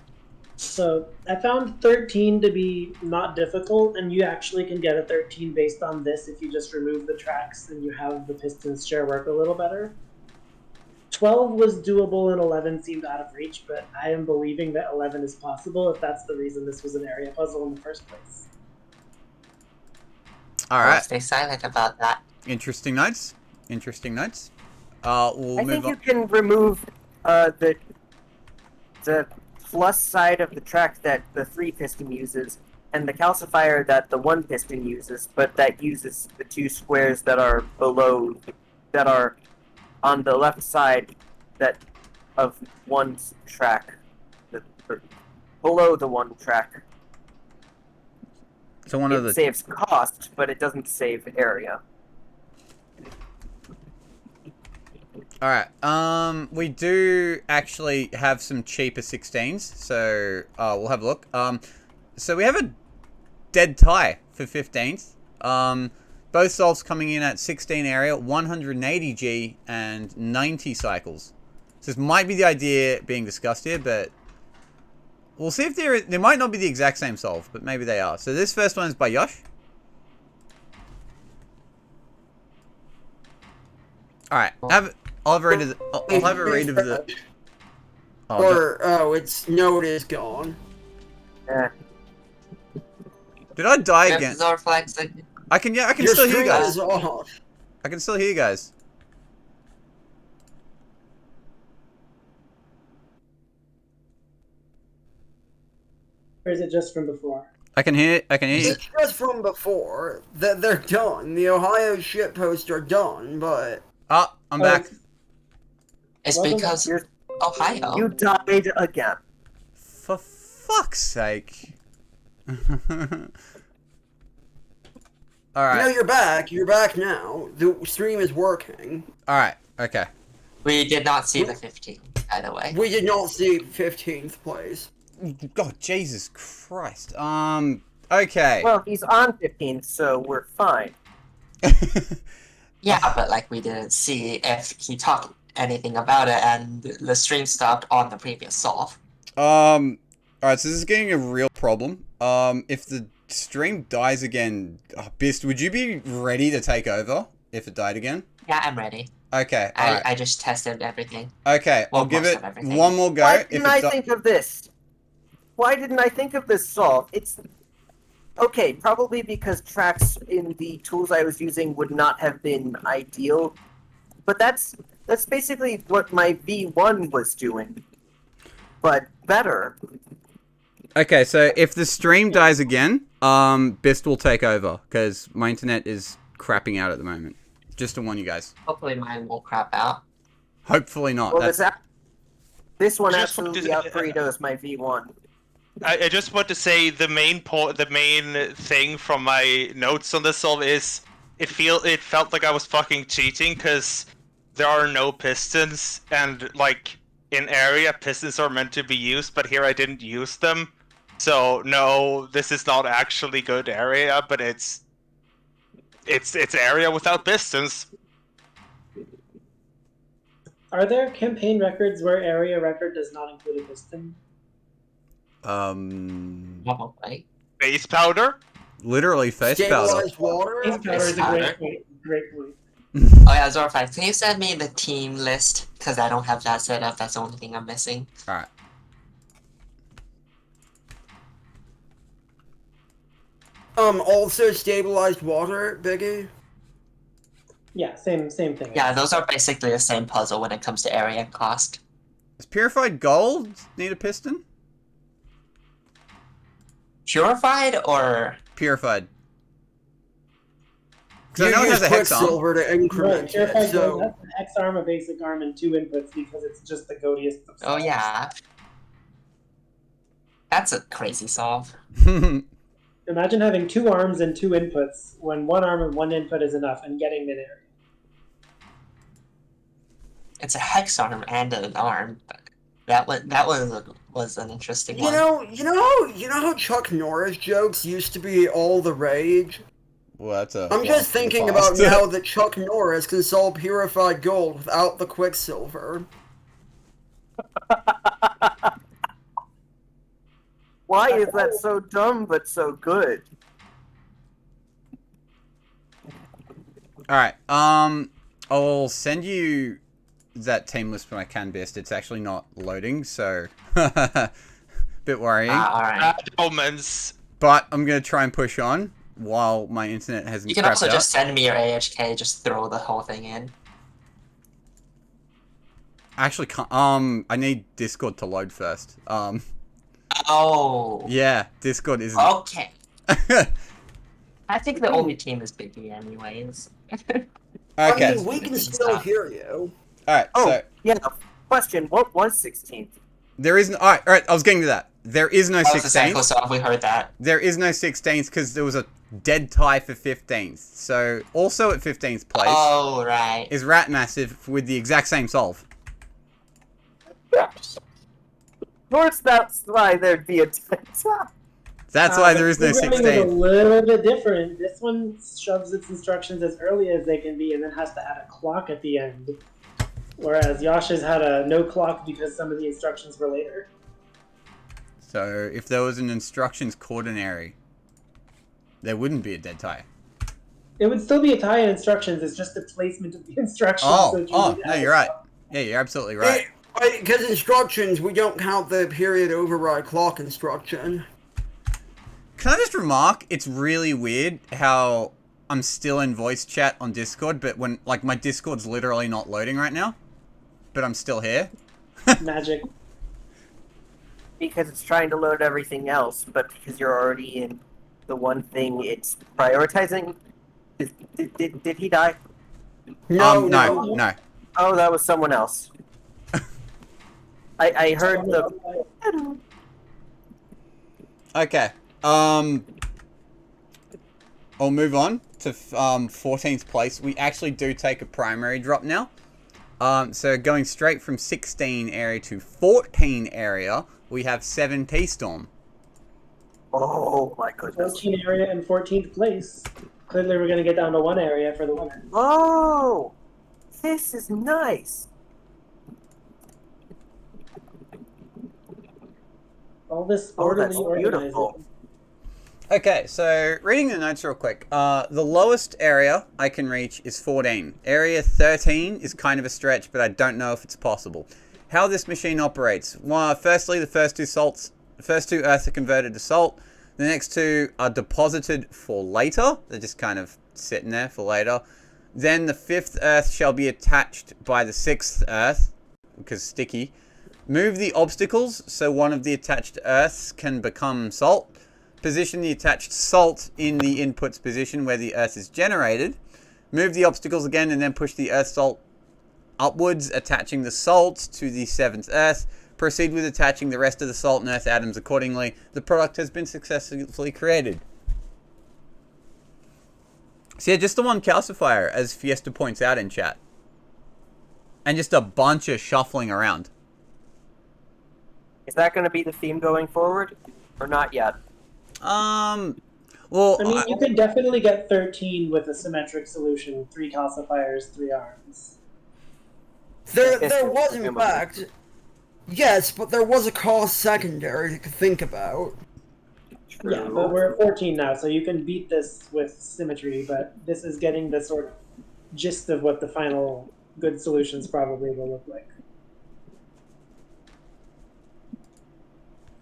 So I found 13 to be not difficult, and you actually can get a 13 based on this if you just remove the tracks and you have the pistons share work a little better. 12 was doable and 11 seemed out of reach, but I am believing that 11 is possible if that's the reason this was an area puzzle in the first place.
Alright.
Stay silent about that.
Interesting notes. Interesting notes. We'll
I
move
think
on.
you can remove the plus side of the track that the 3 piston uses, and the calcifier that the 1 piston uses, but that uses the 2 squares that are below, that are on the left side that of one's track, below the 1 track.
So one of
It
the
saves cost, but it doesn't save area.
Alright, we do actually have some cheaper 16s, so we'll have a look. So we have a dead tie for 15th. Both solves coming in at 16 area, 180G, and 90 cycles. So this might be the idea being discussed here, but we'll see if they might not be the exact same solve, but maybe they are. So this first one is by Yosh. Alright, I'll have a read of the...
Note is gone.
Did I die again? I can
Your
still hear you
stream
guys.
is off.
I can still hear you guys.
Or is it just from before?
I can hear you.
It's just from before that they're done. The Ohio shitposts are done, but
Oh, I'm back.
It's
Welcome
because
back.
Ohio.
You died again.
For fuck's sake. Alright.
no, you're back. You're back now. The stream is working.
Alright, okay.
We did not see the 15, by the way.
We did not see 15th place.
God, Jesus Christ. Okay.
Well, he's on 15th, so we're fine.
Yeah, but like we didn't see if he talked anything about it, and the stream stopped on the previous solve.
Alright, so this is getting a real problem. If the stream dies again, Bist, would you be ready to take over if it died again?
Yeah, I'm ready.
Okay, alright.
I just tested everything.
Okay,
Well,
I'll give
most
it
of everything.
one more go.
Why
If
didn't
it
I
di-
think of this? Why didn't I think of this solve? It's okay, probably because tracks in the tools I was using would not have been ideal. But that's basically what my V1 was doing. But better.
Okay, so if the stream dies again, Bist will take over because my internet is crapping out at the moment. Just to warn you guys.
Hopefully mine won't crap out.
Hopefully not.
Well,
That's
this one
Just
absolutely out-burritos my V1.
I just want to say the main thing from my notes on this solve is it felt like I was fucking cheating because there are no pistons, and like in area pistons are meant to be used, but here I didn't use them. So no, this is not actually good area, but it's area without pistons.
Are there campaign records where area record does not include a piston?
Probably.
Base powder.
literally face powder.
Stabilized water.
Base powder is a
powder.
great point.
Oh yeah, Zorfag, can you send me the team list? Because I don't have that set up, that's the only thing I'm missing.
Alright.
Also stabilized water, Biggie.
Yeah, same thing.
Yeah, those are basically the same puzzle when it comes to area and cost.
Does purified gold need a piston?
Purified or...
Purified. Because I know it has a hex arm.
Quicksilver to increment
Purified
it,
gold,
so...
that's an X arm, a basic arm, and 2 inputs because it's just the goatiest of
Oh
solves.
yeah. That's a crazy solve.
Imagine having 2 arms and 2 inputs when 1 arm and 1 input is enough and getting mid area.
It's a hex arm and an arm. That was an interesting
You
one.
know how Chuck Norris jokes used to be all the rage?
Well, that's a
I'm just thinking about now that Chuck Norris can sell purified gold without the Quicksilver.
Why is that so dumb but so good?
Alright, I'll send you that team list when I can, Best. It's actually not loading, so bit worrying.
Alright.
Omens.
But I'm gonna try and push on while my internet hasn't
You can
crapped
also
out.
just send me your AHK, just throw the whole thing in.
Actually, can't, I need Discord to load first.
Oh.
Yeah, Discord isn't.
Okay. I think the only team is Biggie anyways.
Okay.
I mean, we can still hear you.
Alright,
Oh,
so
yeah. Question: what was 16th?
there is no. Alright, I was getting to that. There is no
That was the
16th.
cycle solve, we heard that.
There is no 16th because there was a dead tie for 15th. So, also at 15th place
Oh, right.
is Rat Massive with the exact same solve.
Of course, that's why there'd be a tie.
That's why there is no
Programming is a
16th.
little bit different. This one shoves its instructions as early as they can be and then has to add a clock at the end. Whereas Yasha's had a no clock because some of the instructions were later.
So, if there was an instructions coordinary, there wouldn't be a dead tie.
It would still be a tie in instructions, it's just the placement of the instructions.
Oh,
so it's
oh,
really
no, you're right. Yeah, you're absolutely right.
Because instructions, we don't count the period override clock instruction.
Can I just remark, it's really weird how I'm still in voice chat on Discord, but when, like, my Discord's literally not loading right now, but I'm still here.
Magic.
Because it's trying to load everything else, but because you're already in the one thing it's prioritizing. Did he die?
No.
No.
Oh, that was someone else. I heard the.
Okay. I'll move on to 14th place. We actually do take a primary drop now. So going straight from 16 area to 14 area, we have 7 T Storm.
Oh my goodness.
14 area and 14th place. Clearly, we're gonna get down to one area for the winner.
Oh, this is nice.
All this
Oh,
orderly
that's
organizing.
beautiful.
Okay, so reading the notes real quick. The lowest area I can reach is 14. Area 13 is kind of a stretch, but I don't know if it's possible. How this machine operates. Well, firstly, the first two earths are converted to salt. The next two are deposited for later. They're just kind of sitting there for later. Then the fifth earth shall be attached by the sixth earth, because sticky. Move the obstacles so one of the attached earths can become salt. Position the attached salt in the input's position where the earth is generated. Move the obstacles again and then push the earth salt upwards, attaching the salt to the seventh earth. Proceed with attaching the rest of the salt and earth atoms accordingly. The product has been successfully created. So yeah, just the one calcifier, as Fiesta points out in chat. And just a bunch of shuffling around.
Is that going to be the theme going forward, or not yet?
Well,
I mean, you could definitely get 13 with a symmetric solution. 3 calcifiers, 3 arms.
There was, in fact... Yes, but there was a cost secondary to think about.
True.
Yeah, but we're at 14 now, so you can beat this with symmetry, but this is getting the sort of gist of what the final good solutions probably will look like.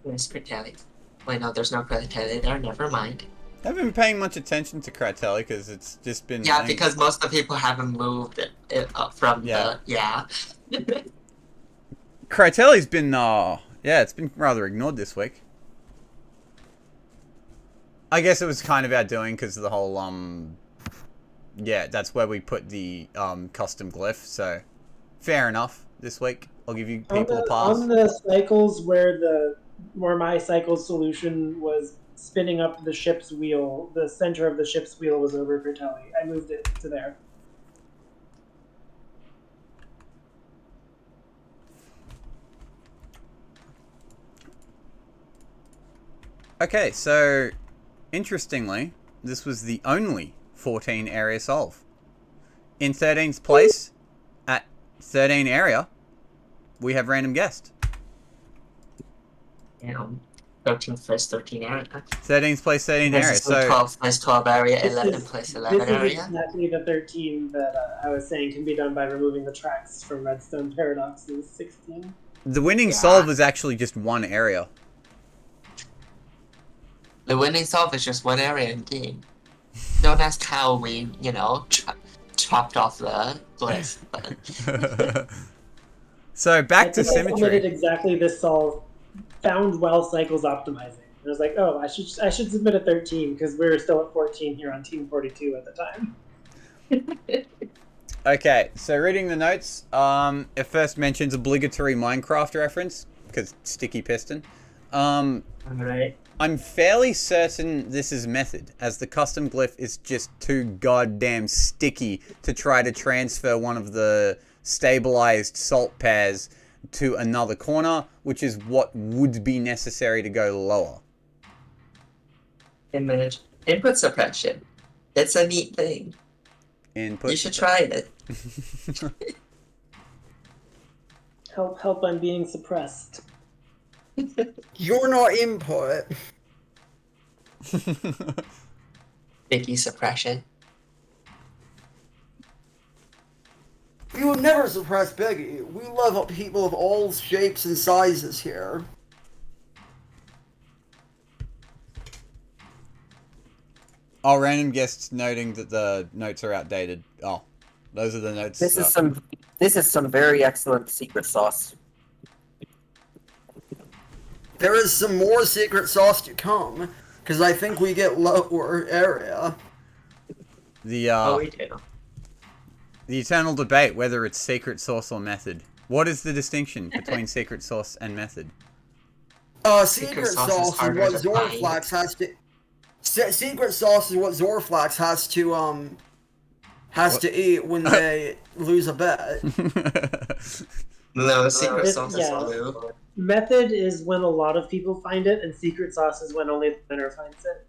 There's Critelli. Wait, no, there's no Critelli there. Never mind.
I haven't been paying much attention to Critelli because it's just been...
Yeah, because most of the people haven't moved it up from the... Yeah.
Critelli's been, it's been rather ignored this week. I guess it was kind of our doing because of the whole, that's where we put the, custom glyph, so fair enough this week. I'll give you people a pass.
On the cycles where my cycle solution was spinning up the ship's wheel, the center of the ship's wheel was over Critelli. I moved it to there.
Okay, so interestingly, this was the only 14 area solve. In 13th place, at 13 area, we have random guest.
13th place, 13 area.
13th place, 13 area.
This is
So
12th place, 12 area,
This
11th
is-
place, 11
This
area.
is exactly the 13 that I was saying can be done by removing the tracks from Redstone Paradox's 16.
the winning
Yeah.
solve is actually just one area.
The winning solve is just one area in game. Don't ask how we, chopped off the glyph. But
So back to
I submitted
symmetry.
exactly this solve, found while cycles optimizing. And I was like, oh, I should submit a 13 because we were still at 14 here on Team 42 at the time.
Okay, so reading the notes, it first mentions obligatory Minecraft reference because sticky piston.
Alright.
I'm fairly certain this is method, as the custom glyph is just too goddamn sticky to try to transfer one of the stabilized salt pairs to another corner, which is what would be necessary to go lower.
Image. Input suppression. It's a neat thing.
Input.
You should try it.
Help, I'm being suppressed.
You're not input.
Vicky suppression.
We would never suppress Biggie. We love up people of all shapes and sizes here.
Oh, random guests noting that the notes are outdated. Oh, those are the notes.
This is some very excellent secret sauce.
There is some more secret sauce to come, because I think we get lower area.
The
Oh, we do.
the eternal debate whether it's secret sauce or method. What is the distinction between secret sauce and method?
Secret
sauce is
sauce is
harder
what
to find.
Zorflax has to... Secret sauce is what Zorflax has to eat when they lose a bet.
No, secret
This-
sauce is
yeah.
blue.
Method is when a lot of people find it, and secret sauce is when only the winner finds it.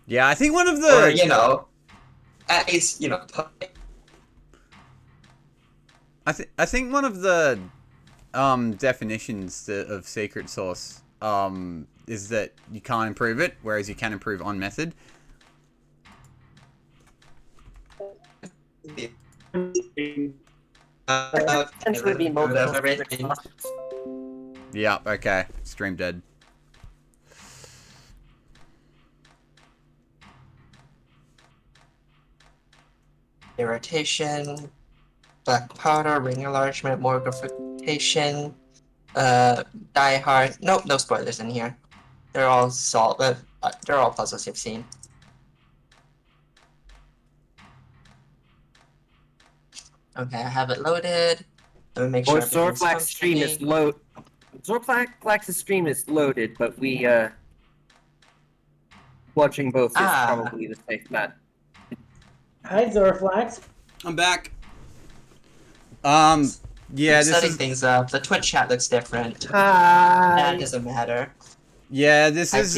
Yeah, I think one of
or
the
at least
I think one of the definitions of secret sauce is that you can't improve it, whereas you can improve on method.
Potentially be multiple secret
everything.
sauces.
Yeah, okay. Stream dead.
Irritation, black powder, ring enlargement, mortification, die hard. Nope, no spoilers in here. They're all they're all puzzles you've seen. Okay, I have it loaded. Let me make sure
Or
everything's
Zorflax's stream is
functioning.
Zorflax's stream is loaded, but we watching both is probably the safe bet.
Hi, Zorflax.
I'm back.
Yeah, this
Setting
is
things up. The Twitch chat looks different. That doesn't matter.
yeah, this
I
is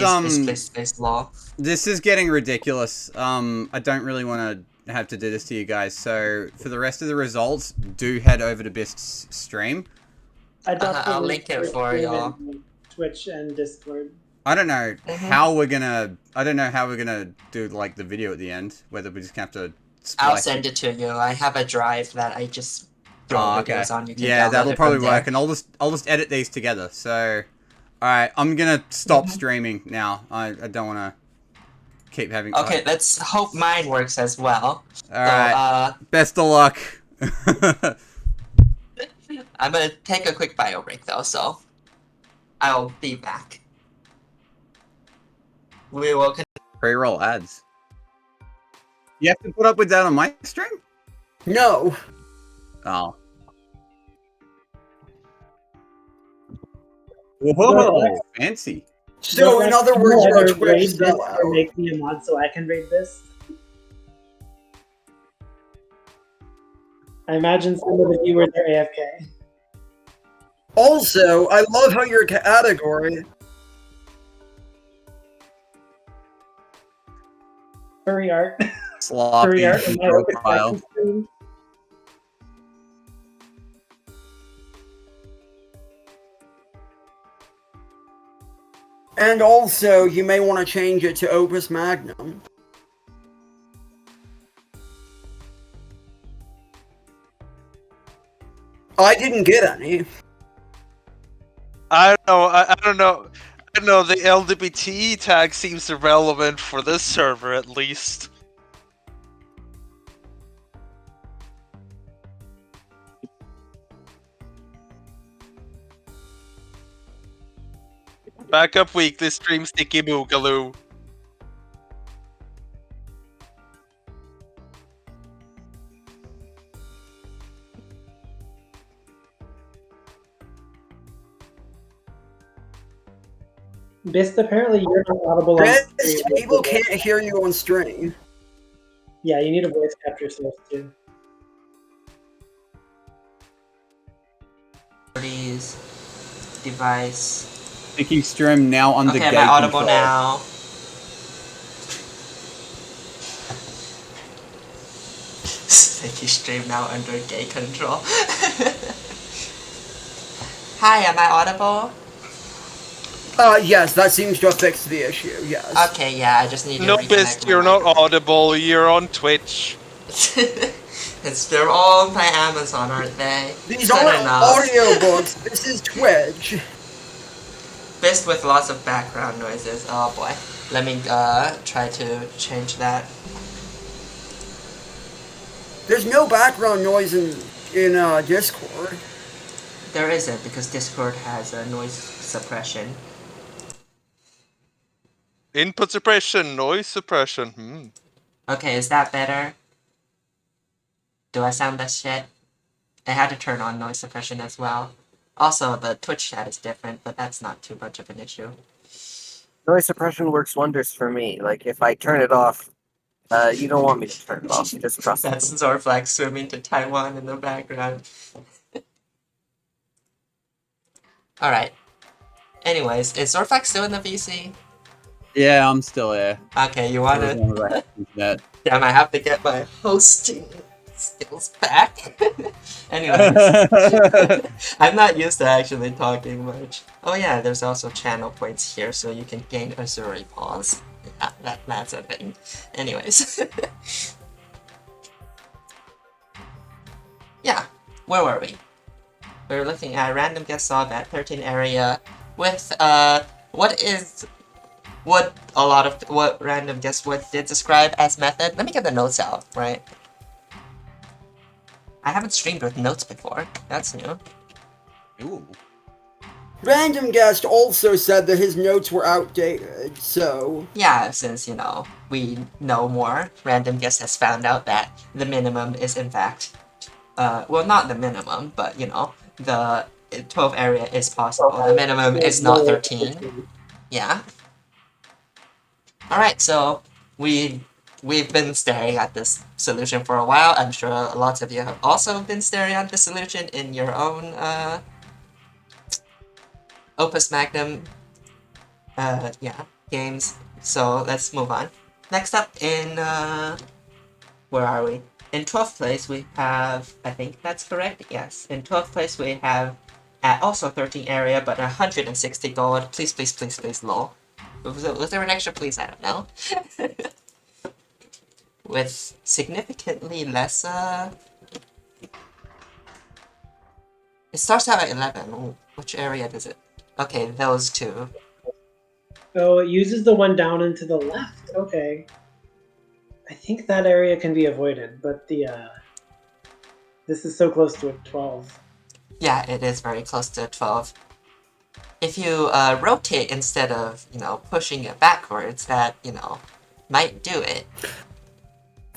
space law.
this is getting ridiculous. I don't really want to have to do this to you guys. So for the rest of the results, do head over to Bist's stream.
I dropped the
I'll link it for
stream
y'all.
in Twitch and Discord.
I don't know how we're gonna. I don't know how we're gonna do like the video at the end. Whether we just have to.
I'll
splice
send it to you. I have a drive that I just throw videos on. You can
Yeah,
download
that'll
it
probably
from there.
work, and I'll just edit these together. So, all right, I'm gonna stop streaming now. I don't want to keep having.
Okay, let's hope mine works as well.
All right. Best of luck.
I'm gonna take a quick bio break though, so I'll be back. We will.
Pre-roll ads. You have to put up with that on my stream?
No.
Oh. Whoa, fancy.
So, in other words, you're a
either
Twitch
raid this or
sellout.
make me a mod so I can raid this. I imagine some of the viewers are AFK.
Also, I love how your category.
Furry art.
Sloppy
Furry art in my Opus
profile.
Magnum stream.
And also, you may want to change it to Opus Magnum. I didn't get any.
I don't know. I don't know. I don't know. The LGBT tag seems irrelevant for this server, at least. Backup weekly stream Sticky Boogaloo.
Bist, apparently you're not audible on
Best,
stream.
people can't hear you on stream.
Yeah, you need a voice capture source too.
Properties, device.
Sticky stream now under
Okay,
gate
am I audible
control.
now? Sticky stream now under gay control. Hi, am I audible?
Yes, that seems to have fixed the issue, yes.
Okay, yeah, I just need to
No,
reconnect
Bist,
my
you're not
microphone.
audible. You're on Twitch.
They're all by Amazon, aren't they?
These
Good
aren't
enough.
audiobooks, this is Twitch.
Bist with lots of background noises. Oh boy. Let me try to change that.
There's no background noise in Discord.
There isn't, because Discord has a noise suppression.
Input suppression, noise suppression.
Okay, is that better? Do I sound less shit? I had to turn on noise suppression as well. Also, the Twitch chat is different, but that's not too much of an issue.
Noise suppression works wonders for me. Like if I turn it off, you don't want me to turn it off. You just trust me.
That's Zorflax swimming to Taiwan in the background. Alright. Anyways, is Zorflax still in the VC?
Yeah, I'm still here.
Okay, you
For as
wanna?
long as I have internet.
Damn, I have to get my hosting skills back. Anyways, I'm not used to actually talking much. Oh yeah, there's also channel points here, so you can gain Azuri pause. That's a thing. Anyways. Yeah, where were we? We were looking at random guest solve at 13 area with what random guess what did describe as method. Let me get the notes out, right? I haven't streamed with notes before. That's new.
Ooh.
Random Guest also said that his notes were outdated, so...
Yeah, since, you know, we know more, random guest has found out that the minimum is in fact, well, not the minimum, but, you know, the 12 area is possible. The minimum is not 13. Yeah. Alright, so we've been staring at this solution for a while. I'm sure lots of you have also been staring at this solution in your own Opus Magnum games. So let's move on. Next up in where are we? In 12th place we have, I think that's correct, yes. In 12th place we have at also 13 area but 160 gold. Please, please, please, please, lol. Was there an extra please? I don't know. With significantly less it starts out at 11. Ooh, which area does it? Okay, those two.
Oh, it uses the one down and to the left. Okay. I think that area can be avoided, but this is so close to a 12.
Yeah, it is very close to 12. If you rotate instead of, you know, pushing it backwards, that, you know, might do it.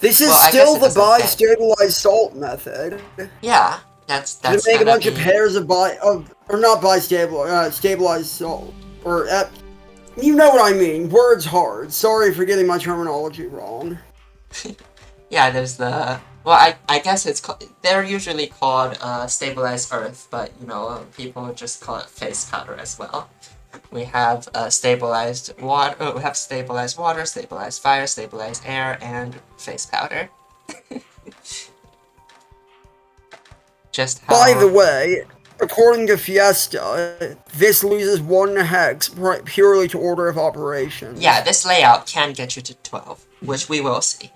This is
Well, I
still
guess it
the
doesn't
bi-stabilized salt method.
Yeah, that's
To make a
gonna
bunch of
be...
pairs of or not stabilized salt, or you know what I mean. Words hard. Sorry for getting my terminology wrong.
Yeah, there's the... Well, I guess they're usually called stabilized earth, but, you know, people just call it face powder as well. We have stabilized water, stabilized fire, stabilized air, and face powder. Just how...
By the way, according to Fiesta, this loses 1 hex purely to order of operations.
Yeah, this layout can get you to 12, which we will see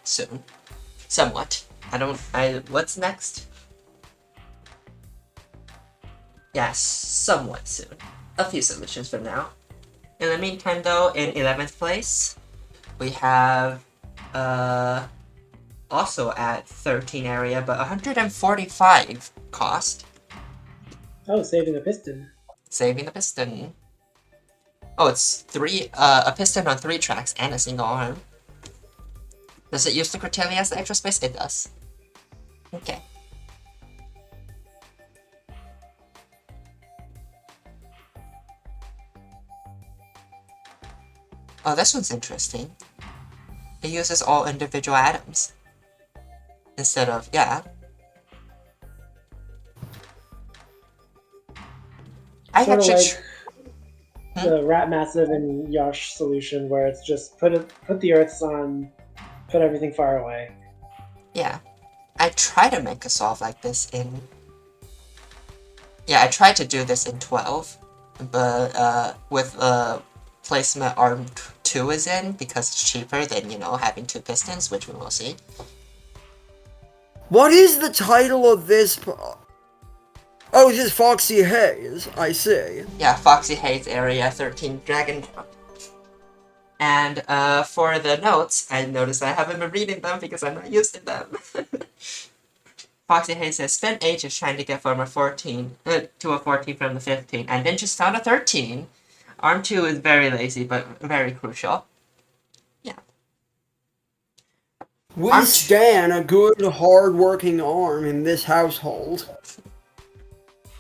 soon. Somewhat. What's next? Yes, somewhat soon. A few solutions for now. In the meantime, though, in 11th place, we have also at 13 area, but 145 cost.
Oh, saving a piston.
Saving the piston. Oh, it's a piston on 3 tracks and a single arm. Does it use the Cortelli as the extra space? It does. Okay. Oh, this one's interesting. It uses all individual atoms. Instead of, yeah. I
Sort of
actually...
like the Rat Massive and Yosh solution, where it's just put the Earths on, put everything far away.
Yeah. I try to make a solve like this in... Yeah, I tried to do this in 12, but with placement arm 2 is in, because it's cheaper than, you know, having 2 pistons, which we will see.
What is the title of this? Oh, this is Foxy Haze. I see.
Yeah, Foxy Haze Area 13 Dragon. And for the notes, I noticed I haven't been reading them because I'm not used to them. Foxy Haze says, spent ages trying to get from a 14 to a 14 from the 15, and then just found a 13. Arm 2 is very lazy, but very crucial. Yeah.
We stand a good, hard-working arm in this household.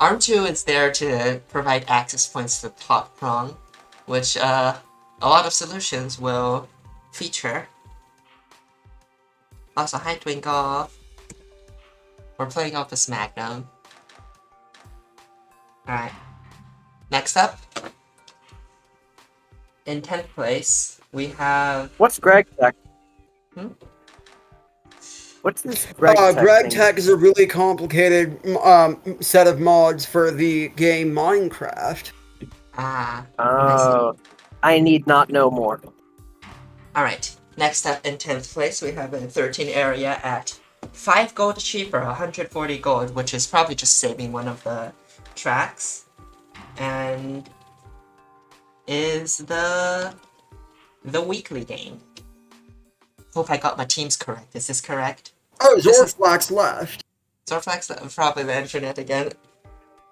Arm 2 is there to provide access points to the top prong, which a lot of solutions will feature. Also, hi Twinkle. We're playing Opus Magnum. Alright. Next up in 10th place, we have...
What's Greg Tech?
Hmm?
What's this Greg Tech
Greg
thing?
Tech is a really complicated set of mods for the game Minecraft.
I see.
Oh, I need not know more.
Alright, next up in 10th place, we have a 13 area at 5 gold cheaper, 140 gold, which is probably just saving one of the tracks. And is the Weekly game. Hope I got my teams correct. Is this correct?
Oh,
This is-
Zorflax left.
Zorflax, probably the internet again.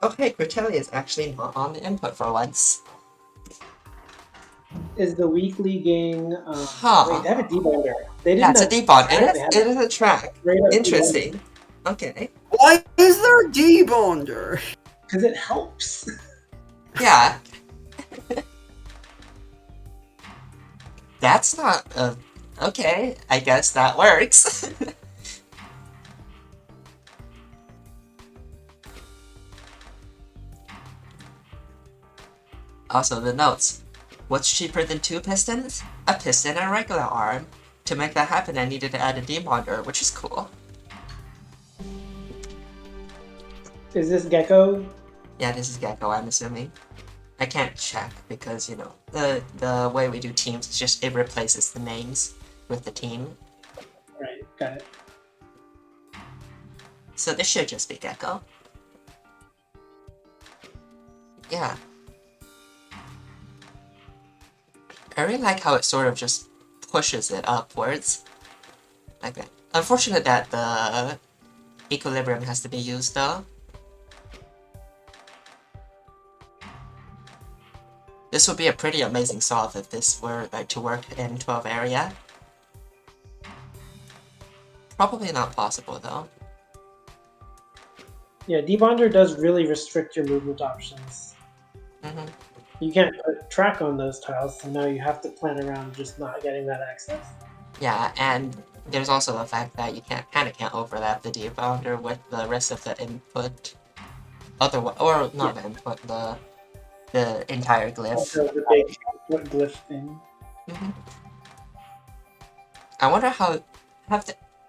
Oh hey, Cortelli is actually not on the input for once.
Is the Weekly gang?
Huh.
Wait, they have a debonder. They didn't
Yeah, it's a
have
debond.
track, they
It
had
is a track.
straight up
Interesting. Okay.
Why is there a debonder?
because it helps.
Yeah. That's not okay, I guess that works. Also, the notes. What's cheaper than 2 pistons? A piston and a regular arm. To make that happen, I needed to add a debonder, which is cool.
Is this Gecko?
Yeah, this is Gecko, I'm assuming. I can't check because, you know, the way we do teams is just it replaces the names with the team.
Right, got it.
So this should just be Gecko. Yeah. I really like how it sort of just pushes it upwards. Like that. Unfortunate that the equilibrium has to be used though. This would be a pretty amazing solve if this were like to work in 12 area. Probably not possible though.
Yeah, debonder does really restrict your movement options.
Mm-hmm.
You can't put track on those tiles, so now you have to plan around just not getting that access.
Yeah, and there's also the fact that you kind of can't overlap the debounder with the rest of the input. Otherwise, or not the input, the entire glyph.
Also, the big glyph thing.
Mm-hmm. I wonder how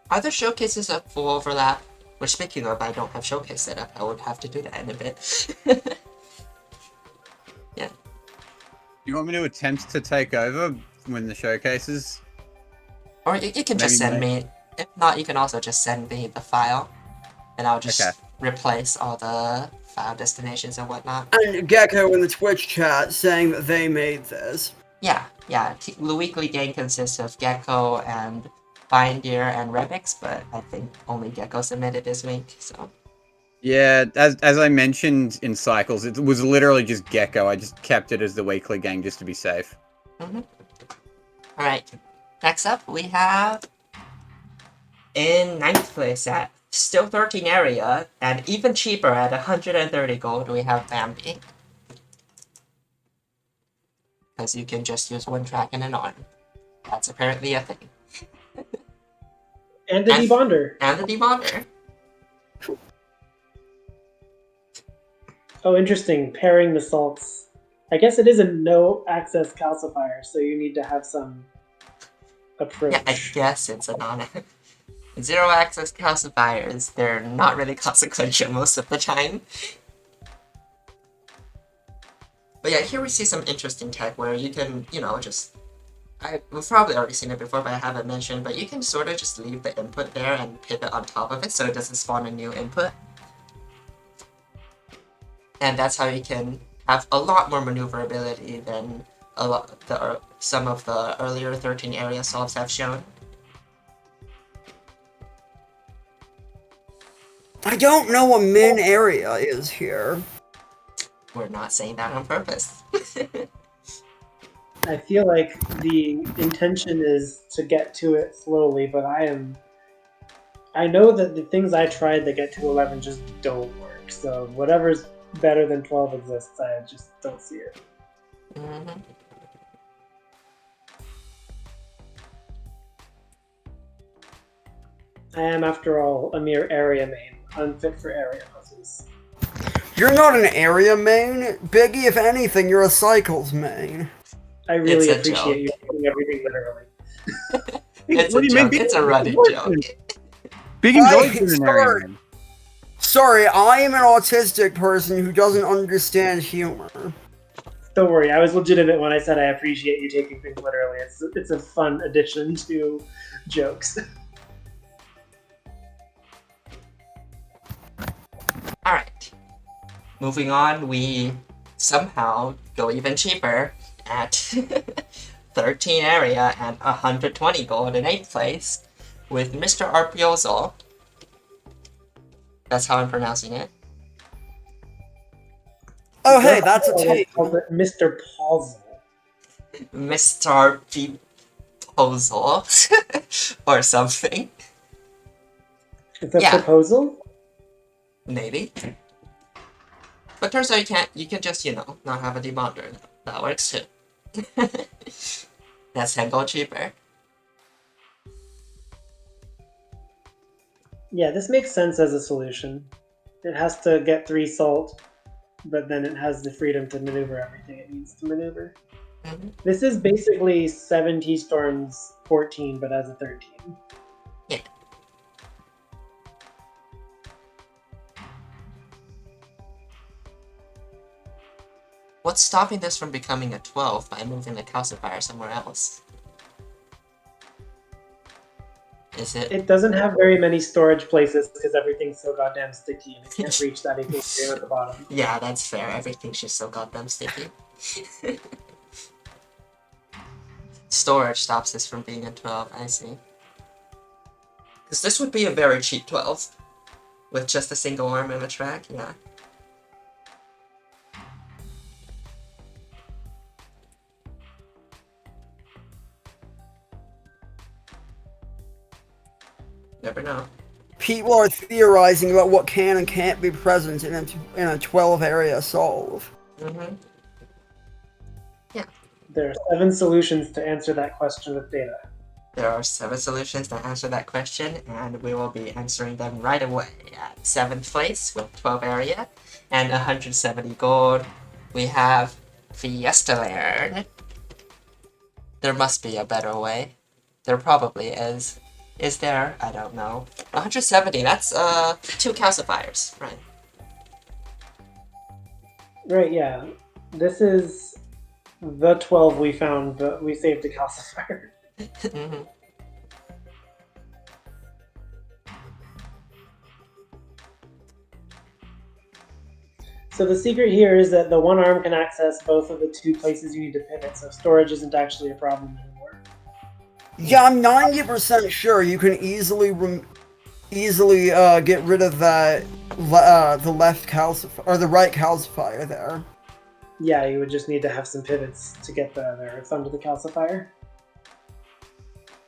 are there showcases of full overlap? Which, speaking of, I don't have showcase set up. I would have to do that in a bit. Yeah.
You want me to attempt to take over when the showcases?
Or you can just
Maybe
send me. If not, you can also just send me the file, and I'll just
Okay.
replace all the file destinations and whatnot.
And Gecko in the Twitch chat saying that they made this.
Yeah. The Weekly gang consists of Gecko and Bindeer and Rebix, but I think only Gecko submitted this week, so.
Yeah, as I mentioned in Cycles, it was literally just Gecko. I just kept it as the Weekly gang just to be safe.
Mm-hmm. Alright, next up we have in 9th place at still 13 area, and even cheaper at 130 gold, we have Bambi. Because you can just use one track and an arm. That's apparently a thing.
And the debonder.
And the debonder.
Oh, interesting. Pairing the salts. I guess it is a no access calcifier, so you need to have some approach.
Yeah, I guess it's a zero access calcifiers. They're not really consequential most of the time. But yeah, here we see some interesting tech where you can, you know, we've probably already seen it before, but I haven't mentioned, but you can sort of just leave the input there and pivot on top of it so it doesn't spawn a new input. And that's how you can have a lot more maneuverability than some of the earlier 13 area solves have shown.
I don't know what min area is here.
We're not saying that on purpose.
I feel like the intention is to get to it slowly, but I know that the things I tried that get to 11 just don't work, so whatever's better than 12 exists, I just don't see it.
Mm-hmm.
I am, after all, a mere area main, unfit for area puzzles.
You're not an area main. Biggie, if anything, you're a Cycles main.
I really
It's a
appreciate you
joke.
taking everything literally.
It's
What
a
do you mean?
joke. It's a running joke.
Speaking
I-
veterinarian, man.
Sorry, I am an autistic person who doesn't understand humor.
Don't worry, I was legitimate when I said I appreciate you taking things literally. It's a fun addition to jokes.
Alright. Moving on, we somehow go even cheaper at 13 area and 120 gold in 8th place with Mr. Arpiozo. That's how I'm pronouncing it.
Oh, hey, that's a
I
take.
called it Mr. Puzzle.
Mr. Proposal or something.
It's a
Yeah.
proposal?
Maybe. But turns out you can just, not have a debonder. That works too. That's 10 gold cheaper.
Yeah, this makes sense as a solution. It has to get 3 salt, but then it has the freedom to maneuver everything it needs to maneuver.
Mhm.
This is basically 7 T-Storms 14, but as a 13.
Yeah. What's stopping this from becoming a 12 by moving the calcifier somewhere else? Is it?
It doesn't have very many storage places because everything's so goddamn sticky and it can't reach that equilibrium at the bottom.
Yeah, that's fair. Everything's just so goddamn sticky. Storage stops this from being a 12, I see. Because this would be a very cheap 12. With just a single arm and a track, yeah. Never know.
People are theorizing about what can and can't be present in a 12 area solve.
Mm-hmm.
There are 7 solutions to answer that question with data.
There are 7 solutions to answer that question, and we will be answering them right away. At 7th place with 12 area and 170 gold, we have Fiesta Laird. There must be a better way. There probably is. Is there? I don't know. 170, that's 2 calcifiers, right?
Right, yeah. This is the 12 we found, but we saved a calcifier.
Mm-hmm.
So the secret here is that the one arm can access both of the 2 places you need to pivot, so storage isn't actually a problem anymore.
Yeah, I'm 90% sure you can easily get rid of that the left calcifier or the right calcifier there.
Yeah, you would just need to have some pivots to get the earth onto the calcifier.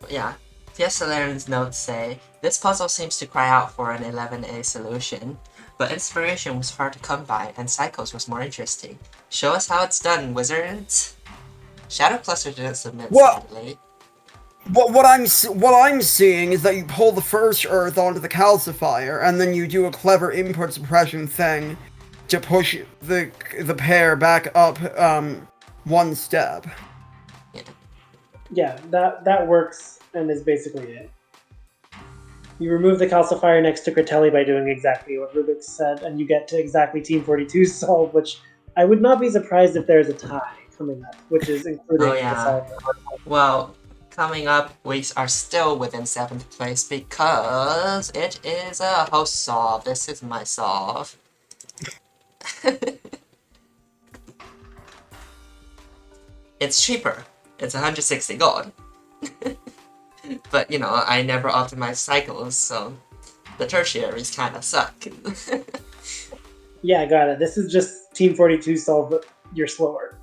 Yeah. Fiesta Laird's notes say, this puzzle seems to cry out for an 11A solution, but inspiration was hard to come by and Cycles was more interesting. Show us how it's done, wizards! Shadow Cluster didn't submit, sadly.
What I'm seeing is that you pull the first earth onto the calcifier, and then you do a clever input suppression thing to push the pair back up 1 step.
Yeah, that works and is basically it. You remove the calcifier next to Critelli by doing exactly what Rubik said, and you get to exactly Team 42's solve, which I would not be surprised if there's a tie coming up, which is including the solver.
Well, coming up, we are still within 7th place because it is a host solve. This is my solve. It's cheaper. It's 160 gold. But, I never optimize cycles, so the tertiaries kind of suck.
Yeah, got it. This is just Team 42 solve, but you're slower.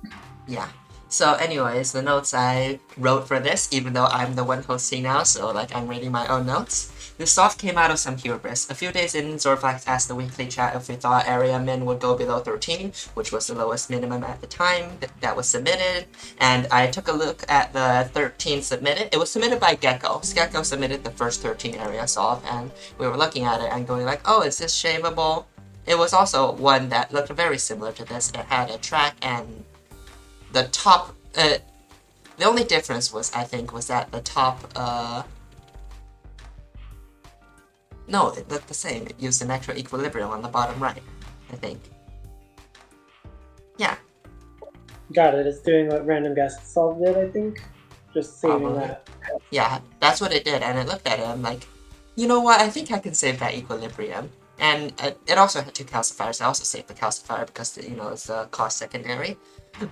Yeah. So anyways, the notes I wrote for this, even though I'm the one hosting now, so I'm reading my own notes. This solve came out of some hubris. A few days in, Zorflax asked the weekly chat if we thought area min would go below 13, which was the lowest minimum at the time that was submitted. And I took a look at the 13 submitted. It was submitted by Gecko. Gecko submitted the first 13 area solve, and we were looking at it and going like, oh, is this shavable? It was also one that looked very similar to this. It had a track and the top, The only difference was, I think, was that the top, no, it looked the same. It used an extra equilibrium on the bottom right, I think. Yeah.
Got it. It's doing what random guest solved did, I think. Just saving
Probably.
that.
Yeah, that's what it did, and I looked at it, I'm like, you know what, I think I can save that equilibrium. And it also had 2 calcifiers. I also saved the calcifier because, you know, it's a cost secondary.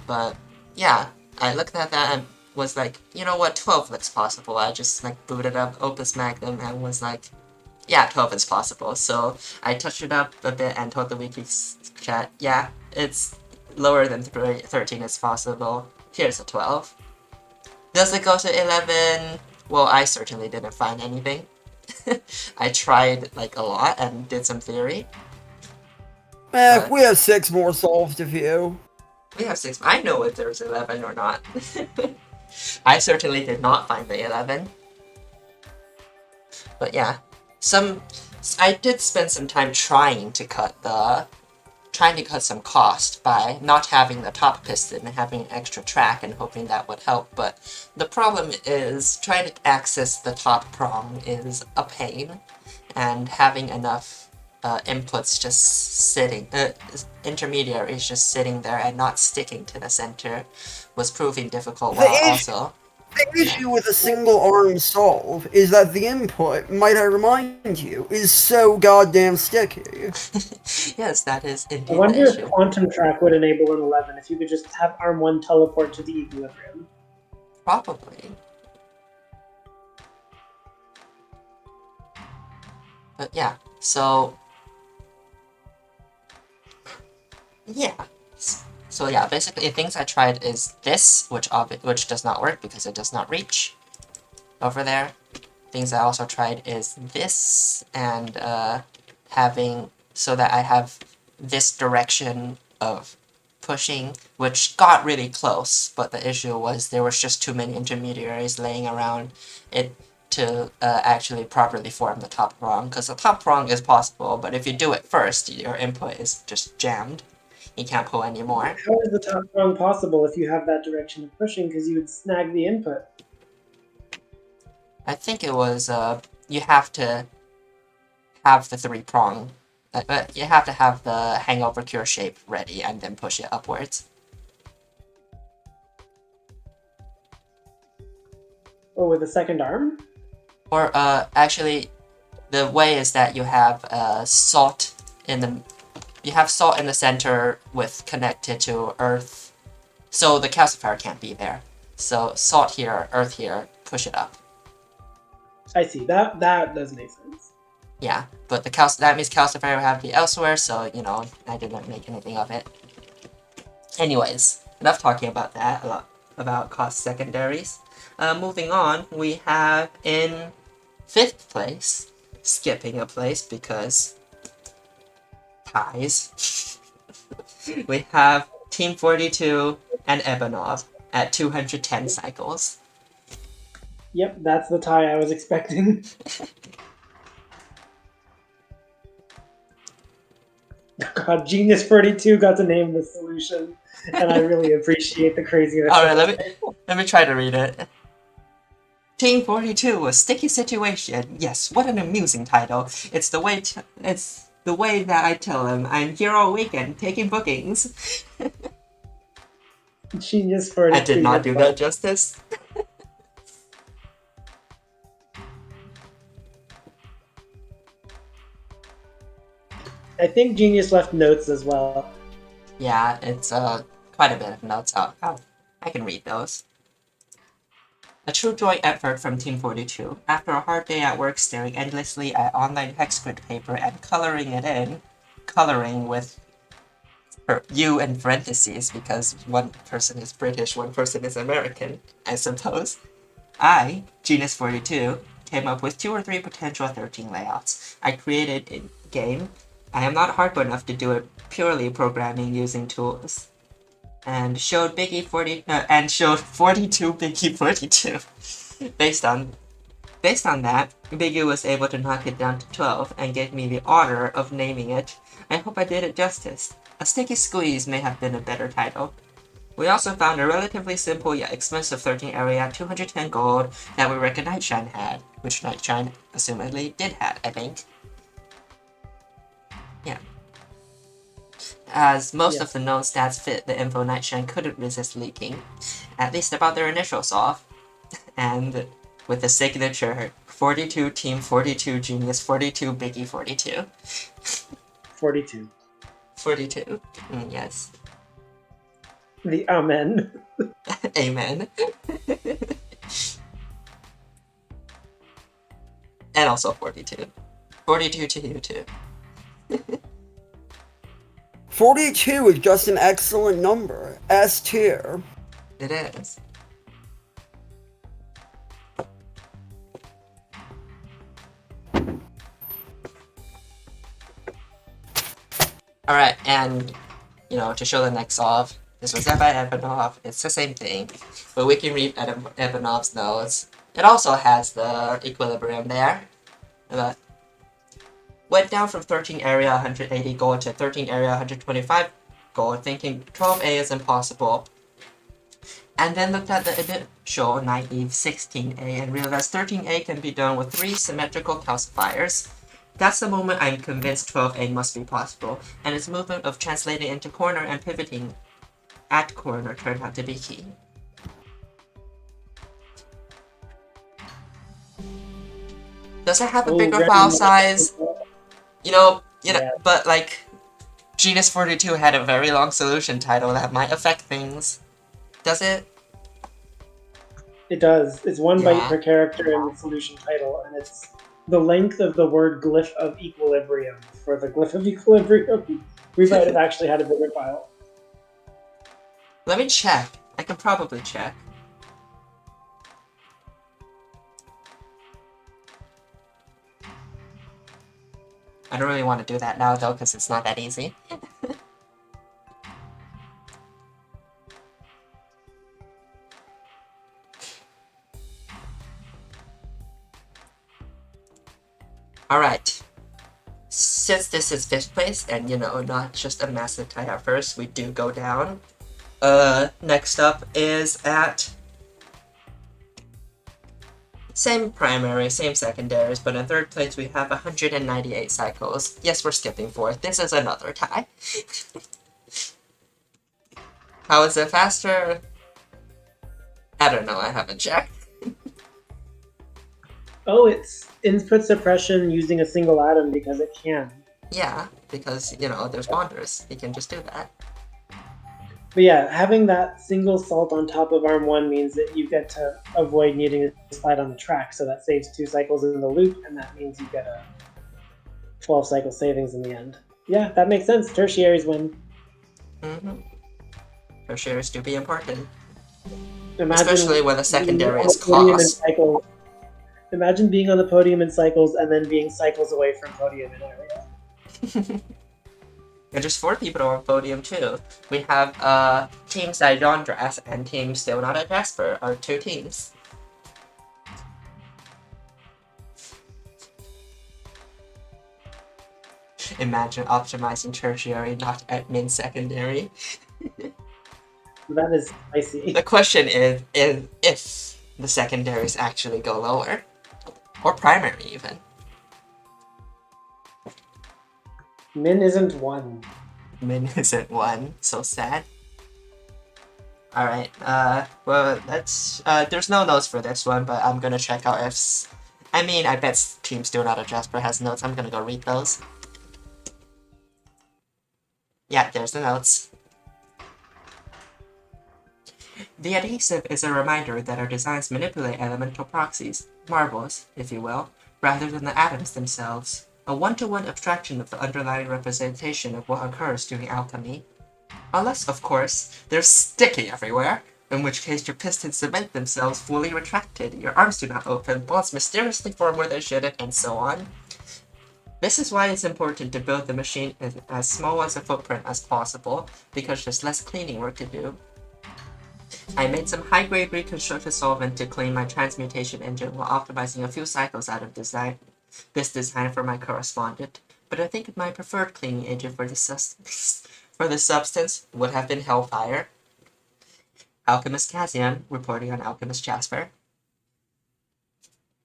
But, yeah, I looked at that and was like, you know what, 12 looks possible. I just, like, booted up Opus Magnum and was like, yeah, 12 is possible. So I touched it up a bit and told the Weeklies chat, yeah, it's lower than 13 is possible. Here's a 12. Does it go to 11? Well, I certainly didn't find anything. I tried, like, a lot and did some theory.
We have 6 more solves to view.
We have 6. I know if there's 11 or not. I certainly did not find the 11. But yeah, I did spend some time trying to cut some cost by not having the top piston and having an extra track and hoping that would help, but the problem is trying to access the top prong is a pain, and having enough inputs just sitting, intermediaries just sitting there and not sticking to the center was proving difficult
The issue with a single arm solve is that the input, might I remind you, is so goddamn sticky.
Yes, that is indeed
I wonder
the
if
issue.
Quantum Track would enable an 11 if you could just have arm 1 teleport to the equilibrium.
Probably. But yeah, so... yeah. So yeah, basically things I tried is this, which does not work because it does not reach over there. Things I also tried is this, and having, so that I have this direction of pushing, which got really close, but the issue was there was just too many intermediaries laying around it to actually properly form the top prong, because the top prong is possible, but if you do it first, your input is just jammed. You can't pull anymore.
How is the top prong possible if you have that direction of pushing, because you would snag the input?
I think it was, you have to have the 3-prong. You have to have the hangover cure shape ready and then push it upwards.
Oh, with a second arm?
Or, actually, the way is that you have, salt in the center with connected to earth. So the calcifier can't be there. So salt here, earth here, push it up.
I see. That does make sense.
Yeah, but that means calcifier would have to be elsewhere, so, you know, I didn't make anything of it. Anyways, enough talking about that, a lot about cost secondaries. Moving on, we have in 5th place, skipping a place because ties, we have Team 42 and Ebanov at 210 cycles.
Yep, that's the tie I was expecting. God, Genius 42 got to name the solution, and I really appreciate the craziness.
Alright, let me try to read it. Team 42, a sticky situation. Yes, what an amusing title. It's the way that I tell them I'm here all weekend taking bookings.
Genius 42.
I did not do that justice.
I think Genius left notes as well.
Yeah, it's quite a bit of notes. I can read those. A true joy effort from Team 42. After a hard day at work staring endlessly at online hex grid paper and coloring it in, coloring with you in parentheses because one person is British, one person is American, I suppose. I, Genius 42, came up with 2 or 3 potential 13 layouts. I created in-game. I am not hardcore enough to do it purely programming using tools. And showed 42 Biggie 42. Based on that, Biggie was able to knock it down to 12 and gave me the honor of naming it. I hope I did it justice. A sticky squeeze may have been a better title. We also found a relatively simple yet expensive 13 area at 210 gold that we reckon Nightshine had, which Nightshine assumedly did have, I think. Yeah. As most of the known stats fit the info Nightshine couldn't resist leaking, at least about their initial solve, and with the signature 42 Team 42 Genius 42 Biggie 42.
42.
42. Yes.
The amen.
Amen. And also 42. 42 to you too.
42 is just an excellent number. S tier.
It is. Alright, and, to show the next solve, this was done by Evanov. It's the same thing, but we can read Evanov's notes. It also has the equilibrium there, but went down from 13 area 180 gold to 13 area 125 gold, thinking 12A is impossible. And then looked at the initial naive 16A and realized 13A can be done with 3 symmetrical calcifiers. That's the moment I'm convinced 12A must be possible, and its movement of translating into corner and pivoting at corner turned out to be key. Does it have a bigger file size? But like, Genus 42 had a very long solution title that might affect things. Does it?
It does. It's 1 byte per character in the solution title, and it's the length of the word glyph of equilibrium. For the glyph of equilibrium, we might have actually had a bigger file.
Let me check. I can probably check. I don't really want to do that now, though, because it's not that easy. Alright. Since this is 5th place, and, not just a massive tie at first, we do go down. Next up is at... Same primary, same secondaries, but in 3rd place we have 198 cycles. Yes, we're skipping 4th. This is another tie. How is it faster? I don't know, I haven't checked.
Oh, it's input suppression using a single atom because it can.
Yeah, because, there's bonders. You can just do that.
But yeah, having that single salt on top of arm 1 means that you get to avoid needing to slide on the track, so that saves 2 cycles in the loop, and that means you get a 12 cycle savings in the end. Yeah, that makes sense. Tertiaries win.
Mm-hmm. Tertiaries do be important.
Especially
when the secondary is cost.
Imagine being on the podium in cycles and then being cycles away from podium in area.
And just 4 people on podium too. We have Team Sidondras and Team Still Not a Jasper are 2 teams. Imagine optimizing tertiary, not admin secondary.
That is spicy.
The question is if the secondaries actually go lower. Or primary, even.
Min isn't 1.
Min isn't 1. So sad. Alright, well, let's... there's no notes for this one, but I'm gonna check out if... I bet Team Still Not a Jasper has notes. I'm gonna go read those. Yeah, there's the notes. The adhesive is a reminder that our designs manipulate elemental proxies, marbles, if you will, rather than the atoms themselves. A one-to-one abstraction of the underlying representation of what occurs during alchemy. Unless, of course, they're sticky everywhere, in which case your pistons cement themselves fully retracted, your arms do not open, bonds mysteriously form where they shouldn't, and so on. This is why it's important to build the machine as small as a footprint as possible, because there's less cleaning work to do. I made some high-grade reconstructed solvent to clean my transmutation engine while optimizing a few cycles out of this design for my correspondent, but I think my preferred cleaning agent for the substance would have been Hellfire. Alchemist Cassian reporting on Alchemist Jasper.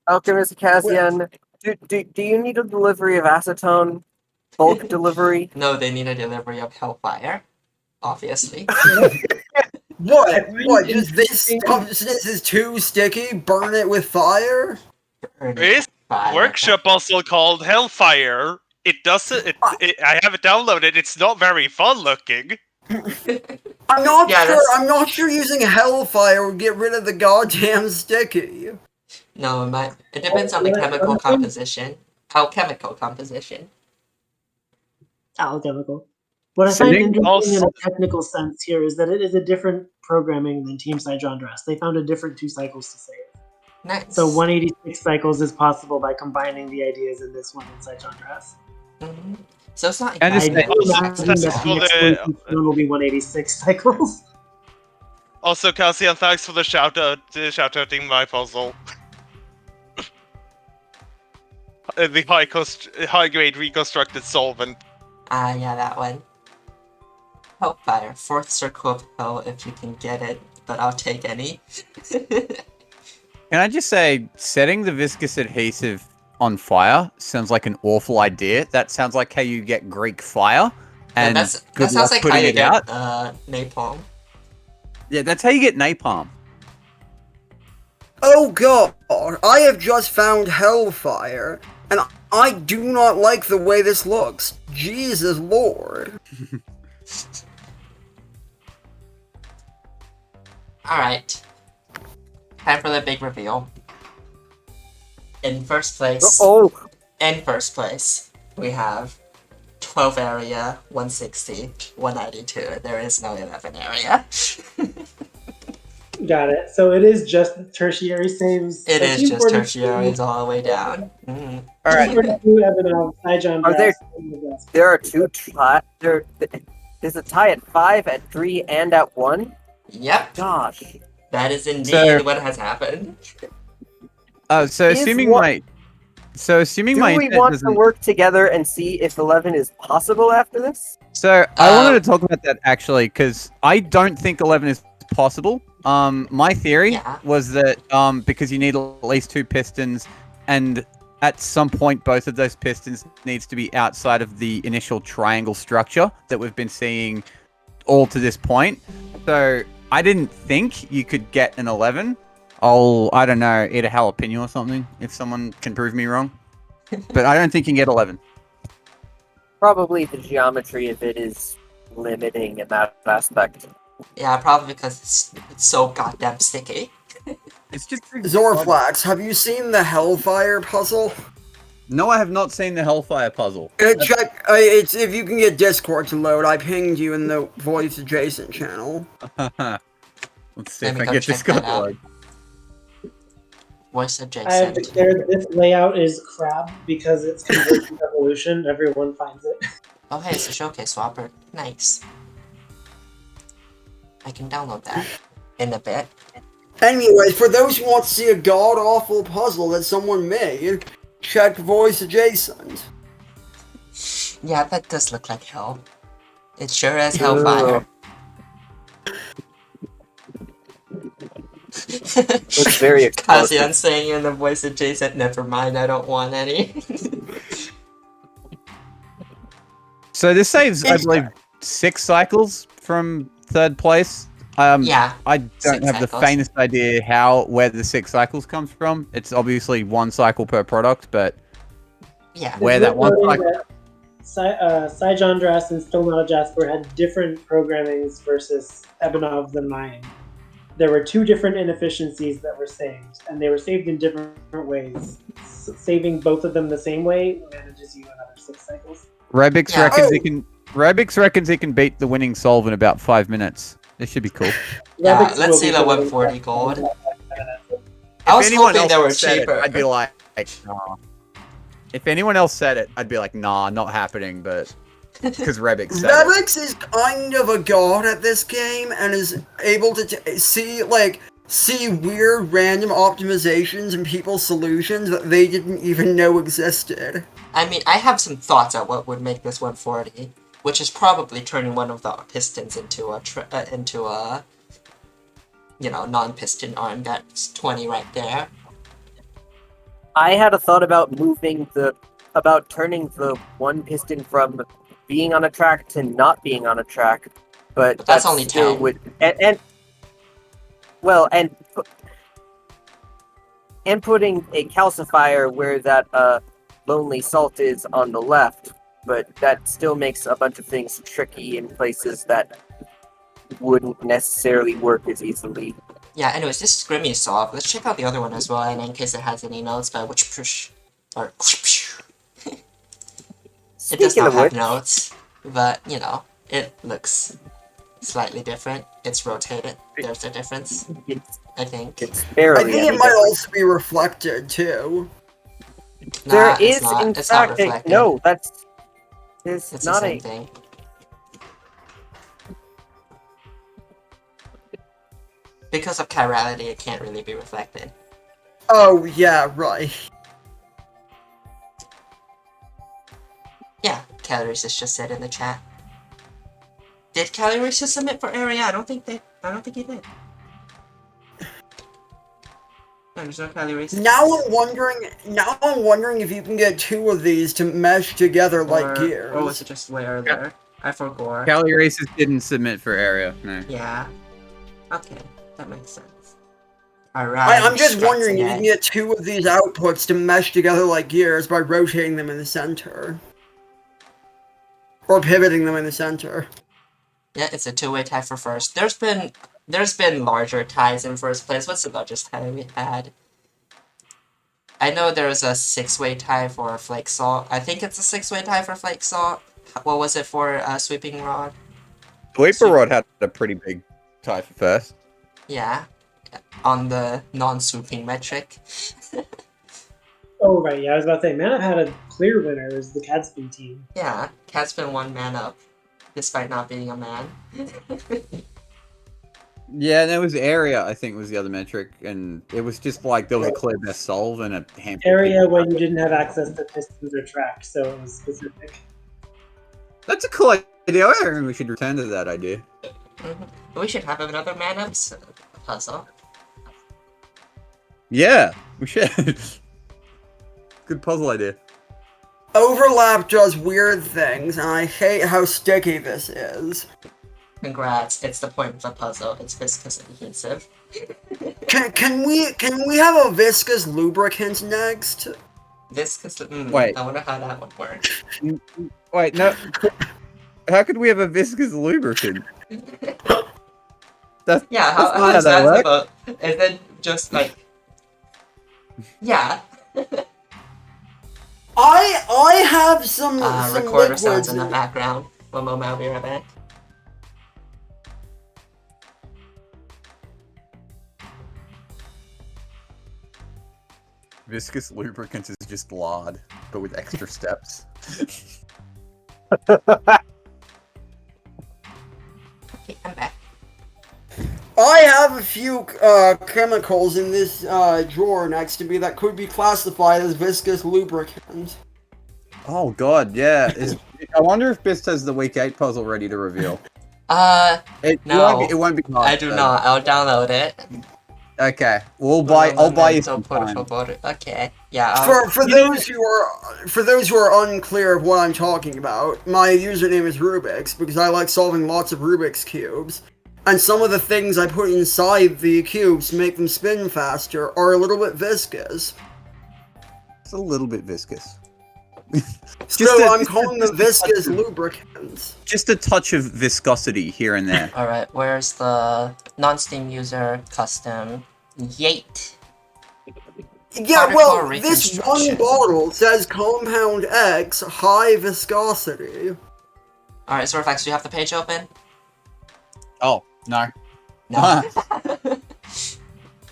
Alchemist Cassian, do you need a delivery of acetone? Bulk delivery?
No, they need a delivery of Hellfire, obviously.
What? What? Just this substance is too sticky? Burn it with fire?
Burn
There is
fire.
workshop puzzle called Hellfire. It doesn't. I have it downloaded. It's not very fun looking.
I'm not
Yeah,
sure.
that's-
I'm not sure using Hellfire would get rid of the goddamn sticky.
No, it depends on the chemical composition. Alchemical composition.
Alchemical. What I
So
find
Nick
interesting in
also-
a technical sense here is that it is a different programming than Team Saijandras. They found a different 2 cycles to save.
Nice.
So 186 cycles is possible by combining the ideas in this one in Saijandras.
Mhm. So it's not
And
I
it's-
exactly
would
Also,
imagine
thanks
that
for
the
the-
exclusive one will be 186 cycles.
Also, Cassian, thanks for the shout outing my puzzle. The high grade reconstructed solvent.
yeah, that one. Hellfire. 4th circle of hell if you can get it, but I'll take any.
Can I just say, setting the viscous adhesive on fire sounds like an awful idea. That sounds like how you get Greek fire. And
that
good
sounds
luck
like how
putting
you
it
get
out.
napalm.
Yeah, that's how you get napalm.
Oh god, I have just found Hellfire, and I do not like the way this looks. Jesus Lord.
Alright. Time for the big reveal. In first place,
Oh,
we have 12 area, 160, 192. There is no 11 area.
Got it. So it is just tertiary saves.
It
So
is
Team
just
42
tertiaries all the way down. Mhm.
All right.
42 Evanov, Saijandras,
Are there-
and the rest.
there are two there's a tie at 5, at 3, and at 1?
Yep,
Gosh.
that is indeed
So-
what has happened.
So
Is
assuming
what-
my... So assuming
Do
my
we
internet
want to
doesn't...
work together and see if 11 is possible after this?
So I wanted to talk about that actually, because I don't think 11 is possible. My theory
Yeah.
was that because you need at least 2 pistons, and at some point both of those pistons needs to be outside of the initial triangle structure that we've been seeing all to this point. So I didn't think you could get an 11. I don't know, eat a jalapeno or something if someone can prove me wrong. But I don't think you can get 11.
Probably the geometry of it is limiting in that aspect.
Yeah, probably because it's so goddamn sticky.
It's just
Zorflax, have you seen the Hellfire puzzle?
No, I have not seen the Hellfire puzzle.
Check, it's if you can get Discord to load. I pinged you in the voice adjacent channel.
Let's see
Let
if
me
I
go
get
check
this
that
to
out.
load.
Voice
I have
adjacent.
declared this layout is crap because it's convergent evolution. Everyone finds it.
Oh hey, it's a showcase swapper. Nice. I can download that in a bit.
Anyways, for those who want to see a god-awful puzzle that someone made, check voice adjacent.
Yeah, that does look like hell. It sure is hellfire.
Looks very explosive.
Cassian saying in the voice adjacent, never mind, I don't want any.
So this saves, I believe, 6 cycles from 3rd place.
Yeah,
I don't
6
have the
cycles.
faintest idea where the 6 cycles comes from. It's obviously 1 cycle per product, but
yeah.
where
It's
that one
worth
cycle...
noting that Saijandras and Still Not a Jasper had different programmings versus Ebanov and mine. There were 2 different inefficiencies that were saved, and they were saved in different ways. Saving both of them the same way manages you another 6 cycles.
Rabix
Yeah.
reckons he can beat the winning solve in about 5 minutes. This should be cool.
Yeah,
Rabbits
let's
will
see
be
the
going
140
back
gold.
to
I was
anyone
hoping
else
they were
said it,
cheaper.
I'd be like, nah. If anyone else said it, I'd be like, nah, not happening, but... Because Rabix said it.
Rebix is kind of a god at this game and is able to see weird random optimizations in people's solutions that they didn't even know existed.
I mean, I have some thoughts on what would make this 140, which is probably turning one of the pistons into a non-piston arm. That's 20 right there.
I had a thought about turning the one piston from being on a track to not being on a track, but
that's
that
only
still
10.
would and putting a calcifier where that lonely salt is on the left, but that still makes a bunch of things tricky in places that wouldn't necessarily work as easily.
Yeah, anyways, this is Grimmy solved. Let's check out the other one as well, and in case it has any notes, but which push or it does
Speaking
not
of
have
which,
notes, but it looks slightly different. It's rotated. There's a difference, I think.
it's
I
barely
think
any
it might
different.
also be reflected too.
There
It's
is,
not.
in
It's not
fact,
reflected.
there's
It's the
not
same
a.
thing. Because of chirality, it can't really be reflected.
Oh, yeah, right.
Yeah, Calories is just said in the chat. Did Calories just submit for area? I don't think he did. No, there's no Calories.
Now I'm wondering if you can get 2 of these to mesh together like gears.
Or was it just way earlier? I forgot.
Cali Races didn't submit for area. No.
Yeah. Okay, that makes sense. Alright.
I'm just wondering if you can get 2 of these outputs to mesh together like gears by rotating them in the center. Or pivoting them in the center.
Yeah, it's a 2-way tie for first. There's been larger ties in first place. What's the largest tie we had? I know there was a 6-way tie for Flake Salt. I think it's a 6-way tie for Flake Salt. What was it for Sweeping Rod?
Sweeper Rod had a pretty big tie for first.
Yeah, on the non-swooping metric.
Oh, right, yeah, I was about to say, Mana had a clear winner as the Catspin team.
Yeah, Cat's been 1 man up, despite not being a man.
Yeah, there was area, I think, was the other metric, and it was just like there was a clear best solve and a handful.
Area when you didn't have access to pistons or track, so it was specific.
That's a cool idea. I think we should return to that idea.
We should have another man up puzzle.
Yeah, we should. Good puzzle idea.
Overlap does weird things, and I hate how sticky this is.
Congrats, it's the point of the puzzle. It's viscous adhesive.
Can we have a viscous lubricant next?
Viscous.
Wait.
I wonder how that would work.
Wait, no. How could we have a viscous lubricant? That's,
Yeah,
that's
how
not
does that
works.
supposed? Is it just like? Yeah.
I have some
Recorder
liquids
sounds in the background. One moment, I'll be right back.
Viscous lubricant is just lard, but with extra steps.
Okay, I'm back.
I have a few chemicals in this drawer next to me that could be classified as viscous lubricant.
Oh god, yeah. I wonder if Bist has the week 8 puzzle ready to reveal.
No.
It won't be hard.
I do not. I'll download it.
Okay, I'll buy you some time.
Okay. Yeah.
For those who are unclear of what I'm talking about, my username is Rubik's because I like solving lots of Rubik's cubes. And some of the things I put inside the cubes to make them spin faster are a little bit viscous.
It's a little bit viscous.
I'm calling them viscous lubricants.
Just a touch of viscosity here and there.
Alright, where's the non-Steam user custom Yate?
Yeah,
Particle
well, this one
reconstruction.
bottle says compound X, high viscosity.
Alright, Zorfax, do you have the page open?
Oh, no.
No.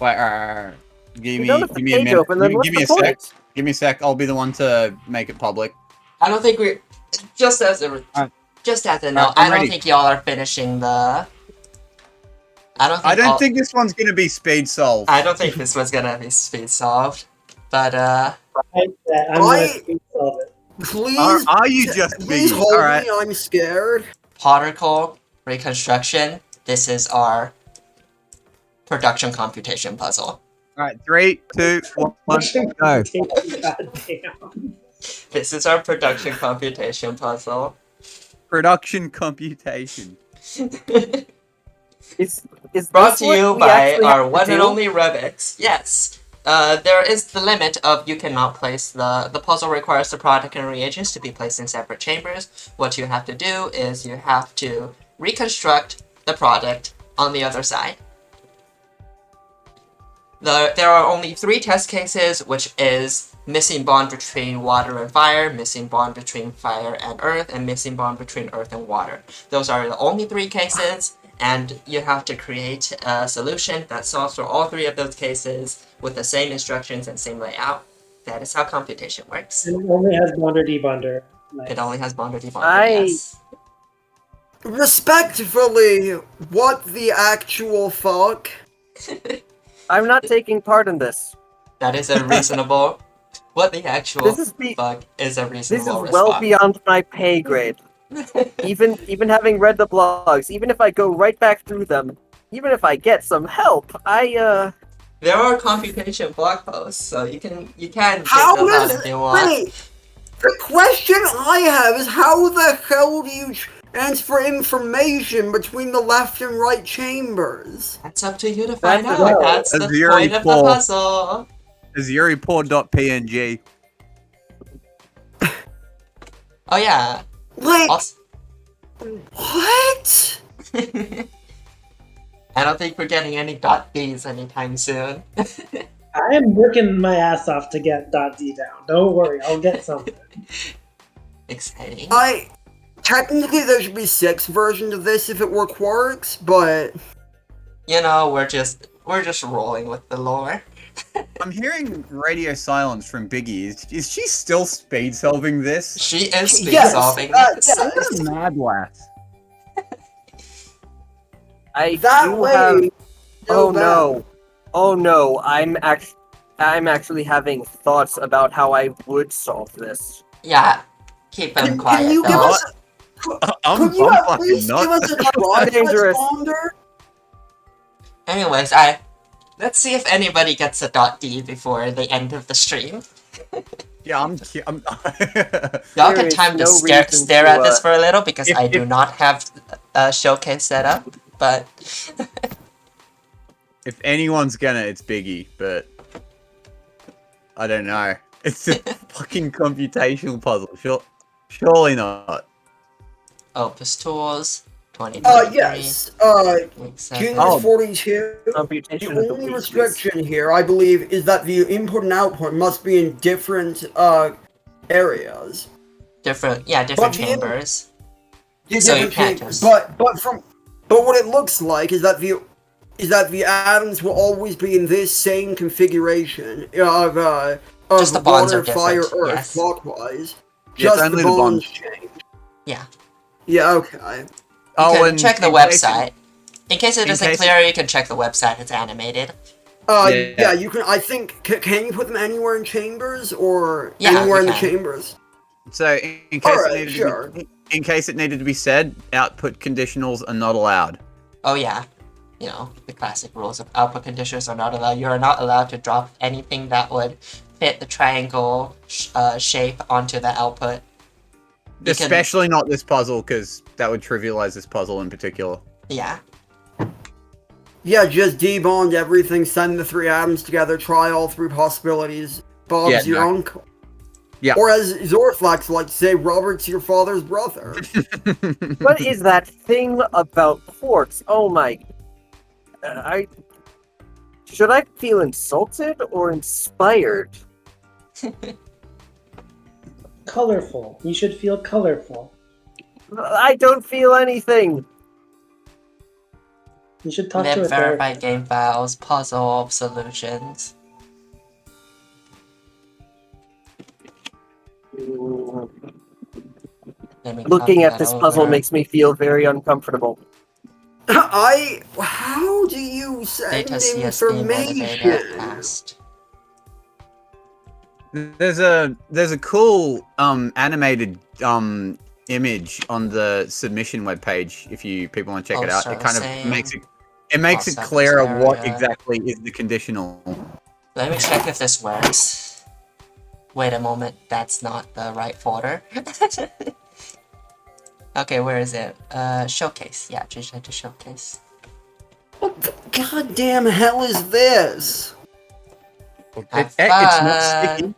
Wait, give
You don't have the
me a
page
minute.
open, then what's
Give me
the
a sec.
point?
Give me a sec. I'll be the one to make it public.
I don't think we're... Just as a...
Alright.
Just as a note,
I'm
I don't
ready.
think y'all are finishing the...
I don't think this one's gonna be speed solved.
I don't think this was gonna be speed solved. But,
I'm gonna speed solve it.
Please,
Are you just
please
being?
hold
Alright.
me, I'm scared.
particle reconstruction. This is our production computation puzzle.
Alright, 3, 2, 1,
Watching
go.
goddamn.
This is our production computation puzzle.
Production computation.
Is
Brought
this
to
what
you
we
by
actually
our
have to
one and
do?
only Rubik's. Yes. There is the limit of you cannot place the puzzle requires the product and reagents to be placed in separate chambers. What you have to do is you have to reconstruct the product on the other side. There are only 3 test cases, which is missing bond between water and fire, missing bond between fire and earth, and missing bond between earth and water. Those are the only 3 cases, and you have to create a solution that solves for all 3 of those cases with the same instructions and same layout. That is how computation works.
And it only has bonder debonder. Nice.
It only has bonder debonder, yes.
Respectfully, what the actual fuck?
I'm not taking part in this.
That is a reasonable... What the actual
This is
fuck is a
This is
reasonable
well
response.
beyond my pay grade. Even having read the blogs, even if I go right back through them, even if I get some help,
There are computation blog posts, so you can check
How
those out
is
if you want.
wait? The question I have is how the hell do you transfer information between the left and right chambers?
That's up to you to find
That's
out.
a-
That's the
Azuri
point of the
Paul.
puzzle.
Azuriport.png.
Oh yeah.
Like,
Also,
what?
I don't think we're getting any .Bs anytime soon.
I am working my ass off to get .d down. Don't worry, I'll get something.
Exciting.
Technically there should be 6 versions of this if it were quarks, but
You know, we're just rolling with the lore.
I'm hearing radio silence from Biggie. Is she still speed solving this?
She is speed
Yes,
solving this.
yes.
Mad lass.
I
that
do
way.
have. Oh
bad.
no! Oh no! I'm actually having thoughts about how I would solve this.
Yeah. Keep them quiet.
Can you give
though.
us?
I'm
Could you at
fucking
least give
nuts.
us a try,
Dangerous.
Responder?
Anyways, let's see if anybody gets a .D before the end of the stream.
Yeah, I'm
Y'all
There
can
is
time to
no
stare
reason
at
to,
this for a little because
if-
I do not have a showcase set up, but
If anyone's gonna, it's Biggie, but I don't know. It's a fucking computational puzzle. Surely not.
Opus Tools, 2023.
Yes.
Week 7.
Genius
Oh.
42.
Computation
The
of the
only
Weeklies.
restriction here, I believe, is that the input and output must be in different areas.
Different
But the-
chambers.
Yeah,
So you
different
can't
chambers.
just-
But what it looks like is that the atoms will always be in this same configuration of
Just the bonds
water,
are different,
fire, earth,
yes.
clockwise.
Yeah,
Just
only
the
the
bonds
bonds.
change.
Yeah.
Yeah, okay.
Oh,
You can
and
check the
in case
website. In case it
in
isn't
case-
clear, you can check the website. It's animated.
Yeah.
Yeah, you can. I think. Can you put them anywhere in chambers or
Yeah,
anywhere
you
in the
can.
chambers?
So, in case
Alright,
it needed
sure.
in case it needed to be said, output conditionals are not allowed.
Oh yeah. You know, the classic rules of output conditions are not allowed. You are not allowed to drop anything that would fit the triangle shape onto the output. You can-
Especially not this puzzle, because that would trivialize this puzzle in particular.
Yeah.
Yeah, just debond everything, send the 3 atoms together, try all 3 possibilities. Bob's
Yeah,
your
no.
uncle.
Yeah.
Or as Zorflax likes to say, Robert's your father's brother.
What is that thing about quartz? Oh my! Should I feel insulted or inspired?
Colorful. You should feel colorful.
I don't feel anything.
You should talk to
Lib
a therapist.
verified game files, puzzle solutions. Let me
Looking
copy
at
that
this puzzle
over.
makes me feel very uncomfortable.
How do you send
Data CSV metadata
information?
cast.
There's a cool animated image on the submission webpage if people want to check
Oh,
it out.
so
It kind of
same.
makes it It makes
Cross
it
out this
clearer what
area.
exactly is the conditional.
Let me check if this works. Wait a moment, that's not the right folder. Okay, where is it? Showcase. Yeah, change that to showcase.
What the goddamn hell is this?
Have
It's not
fun.
sticky.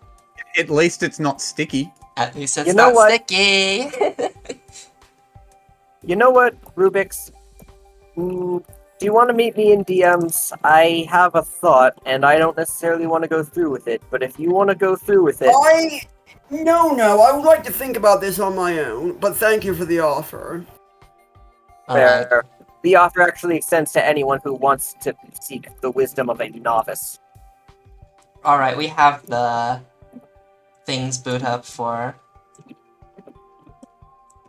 At least it's not sticky.
At least it's
You know
not
what?
sticky.
You know what, Rubik's? Do you want to meet me in DMs? I have a thought, and I don't necessarily want to go through with it, but if you want to go through with it...
No, I would like to think about this on my own, but thank you for the offer.
Alright.
Fair. The offer actually extends to anyone who wants to seek the wisdom of a novice.
Alright, we have the things boot up for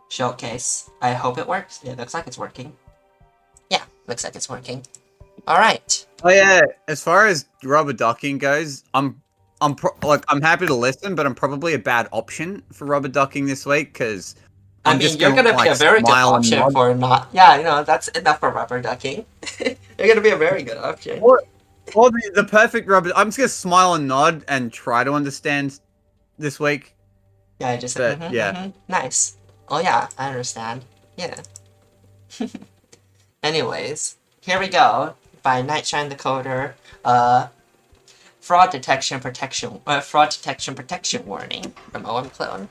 showcase. I hope it works. It looks like it's working. Yeah, looks like it's working. Alright.
Oh yeah, as far as rubber ducking goes, I'm happy to listen, but I'm probably a bad option for rubber ducking this week because
I mean, you're gonna be a very good option for not. Yeah, you know, that's enough for rubber ducking. You're gonna be a very good option.
Or the perfect rubber. I'm just gonna smile and nod and try to understand this week.
Yeah, I just
But,
said,
yeah.
nice. Oh yeah, I understand. Yeah. Anyways, here we go. By Nightshine the Coder. Fraud detection protection warning from OM Clone.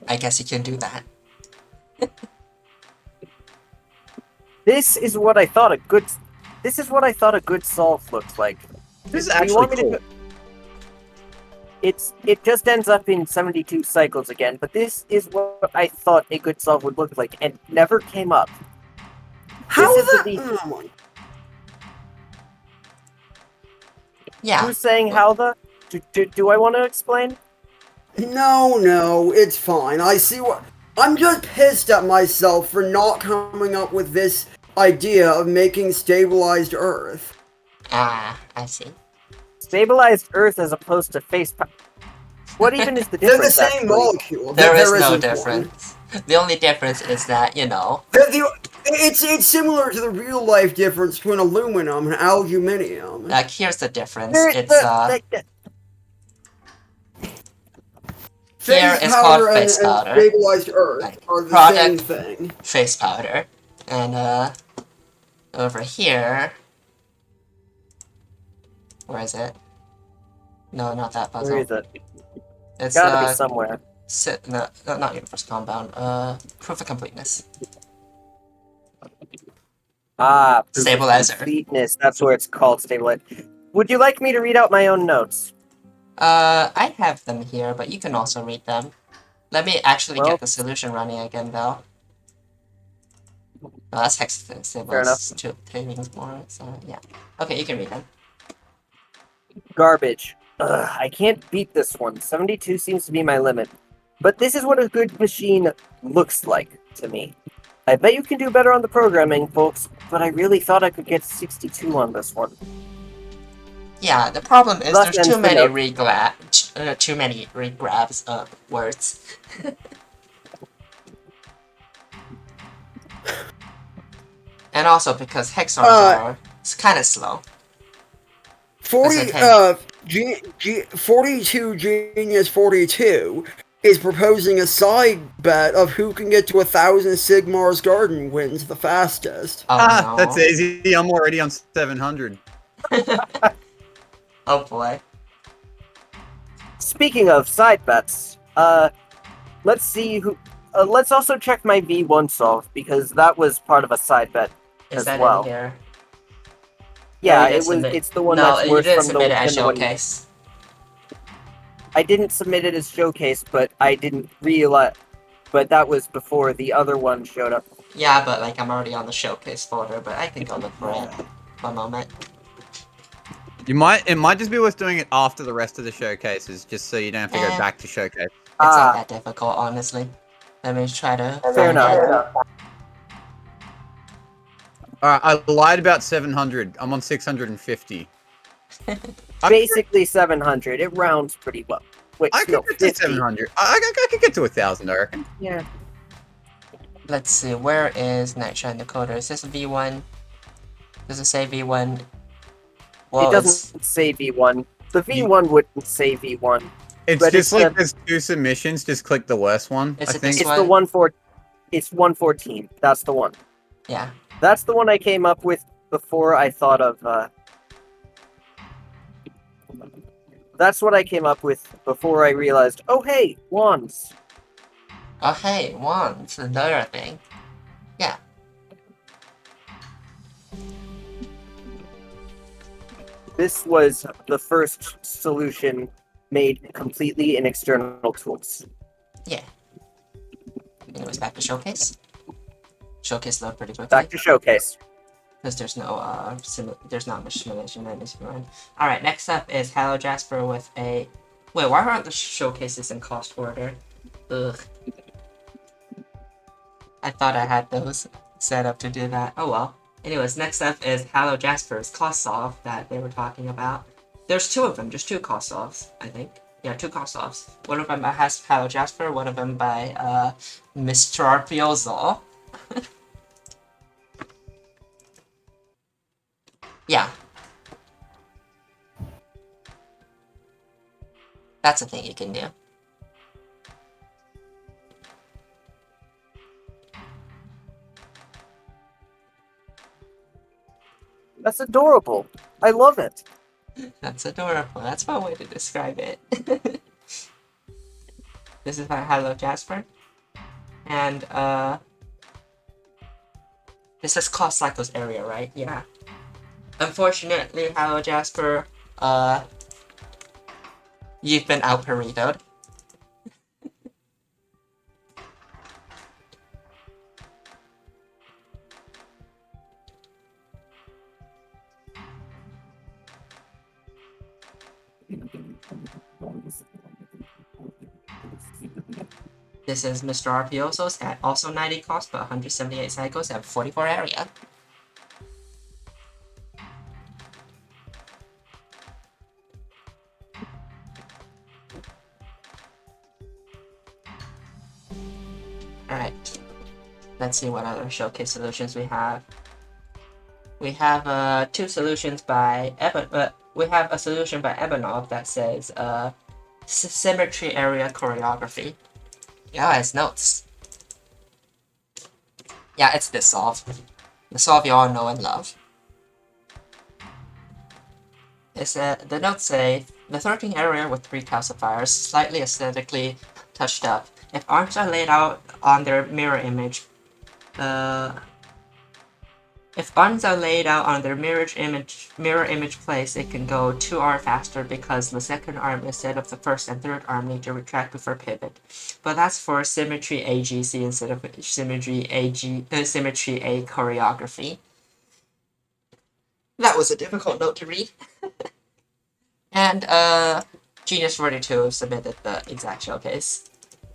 I guess you can do that.
This is what I thought a good solve looks like.
This is
Do you
actually
want me to
cool.
go- It just ends up in 72 cycles again, but this is what I thought a good solve would look like, and never came up.
How
This is
the...
the-
Oh my...
Yeah.
Who's saying how the? Do I want to explain?
No, it's fine. I see what... I'm just pissed at myself for not coming up with this idea of making stabilized Earth.
Ah, I see.
Stabilized Earth as opposed to What even is the
They're
difference?
the same
actually?
molecule.
There is no
isn't one.
difference. The only difference is that, you know...
It's similar to the real life difference between aluminum and aluminium.
Like, here's the difference.
There-
It's,
the-
here
Face
it's called
powder
face
and
powder.
stabilized Earth
Like,
are the
product-
same thing.
Face powder. And, over here... Where is it? No, not that puzzle.
Where is it?
It's,
Gotta be somewhere.
No, not Universe Compound. Proof of Completeness.
Ah, proof of
Stabilizer.
completeness. That's where it's called stabilizer. Would you like me to read out my own notes?
I have them here, but you can also read them. Let me actually
Well-
get the solution running again, though. No, that's hex
Fair enough.
stabilized two things more, so yeah. Okay, you can read them.
Garbage. Ugh, I can't beat this one. 72 seems to be my limit. But this is what a good machine looks like to me. I bet you can do better on the programming, folks, but I really thought I could get 62 on this one.
Yeah, the problem is
Thus
there's
ends
too
the
many
note.
too many regrabs of words. And also because hexarms are it's kind of slow.
42 Genius 42 is proposing a side bet of who can get to 1,000 Sigmar's Garden wins the fastest.
Oh no.
That's easy. I'm already on 700.
Oh boy.
Speaking of side bets, let's see who. Let's also check my V1 solve because that was part of a side bet
Is
as
that
well.
in here?
Yeah,
you didn't
it was.
submit-
It's the one
no,
that's
you
worse
didn't
from
submit
the
it as
than the one-
showcase.
I didn't submit it as showcase, but I didn't realize. But that was before the other one showed up.
Yeah, but like I'm already on the showcase folder, but I can go look for it. One moment.
It might just be worth doing it after the rest of the showcases, just so you don't have to go back to showcase.
It's not that difficult, honestly. Let me try to
Fair
find
enough.
it.
Alright, I lied about 700. I'm on 650.
Basically 700. It rounds pretty well. Wait,
I
no,
could get to
50.
700. I could get to 1,000, I reckon.
Yeah.
let's see, where is Nightshine Decoder? Is this V1? Does it say V1? Well,
It doesn't say V1. The V1 wouldn't say V1.
It's
But
just
it's
like
the-
there's two submissions. Just click the worst one.
Is
I
it
think.
this
It's
one?
the one for. It's 114. That's the one.
Yeah.
That's the one I came up with before I thought of. That's what I came up with before I realized. Oh hey, wands.
Oh hey, wands, another thing. Yeah.
This was the first solution made completely in external tools.
Yeah. Anyways, back to showcase. Showcase load pretty quickly.
Back to showcase.
Because there's no there's not much simulation that needs to be run. Alright, next up is Hello Jasper with a wait, why aren't the showcases in cost order? Ugh. I thought I had those set up to do that. Oh well. Anyways, next up is Hello Jasper's cost solve that they were talking about. There's two of them, just two cost solves, I think. Yeah, two cost solves. One of them has Hello Jasper, one of them by Mr. Arpiozo. Yeah. That's a thing you can do.
That's adorable. I love it.
That's adorable. That's one way to describe it. This is by Hello Jasper. And, this is Cost Cycles area, right? Yeah. Unfortunately, Hello Jasper, you've been out burritoed. This is Mr. Arpiozo's at also 90 cost, but 178 cycles and 44 area. Alright. Let's see what other showcase solutions we have. We have two solutions by we have a solution by Ebanov that says symmetry area choreography. Yeah, it's notes. Yeah, it's this solve. The solve you all know and love. It's the notes say the 13 area with 3 calcifiers, slightly aesthetically touched up. If arms are laid out on their mirror image, if arms are laid out on their mirror image place, it can go 2R faster because the second arm instead of the first and third arm need to retract before pivot. But that's for symmetry AGC instead of symmetry symmetry A choreography. That was a difficult note to read. And Genius 42 submitted the exact showcase.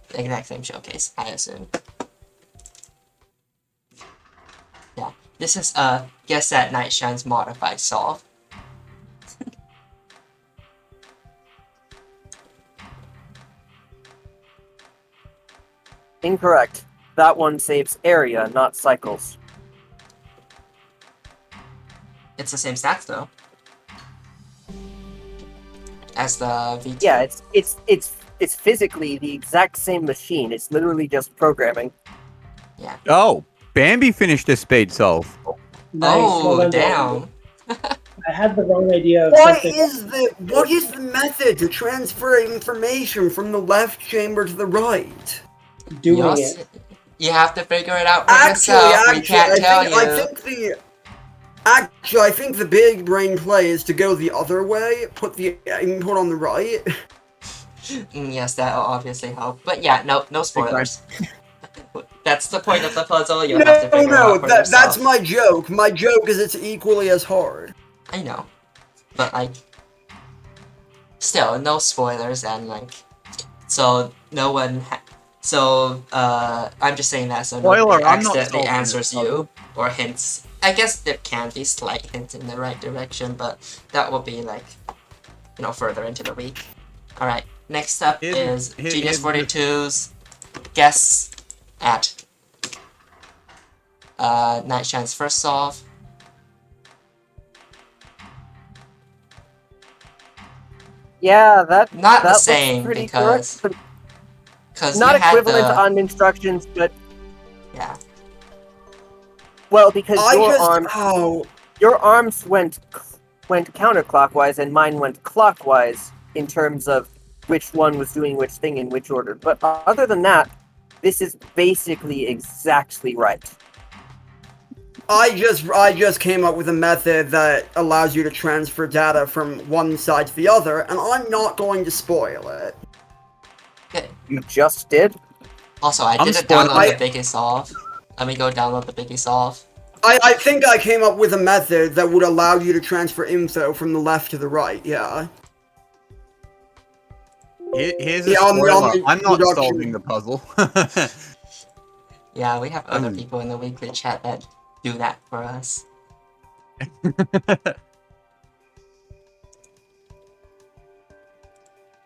The exact same showcase, I assume. Yeah. This is Guess That Nightshine's modified solve.
Incorrect. That one saves area, not cycles.
It's the same stats though. As the V2.
Yeah, it's physically the exact same machine. It's literally just programming.
Yeah.
Oh, Bambi finished a speed solve.
Nice. Well
Oh,
done, Bambi.
damn.
I had the wrong idea of
What
something.
is the method to transfer information from the left chamber to the right?
Doing
Yes.
it.
You have to figure it out for
Actually,
yourself. We can't tell you.
I think the big brain play is to go the other way, put the input on the right.
Yes, that'll obviously help. But yeah, no spoilers. That's the point of the puzzle. You'll have to figure it out for yourself.
That's my joke. My joke is it's equally as hard.
I know, but like, still no spoilers and like, so no one. I'm just saying that so
Spoiler,
nobody
I'm not
accidentally
solving
answers
this
you or hints. I guess there can be slight hints in the right direction, but that will be like, further into the week. All right, next up is Genius 42's guess at Nightshine's first solve.
Yeah, that
Not the
looks
same
pretty
because
correct.
we
Not
had
equivalent
the
on instructions, but
yeah.
well, because
I just
your arms went counterclockwise and mine went clockwise in terms of which one was doing which thing in which order. But other than that, this is basically exactly right.
I just came up with a method that allows you to transfer data from one side to the other, and I'm not going to spoil it.
Okay.
You just did?
Also, I
I'm
didn't
spoiled.
download the Biggie Solve. Let me go download the Biggie Solve.
I think I came up with a method that would allow you to transfer info from the left to the right, yeah.
Here's a
Yeah, on
spoiler.
the
I'm not
production.
solving the puzzle.
Yeah, we have other people in the weekly chat that do that for us.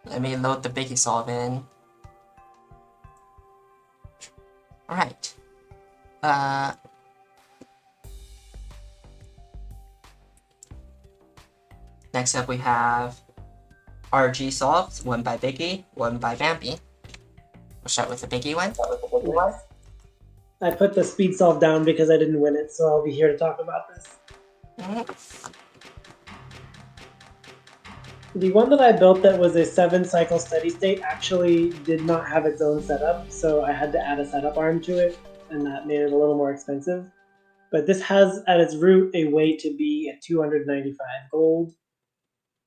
Let me load the Biggie Solve in. Alright. Next up we have RG solved, one by Biggie, one by Bambi. We'll start with the Biggie one.
I put the speed solve down because I didn't win it, so I'll be here to talk about this. The one that I built that was a 7-cycle steady state actually did not have its own setup, so I had to add a setup arm to it, and that made it a little more expensive. But this has at its root a way to be at 295 gold.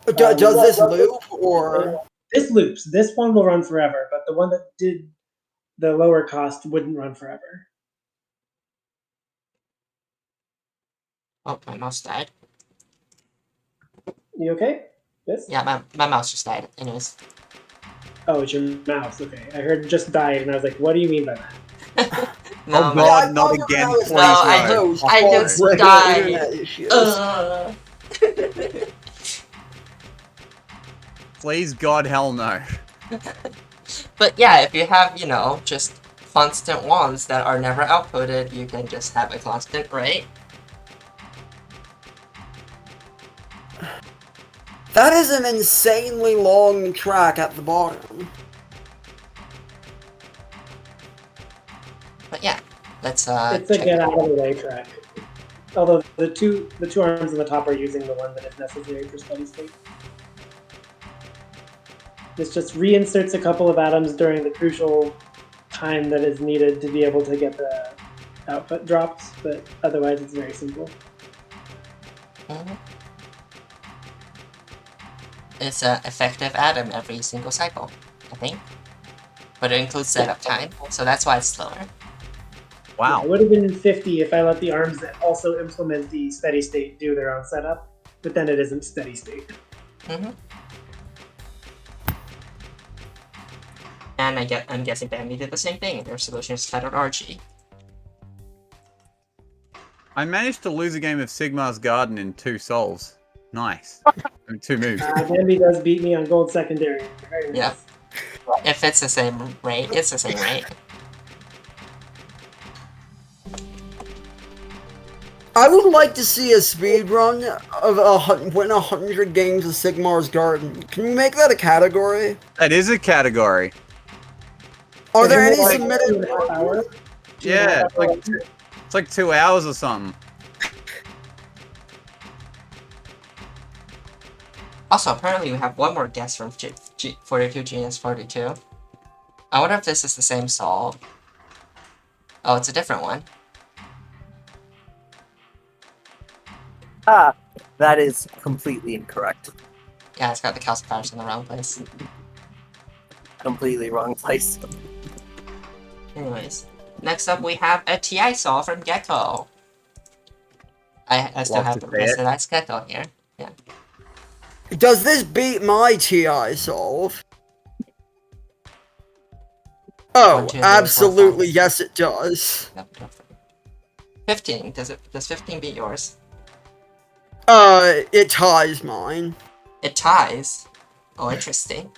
Does this loop, or...?
This loops. This one will run forever, but the one that did the lower cost wouldn't run forever.
Oh, my mouse died.
You okay? This?
Yeah, my mouse just died. Anyways.
Oh, it's your mouse. Okay. I heard just died, and I was like, what do you mean by that?
No,
Oh god, not again, please
No, I
no.
just
Regular
died.
internet issues.
Please god, hell no.
But yeah, if you have, you know, just constant ones that are never outputted, you can just have a constant rate.
That is an insanely long track at the bottom.
But yeah, let's
It's a
check
get
it
out of the way track. Although the two arms on the top are using the one that is necessary for steady state. This just reinserts a couple of atoms during the crucial time that is needed to be able to get the output drops, but otherwise it's very simple.
It's an effective atom every single cycle, I think. But it includes setup time, so that's why it's slower.
Wow.
Yeah, it would have been 50 if I let the arms that also implement the steady state do their own setup, but then it isn't steady state.
And I'm guessing Bambi did the same thing. Their solution is titled RG.
I managed to lose a game of Sigmar's Garden in 2 solves. Nice. 2 moves.
Bambi does beat me on gold secondary. Very nice.
Yeah. If it's the same rate, it's the same rate.
I would like to see a speedrun of win 100 games of Sigmar's Garden. Can you make that a category?
That is a category.
Are there any
Like
submitted?
2.5 hours?
Yeah, it's like 2 hours or something.
Also, apparently we have one more guess from 42 Genius 42. I wonder if this is the same solve. Oh, it's a different one.
Ah, that is completely incorrect.
Yeah, it's got the calcifiers in the wrong place.
Completely wrong place.
Anyways, next up we have a TI solve from Gecko. I still
Love
have
to
the
say
rest
it.
of that Gecko here. Yeah.
Does this beat my TI solve? Oh,
1, 2, 3, 4,
absolutely,
5.
yes it does.
Yep, 15. Does 15 beat yours?
It ties mine.
It ties. Oh, interesting.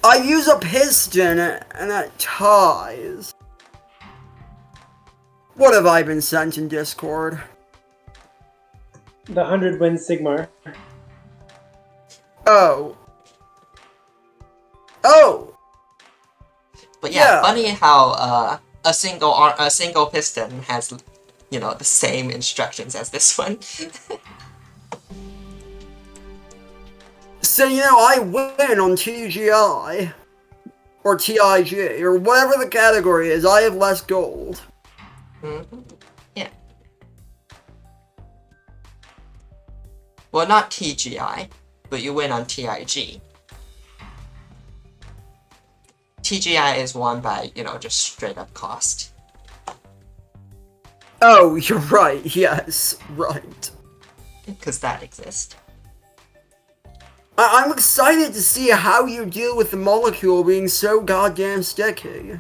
I use a piston and it ties. What have I been sent in Discord?
The 100 wins Sigmar.
Oh. Oh!
But yeah,
Yeah.
funny how a single piston has, you know, the same instructions as this one.
So, you know, I win on TGI. Or TIG, or whatever the category is. I have less gold.
Yeah. Well, not TGI, but you win on TIG. TGI is won by, you know, just straight up cost.
Oh, you're right. Yes, right.
Because that exists.
I'm excited to see how you deal with the molecule being so goddamn sticky.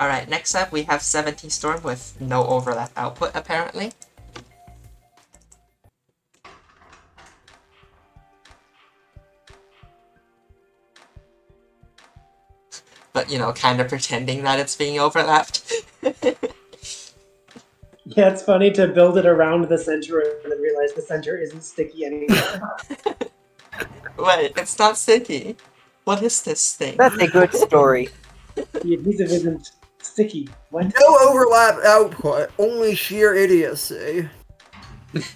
Alright, next up we have 70 Storm with no overlap output, apparently. But, you know, kind of pretending that it's being overlapped.
Yeah, it's funny to build it around the center and then realize the center isn't sticky anymore.
Wait, it's not sticky. What is this thing?
That's a good story.
The adhesive isn't sticky. What?
No overlap output, only sheer idiocy. Just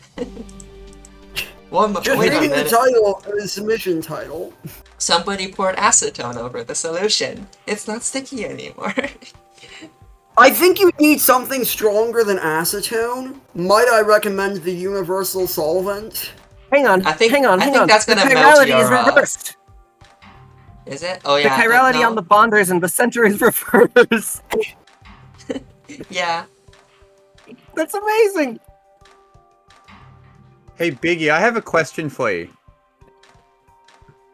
Wait a
reading the
minute.
title, the submission title.
Somebody poured acetone over the solution. It's not sticky anymore.
I think you need something stronger than acetone. Might I recommend the universal solvent?
Hang on,
I think
hang on.
that's
The
gonna melt
chirality is
your,
reversed.
Is it? Oh
The
yeah.
chirality
no.
on the bonders and the center is reversed.
Yeah.
That's amazing.
Hey, Biggie, I have a question for you.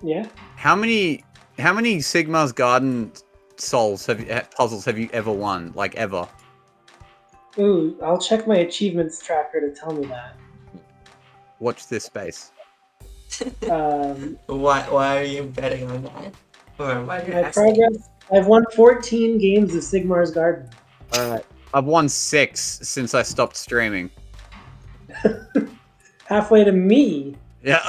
Yeah?
How many Sigmar's Garden puzzles have you ever won? Like, ever?
Ooh, I'll check my achievements tracker to tell me that.
Watch this space.
Why are you betting on that? Or why are you
My
asking?
progress, I've won 14 games of Sigmar's Garden.
Alright. I've won 6 since I stopped streaming.
Halfway to me,
Yeah.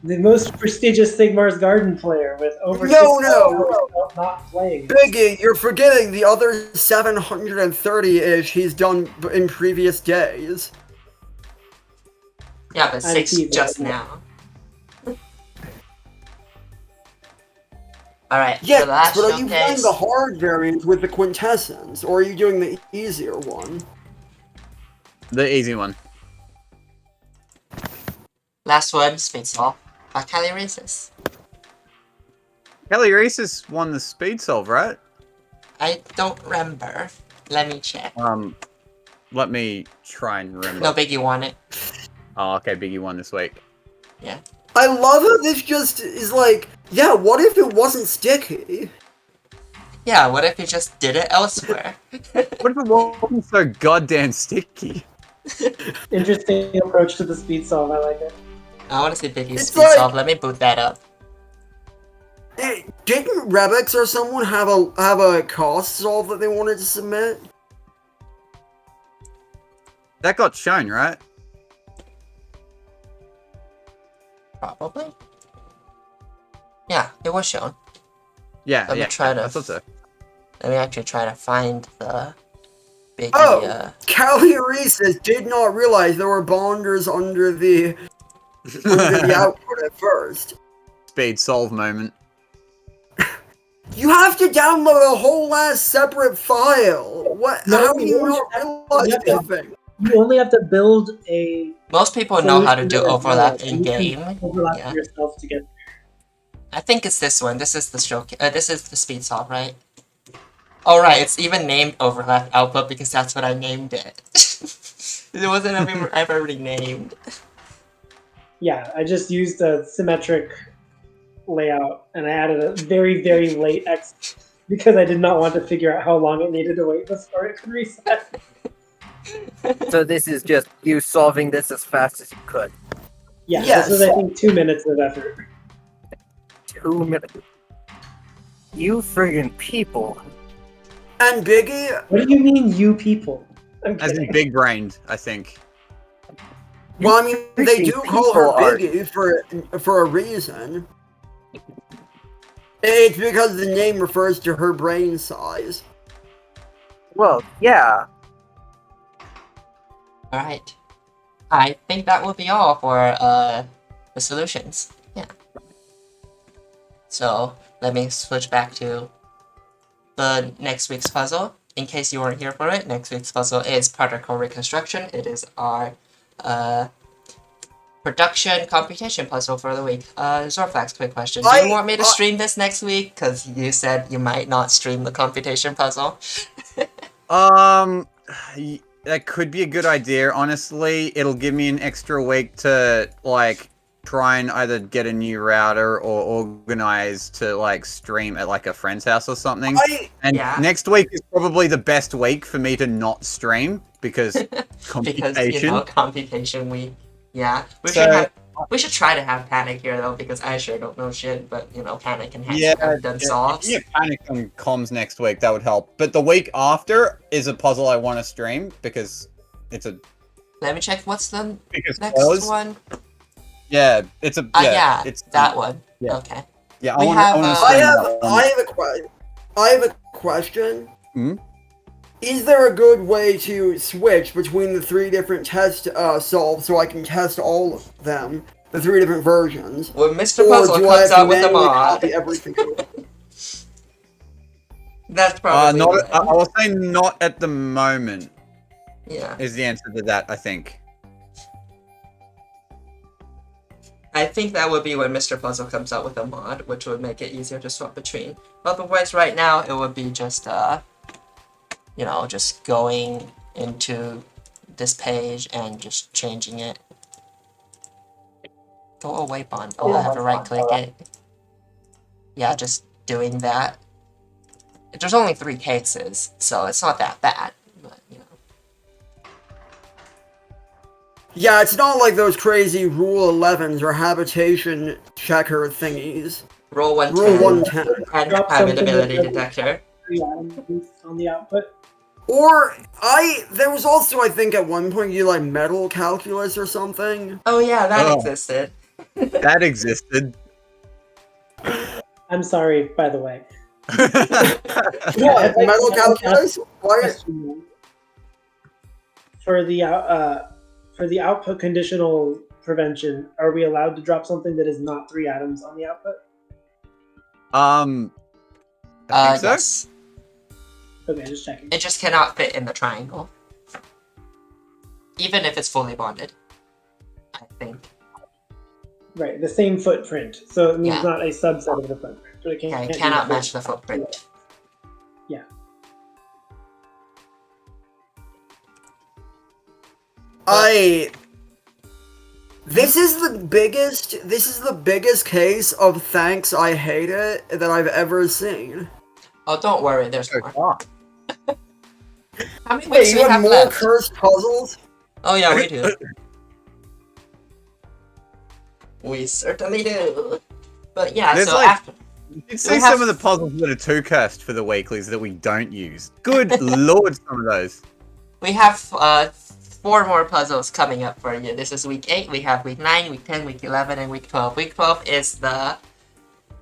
the most prestigious Sigmar's Garden player with over
No,
6
no.
hours of not playing.
Biggie, you're forgetting the other 730-ish he's done in previous days.
Yeah, but 6
Adhesive,
just
yeah.
now. Alright,
Yes,
the last
but are you playing
showcase.
the hard variant with the quintessence, or are you doing the easier one?
The easy one.
Last one, Speed Solve by Kylie Races.
Kelly Reese's won the speed solve, right?
I don't remember. Let me check.
Let me try and remember.
No, Biggie won it.
Oh, okay, Biggie won this week.
Yeah.
I love how this just is like, yeah, what if it wasn't sticky?
Yeah, what if you just did it elsewhere?
What if it wasn't so goddamn sticky?
Interesting approach to the speed solve, I like it.
I want to see Biggie's
It's
Speed
like-
Solve. Let me boot that up.
Didn't Rebix or someone have a cost solve that they wanted to submit?
That got shown, right?
Probably. Yeah, it was shown.
Yeah,
Let me
yeah.
try to-
I thought so.
Let me actually try to find the Biggie.
Oh, Callie Reese's did not realize there were bonders under the output at first.
Speed solve moment.
You have to download a whole ass separate file. What?
No,
How do you
you
not realize
yeah.
anything?
You only have to build a
Most people know how to
solution
do
that is
overlap
valid,
in
and you can
game.
Overlap
Yeah.
yourself to get.
I think it's this one. This is the showcase. This is the Speed Solve, right? Oh, right. It's even named overlap output because that's what I named it. It wasn't ever already named.
Yeah, I just used a symmetric layout, and I added a very, very late X because I did not want to figure out how long it needed to wait before it could reset.
So this is just you solving this as fast as you could.
Yeah,
Yes.
this was, I think, 2 minutes of effort.
You friggin' people.
And Biggie,
What do you mean, you people? I'm
As in
kidding.
big brained, I think.
well, I mean, they do
Freaking
call her
people are-
Biggie for a reason. It's because the name refers to her brain size.
Well, yeah.
Alright. I think that will be all for the solutions. Yeah. So let me switch back to the next week's puzzle. In case you weren't here for it, next week's puzzle is particle reconstruction. It is our production computation puzzle for the week. Zorflax, quick question. Do you want me to stream this next week? Because you said you might not stream the computation puzzle.
That could be a good idea. Honestly, it'll give me an extra week to like try and either get a new router or organize to like stream at like a friend's house or something. And
Yeah.
next week is probably the best week for me to not stream because computation.
Because, you know, computation week. Yeah. We should try to have Panic here, though, because I sure don't know shit, but, you know, Panic and Hanson have done solves.
If you get Panic on comms next week, that would help. But the week after is a puzzle I want to stream because it's a...
Let me check what's the
Because
next one.
Yeah, it's a...
Yeah,
it's
that one.
Yeah.
Okay.
Yeah,
We
I
have,
want to
I have a question.
Hmm?
Is there a good way to switch between the 3 different test solves so I can test all of them, the 3 different versions?
When Mr.
Or
Puzzle
do I
comes
have to
out with a
manually
mod,
copy everything?
that's probably
I will say not at the moment
yeah.
is the answer to that, I think.
I think that would be when Mr. Puzzle comes out with a mod, which would make it easier to swap between. Otherwise, right now, it would be just, you know, just going into this page and just changing it. Go away, Bond. Oh, I have to right-click it. Yeah, just doing that. There's only 3 cases, so it's not that bad, but, you know.
Yeah, it's not like those crazy Rule 11s or habitation checker thingies.
Roll 110.
Rule 110.
And
Drop
habitability
something
detector.
3 items on the output.
Or, there was also, I think, at one point you like metal calculus or something.
Oh yeah, that
Oh.
existed.
That existed.
I'm sorry, by the way.
What,
I'd like
metal
to
calculus? Why?
Question for the output conditional prevention, are we allowed to drop something that is not 3 atoms on the output?
I think so.
Yes.
Okay, just checking.
It just cannot fit in the triangle. Even if it's fully bonded. I think.
Right, the same footprint, so it means
Yeah.
not a subset of the footprint. But it
Yeah, it
can't
cannot
be
match the footprint.
Yeah.
This is the biggest case of thanks I hate it that I've ever seen.
Oh, don't worry, there's
So
more.
far.
How many
Wait,
weeks do
you
we
have
have
more
left?
cursed puzzles?
Oh yeah, we do. We certainly do. But yeah,
There's
so
like-
after...
You see
have-
some of the puzzles that are too cursed for the weeklies that we don't use. Good lord, some of those.
We have 4 more puzzles coming up for you. This is week 8, we have week 9, week 10, week 11, and week 12. Week 12 is the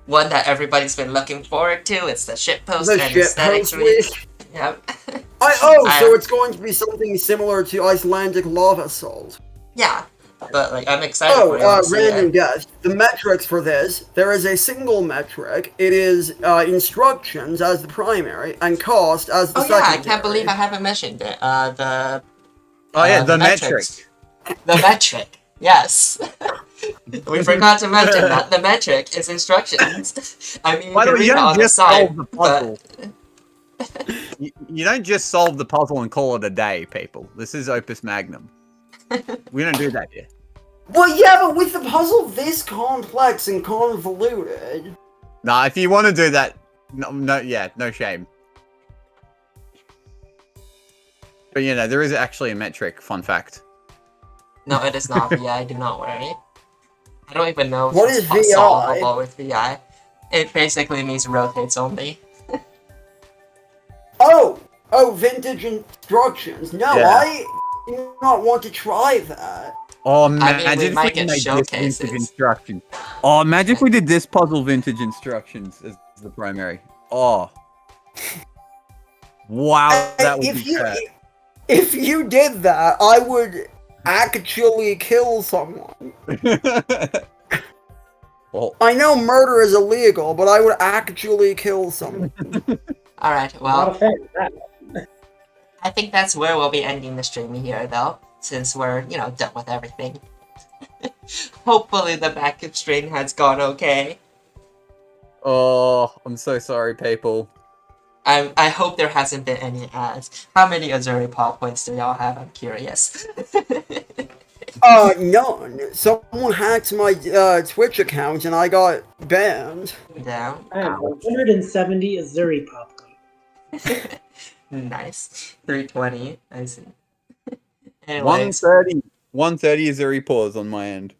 one that everybody's been looking forward to. It's the shitpost
The
and aesthetics
shitpost
week.
week?
Yep.
So it's going to be something similar to Icelandic lava salt.
Yeah, but like I'm excited for you to see
random
it.
guess. The metrics for this, there is a single metric. It is instructions as the primary and cost as the
Oh yeah, I
secondary.
can't believe I haven't mentioned it.
Oh yeah, the
metrics.
metric.
The metric, yes. We forgot to mention that. The metric is instructions. I mean,
By the
you
way,
can read
you
it on
don't
the
just
side,
solve the
but
puzzle. You don't just solve the puzzle and call it a day, people. This is Opus Magnum. We don't do that here.
Well, yeah, but with the puzzle this complex and convoluted.
Nah, if you want to do that, no shame. But you know, there is actually a metric. Fun fact.
no, it is not VI. Do not worry. I don't even know if
What
it's
is VI?
solvable with VI. It basically means rotates only.
Oh, vintage instructions. No,
Yeah.
I do not want to try that.
Oh,
we
imagine if we
might get
made this vintage
showcases.
instructions. Oh, imagine if we did this puzzle vintage instructions as the primary. Oh. Wow, that would be fat.
If you did that, I would actually kill someone.
Well,
I know murder is illegal, but I would actually kill someone.
Alright,
Not a
well,
fan of that.
I think that's where we'll be ending the stream here, though, since we're, done with everything. Hopefully the backup stream has gone okay.
oh, I'm so sorry, people.
I hope there hasn't been any ads. How many Azuri Pop points do y'all have? I'm curious.
None. Someone hacked my Twitch account and I got banned.
Down.
I have 170 Azuri popcorn.
Nice. 320. I see. Anyways.
130. 130 is a repause on my end.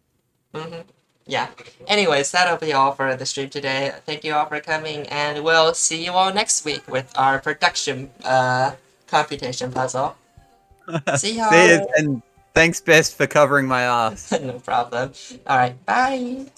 Yeah. Anyways, that'll be all for the stream today. Thank you all for coming, and we'll see you all next week with our production computation puzzle. See y'all.
See you, and thanks, Best, for covering my ass.
No problem. Alright, bye.